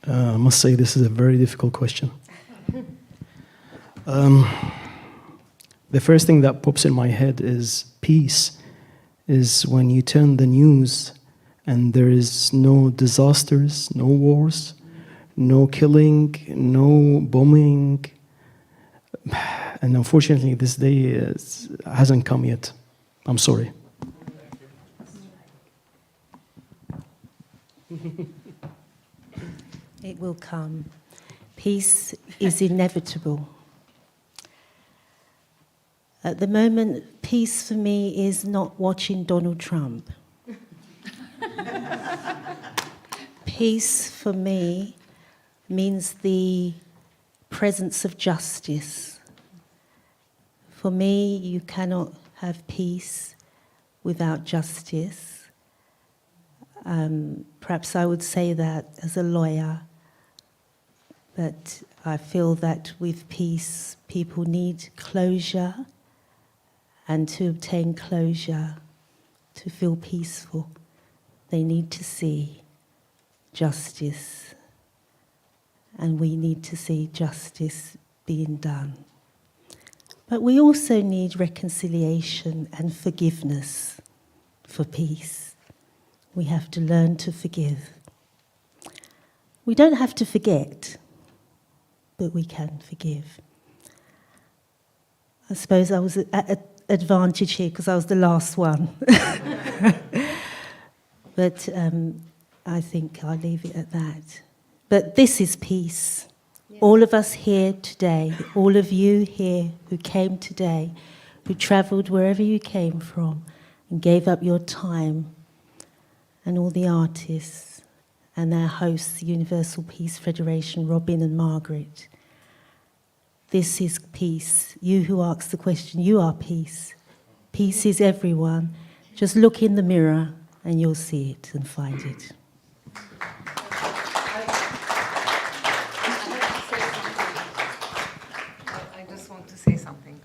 I must say this is a very difficult question. The first thing that pops in my head is peace is when you turn the news and there is no disasters, no wars, no killing, no bombing. And unfortunately, this day hasn't come yet. I'm sorry. It will come. Peace is inevitable. At the moment, peace for me is not watching Donald Trump. Peace for me means the presence of justice. For me, you cannot have peace without justice. Perhaps I would say that as a lawyer, but I feel that with peace, people need closure, and to obtain closure, to feel peaceful, they need to see justice, and we need to see justice being done. But we also need reconciliation and forgiveness for peace. We have to learn to forgive. We don't have to forget, but we can forgive. I suppose I was at an advantage here because I was the last one. But I think I'll leave it at that. But this is peace. All of us here today, all of you here who came today, who travelled wherever you came from and gave up your time, and all the artists and their hosts, the Universal Peace Federation, Robin and Margaret. This is peace. You who asked the question, you are peace. Peace is everyone. Just look in the mirror and you'll see it and find it. I just want to say something.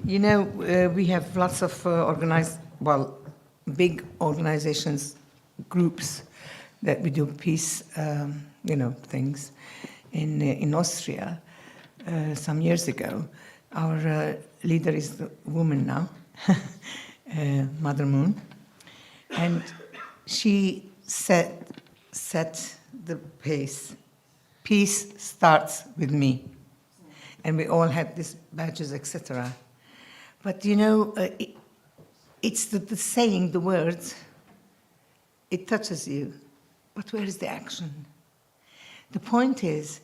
You know, we have lots of big organizations, groups that we do peace, things. In Austria, some years ago, our leader is the woman now, Mother Moon, and she set the pace. Peace starts with me, and we all had these badges, etc. But you know, it's the saying, the words. It touches you, but where is the action? The point is,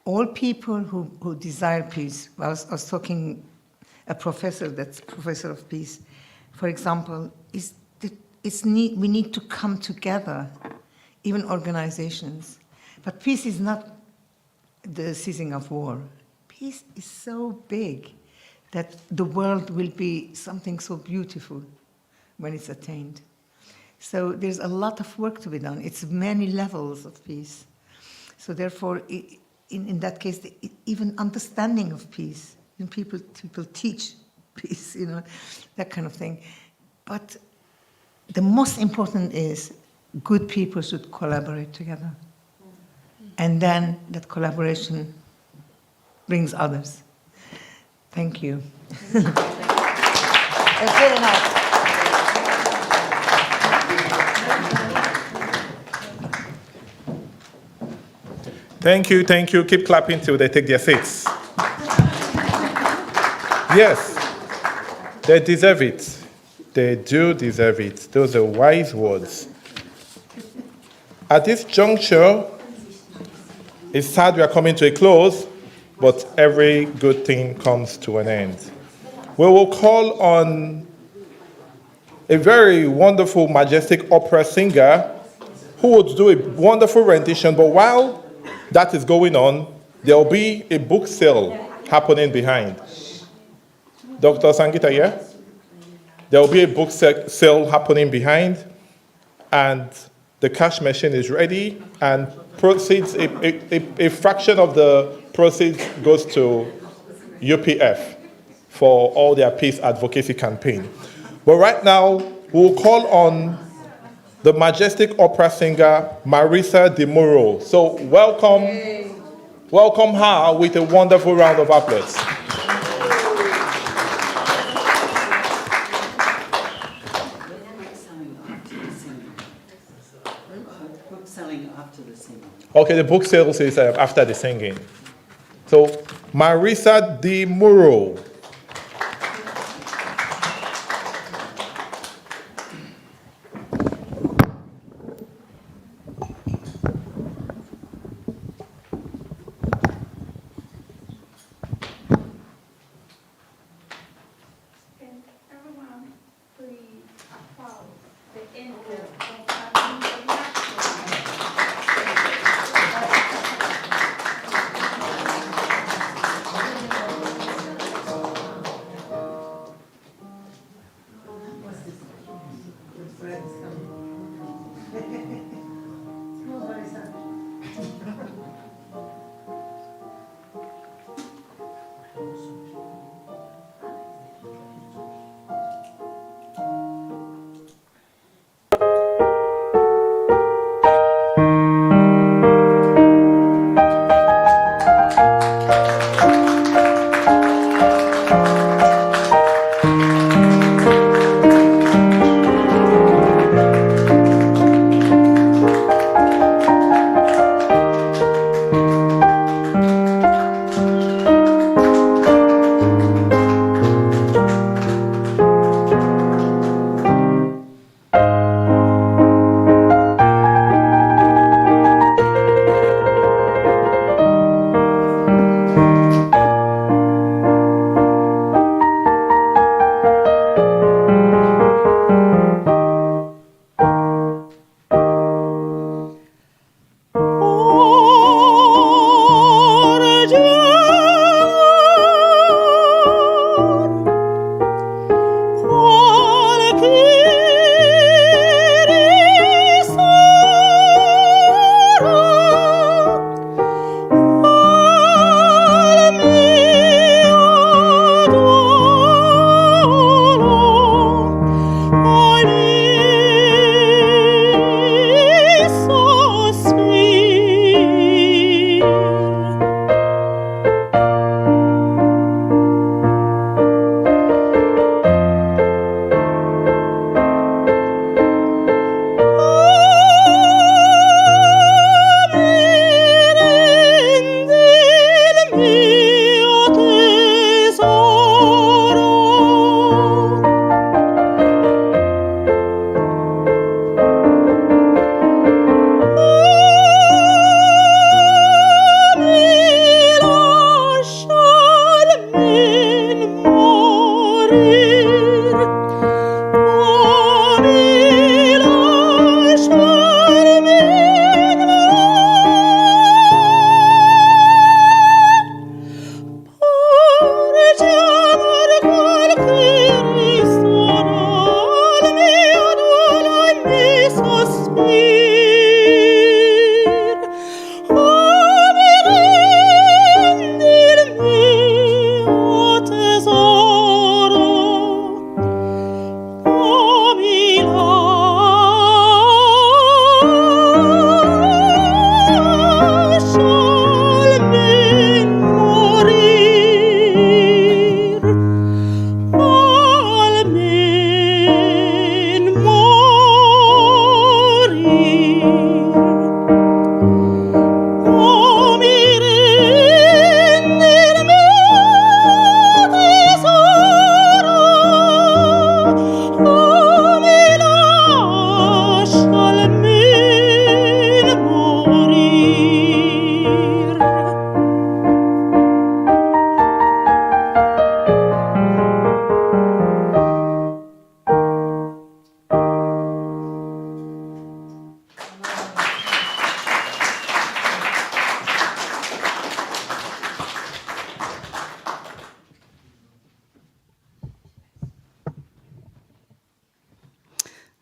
all people who desire peace. I was talking a professor that's professor of peace, for example, we need to come together, even organizations. But peace is not the ceasing of war. Peace is so big that the world will be something so beautiful when it's attained. So there's a lot of work to be done. It's many levels of peace. So therefore, in that case, even understanding of peace, and people teach peace, that kind of thing. But the most important is good people should collaborate together. And then that collaboration brings others. Thank you. That's very nice. Thank you, thank you. Keep clapping till they take their seats. Yes, they deserve it. They do deserve it. Those are wise words. At this juncture, it's sad we are coming to a close, but every good thing comes to an end. We will call on a very wonderful, majestic opera singer who would do a wonderful rendition, but while that is going on, there will be a book sale happening behind. Dr. Sangita, yeah? There will be a book sale happening behind, and the cash machine is ready, and proceeds, a fraction of the proceeds goes to UPF for all their peace advocacy campaign. But right now, we'll call on the majestic opera singer Marisa De Muro. So welcome her with a wonderful round of applause. Okay, the book sales is after the singing. So, Marisa De Muro.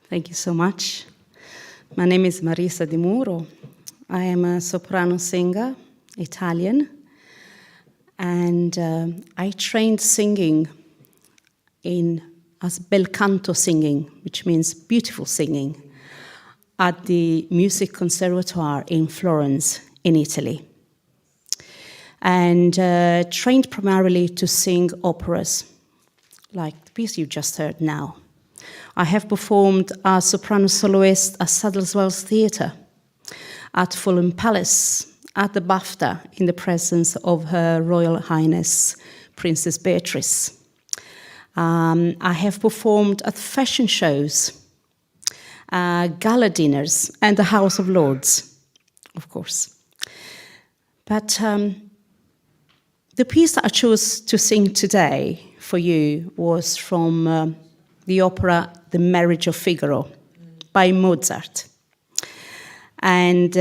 Thank you so much. My name is Marisa De Muro. I am a soprano singer, Italian, and I trained singing as bel canto singing, which means beautiful singing, at the Music Conservatoire in Florence, in Italy, and trained primarily to sing operas, like the piece you just heard now. I have performed as soprano soloist at Sadlerswells Theatre, at Fulham Palace, at the BAFTA, in the presence of Her Royal Highness Princess Beatrice. I have performed at fashion shows, gala dinners, and the House of Lords, of course. But the piece that I chose to sing today for you was from the opera The Marriage of Figaro by Mozart. And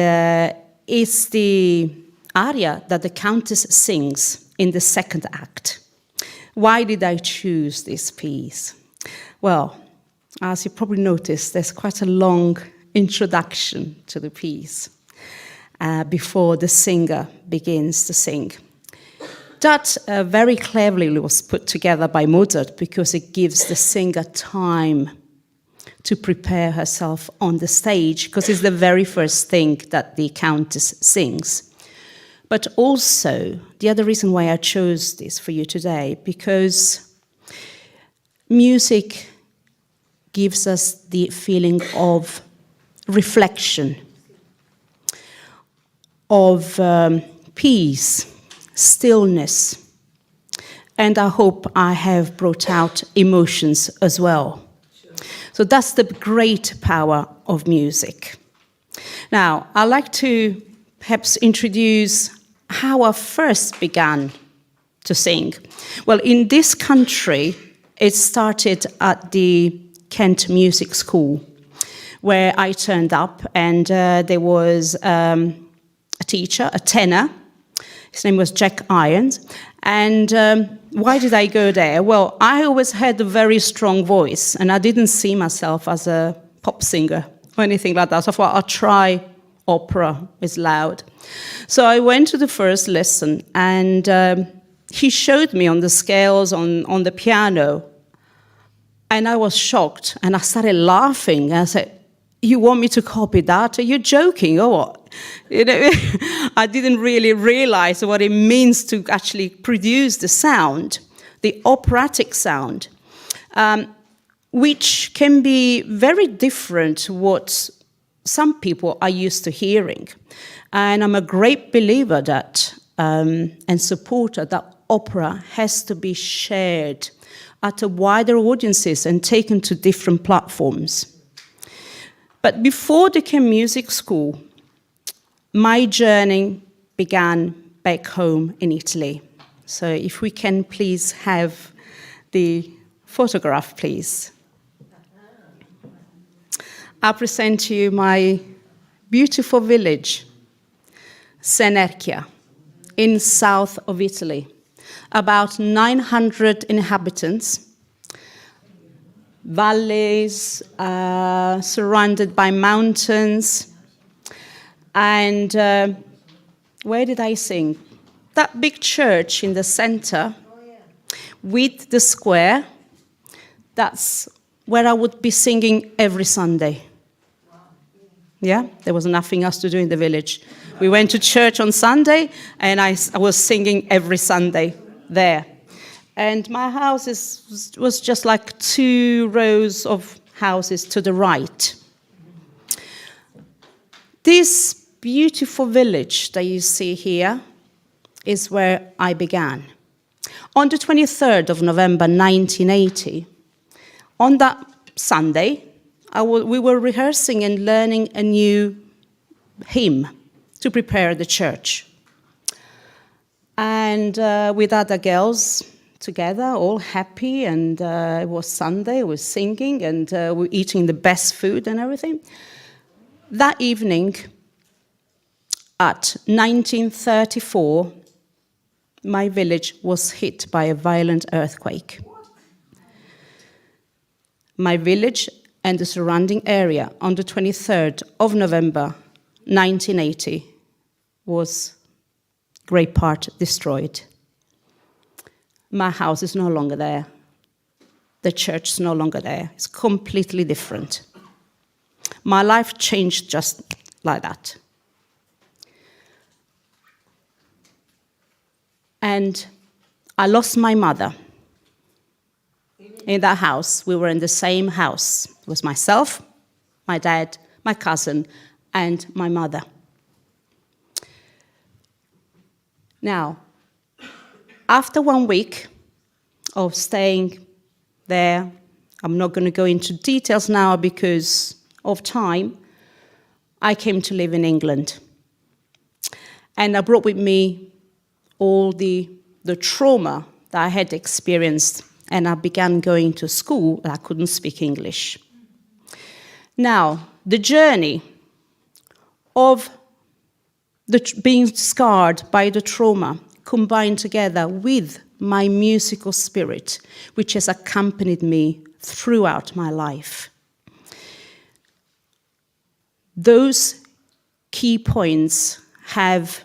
it's the aria that the Countess sings in the second act. Why did I choose this piece? Well, as you probably noticed, there's quite a long introduction to the piece before the singer begins to sing. That very cleverly was put together by Mozart because it gives the singer time to prepare herself on the stage, because it's the very first thing that the Countess sings. But also, the other reason why I chose this for you today, because music gives us the feeling of reflection, of peace, stillness, and I hope I have brought out emotions as well. So that's the great power of music. Now, I'd like to perhaps introduce how I first began to sing. Well, in this country, it started at the Kent Music School, where I turned up, and there was a teacher, a tenor. His name was Jack Irons. And why did I go there? Well, I always had a very strong voice, and I didn't see myself as a pop singer or anything like that. So I thought, I'll try opera, it's loud. So I went to the first lesson, and he showed me on the scales on the piano, and I was shocked, and I started laughing. I said, "You want me to copy that? Are you joking or what?" You know, I didn't really realize what it means to actually produce the sound, the operatic sound, which can be very different to what some people are used to hearing. And I'm a great believer that, and supporter that opera has to be shared at a wider audiences and taken to different platforms. But before the Kent Music School, my journey began back home in Italy. So if we can please have the photograph, please. I present to you my beautiful village, Senerchia, in south of Italy. About 900 inhabitants, valleys, surrounded by mountains. And where did I sing? That big church in the center with the square, that's where I would be singing every Sunday. Yeah, there was nothing else to do in the village. We went to church on Sunday, and I was singing every Sunday there. And my house was just like 2 rows of houses to the right. This beautiful village that you see here is where I began. On the 23rd of November 1980, on that Sunday, we were rehearsing and learning a new hymn to prepare the church. And with other girls together, all happy, and it was Sunday, we were singing, and we were eating the best food and everything. That evening, at 1934, my village was hit by a violent earthquake. My village and the surrounding area on the 23rd of November 1980 was great part destroyed. My house is no longer there. The church is no longer there. It's completely different. my life changed just like that. And I lost my mother in that house. We were in the same house. It was myself, my dad, my cousin, and my mother. Now, after 1 week of staying there, I'm not going to go into details now because of time, I came to live in England. And I brought with me all the trauma that I had experienced, and I began going to school, and I couldn't speak English. Now, the journey of being scarred by the trauma combined together with my musical spirit, which has accompanied me throughout my life. Those key points have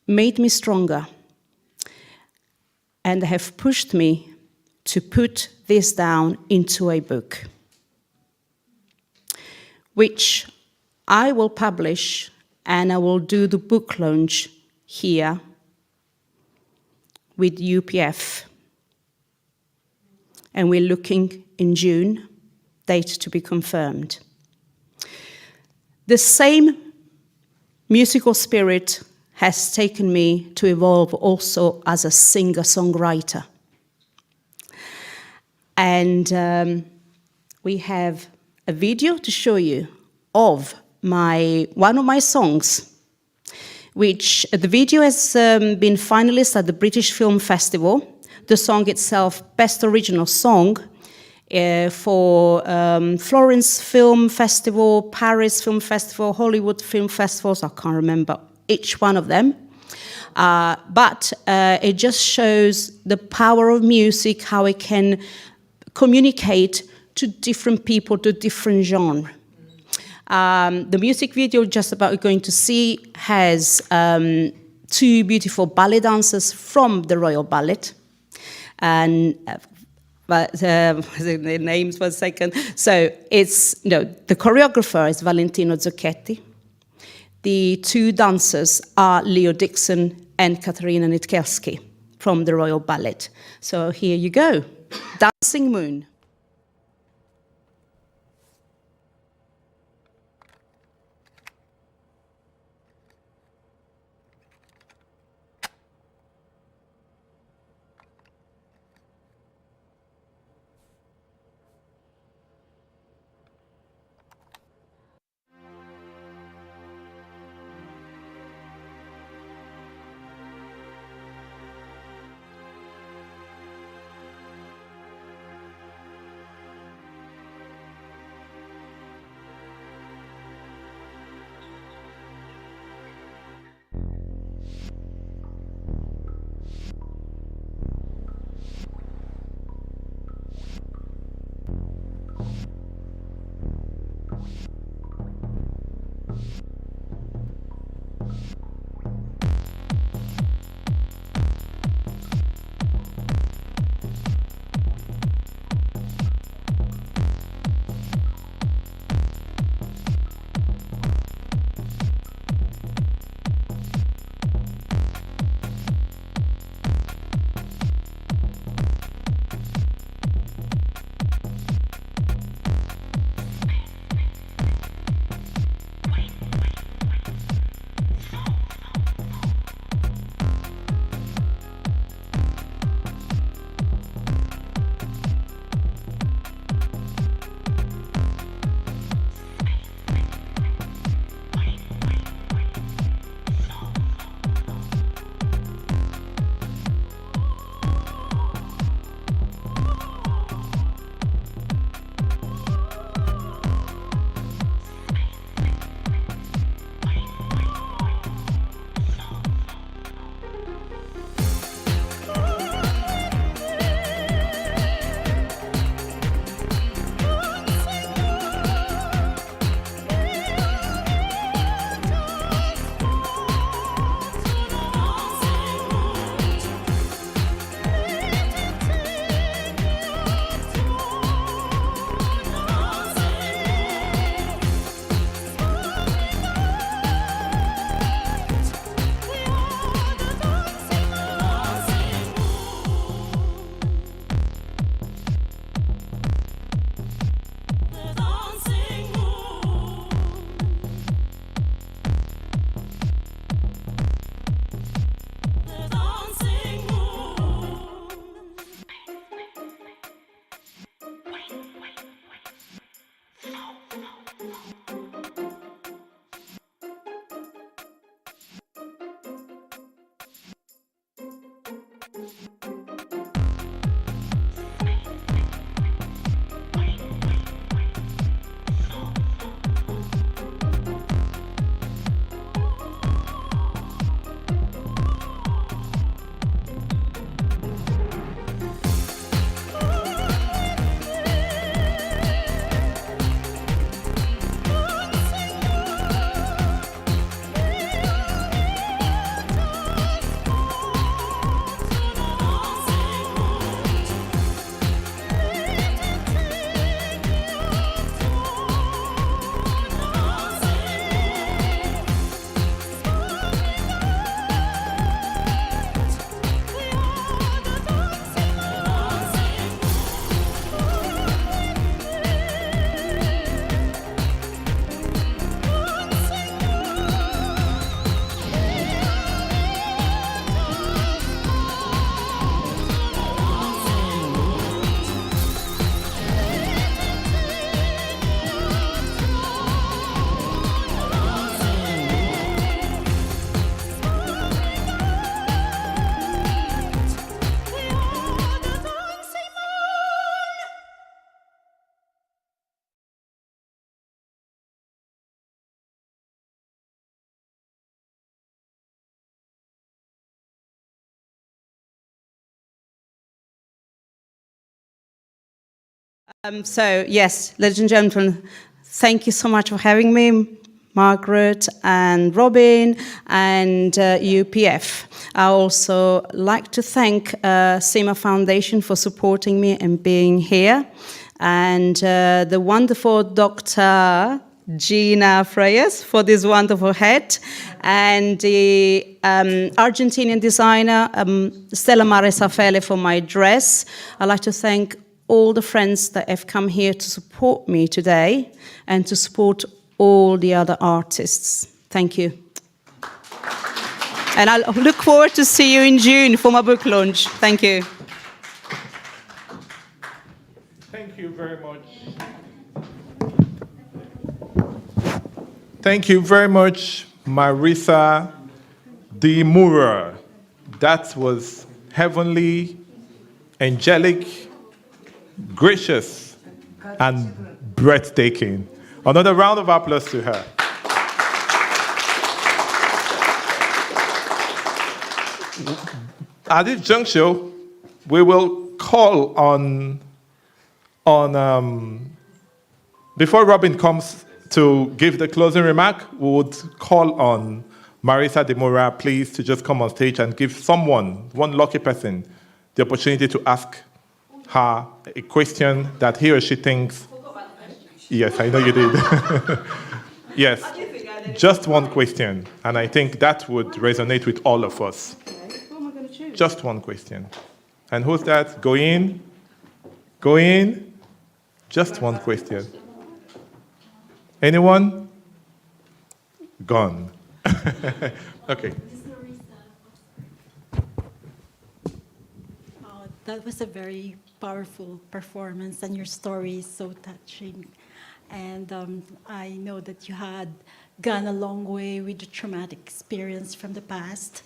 made me stronger and have pushed me to put this down into a book, which I will publish, and I will do the book launch here with UPF. And we're looking in June, date to be confirmed. The same musical spirit has taken me to evolve also as a singer-songwriter. And we have a video to show you of one of my songs, which the video has been finalist at the British Film Festival. The song itself, Best Original Song, for Florence Film Festival, Paris Film Festival, Hollywood Film Festivals, I can't remember each one of them. But it just shows the power of music, how it can communicate to different people, to different genres. The music video just about going to see has two beautiful ballet dancers from the Royal Ballet. And but the names 1 second. So it's, the choreographer is Valentino Zocchetti. The two dancers are Leo Dixon and Katarina Nitkelski from the Royal Ballet. So here you go, Dancing Moon. So, yes, ladies and gentlemen, thank you so much for having me, Margaret and Robin and UPF. I also like to thank SEMA Foundation for supporting me and being here, and the wonderful Dr. Gina Freyes for this wonderful hat, and the Argentinian designer Stella Marisafele for my dress. I'd like to thank all the friends that have come here to support me today and to support all the other artists. Thank you. And I'll look forward to see you in June for my book launch. Thank you. Thank you very much. Thank you very much, Marisa de Moura. That was heavenly, angelic, gracious, and breathtaking. Another round of applause to her. At this juncture, we will call on before Robin comes to give the closing remark, we would call on Marisa de Moura, please, to just come on stage and give someone, one lucky person, the opportunity to ask her a question that he or she thinks. Yes, I know you did. Yes, just one question. And I think that would resonate with all of us. Just one question. And who's that? Go in. Go in. Just one question. Anyone? Gone. Okay. That was a very powerful performance, and your story is so touching. And I know that you had gone a long way with the traumatic experience from the past.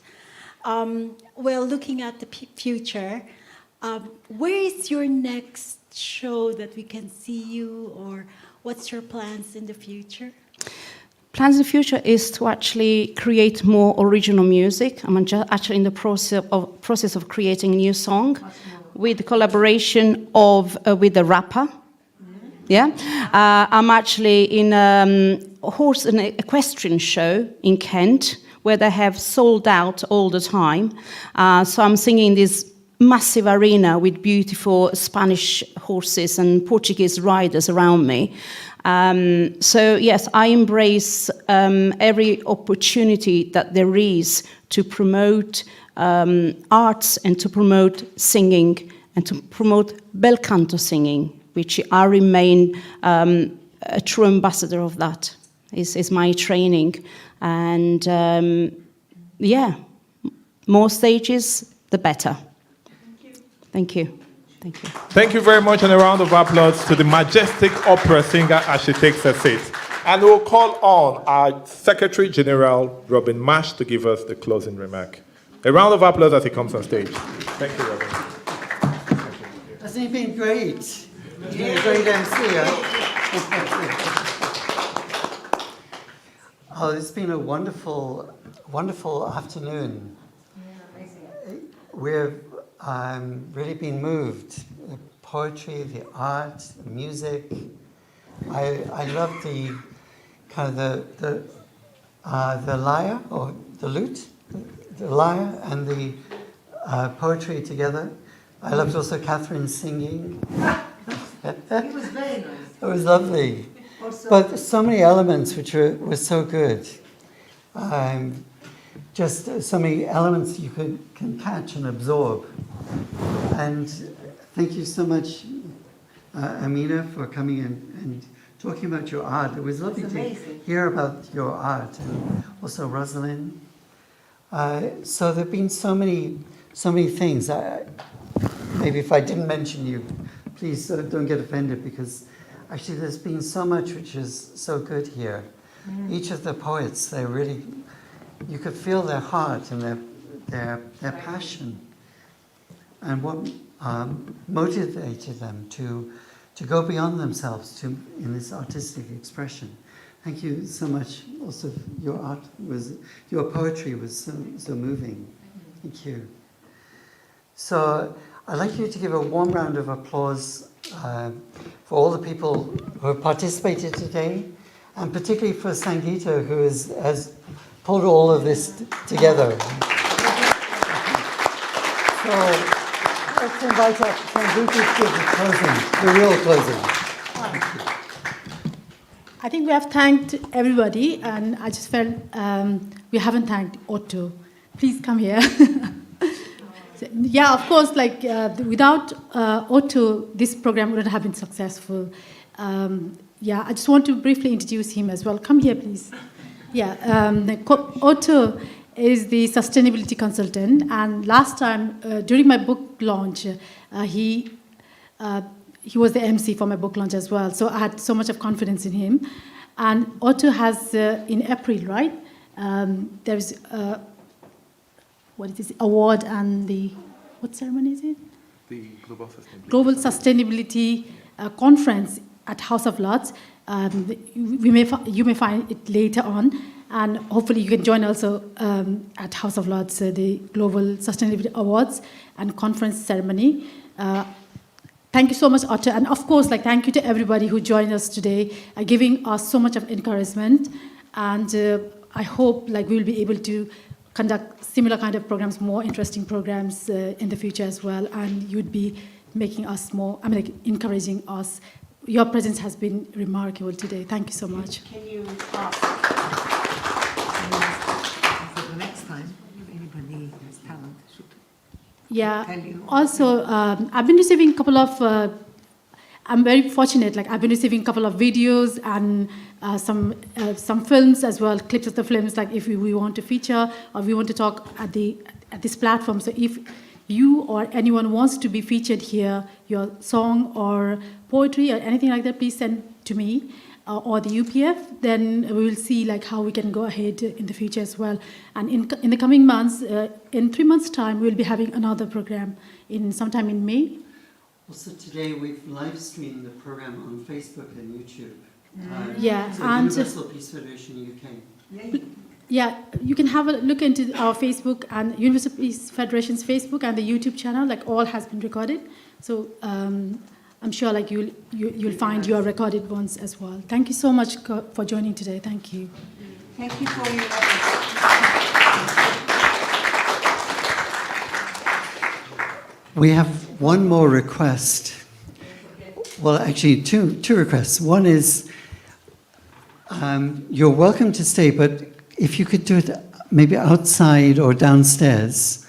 Well, looking at the future, where is your next show that we can see you, or what's your plans in the future? Plans in the future is to actually create more original music. I'm actually in the process of creating a new song with the collaboration with the rapper. Yeah, I'm actually in an equestrian show in Kent where they have sold out all the time. So I'm singing this massive arena with beautiful Spanish horses and Portuguese riders around me. So yes, I embrace every opportunity that there is to promote arts and to promote singing and to promote bel canto singing, which I remain a true ambassador of that. Is my training. And yeah, more stages, the better. Thank you. Thank you. Thank you very much, and a round of applause to the majestic opera singer as she takes her seat. And we'll call on our Secretary General, Robin Marsh, to give us the closing remark. A round of applause as he comes on stage. Thank you, Robin. Hasn't he been great? He's been a great MC, huh? Oh, it's been a wonderful, wonderful afternoon. We've really been moved. The poetry, the art, the music. I love the kind of the lyre or the lute, the lyre and the poetry together. I loved also Catherine singing. It was very nice. It was lovely. But so many elements which were so good. Just so many elements you can catch and absorb. And thank you so much, Amina, for coming in and talking about your art. It was lovely to hear about your art, and also Rhoslyn. So there have been so many things. Maybe if I didn't mention you, please don't get offended, because actually there's been so much which is so good here. Each of the poets, they really, you could feel their heart and their passion, and what motivated them to go beyond themselves in this artistic expression. Thank you so much. Also, your poetry was so moving. Thank you. So I'd like you to give a warm round of applause for all the people who have participated today, and particularly for Sangeeta, who has pulled all of this together. So let's invite up Sangeeta to give the closing, the real closing. I think we have thanked everybody, and I just felt we haven't thanked Otto. Please come here. Yeah, of course, like without Otto, this program wouldn't have been successful. Yeah, I just want to briefly introduce him as well. Come here, please. Yeah, Otto is the sustainability consultant, and last time during my book launch, he was the MC for my book launch as well. So I had so much of confidence in him. And Otto has in April, right? There's what is this award and the what ceremony is it? The Global Sustainability Conference at House of Lords. You may find it later on, and hopefully you can join also at House of Lords, the Global Sustainability Awards and Conference ceremony. Thank you so much, Otto, and of course, like thank you to everybody who joined us today, giving us so much of encouragement. And I hope like we will be able to conduct similar kind of programs, more interesting programs in the future as well, and you'd be making us more, encouraging us. Your presence has been remarkable today. Thank you so much. Can you ask for the next time, if anybody has talent, should Yeah. tell you? Also, I've been receiving a couple of, I'm very fortunate, like I've been receiving a couple of videos and some films as well, clips of the films, like if we want to feature or we want to talk at this platform. So if you or anyone wants to be featured here, your song or poetry or anything like that, please send to me or the UPF. Then we will see like how we can go ahead in the future as well. And in the coming months, in 3 months' time, we'll be having another program sometime in May. Also today we've live streamed the program on Facebook and YouTube. Yeah, so and Universal Peace Federation UK. yeah, you can have a look into our Facebook and Universal Peace Federation's Facebook and the YouTube channel. Like all has been recorded, so I'm sure like you'll find your recorded ones as well. Thank you so much for joining today. Thank you. Thank you for your We have one more request. Well, actually, two requests. One is you're welcome to stay, but if you could do it maybe outside or downstairs.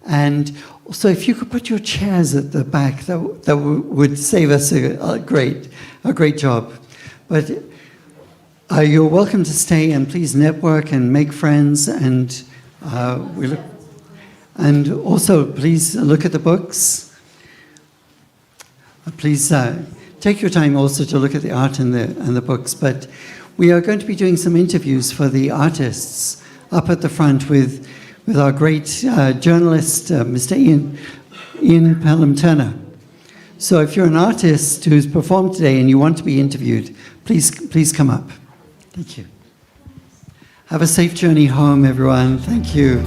And also, if you could put your chairs at the back, that would save us a great job. But you're welcome to stay, and please network and make friends, and and also, please look at the books. Please take your time also to look at the art and the books. But we are going to be doing some interviews for the artists up at the front with our great journalist, Mr. Ian Pelham-Turner. So if you're an artist who's performed today and you want to be interviewed, please come up. Thank you. Have a safe journey home, everyone. Thank you.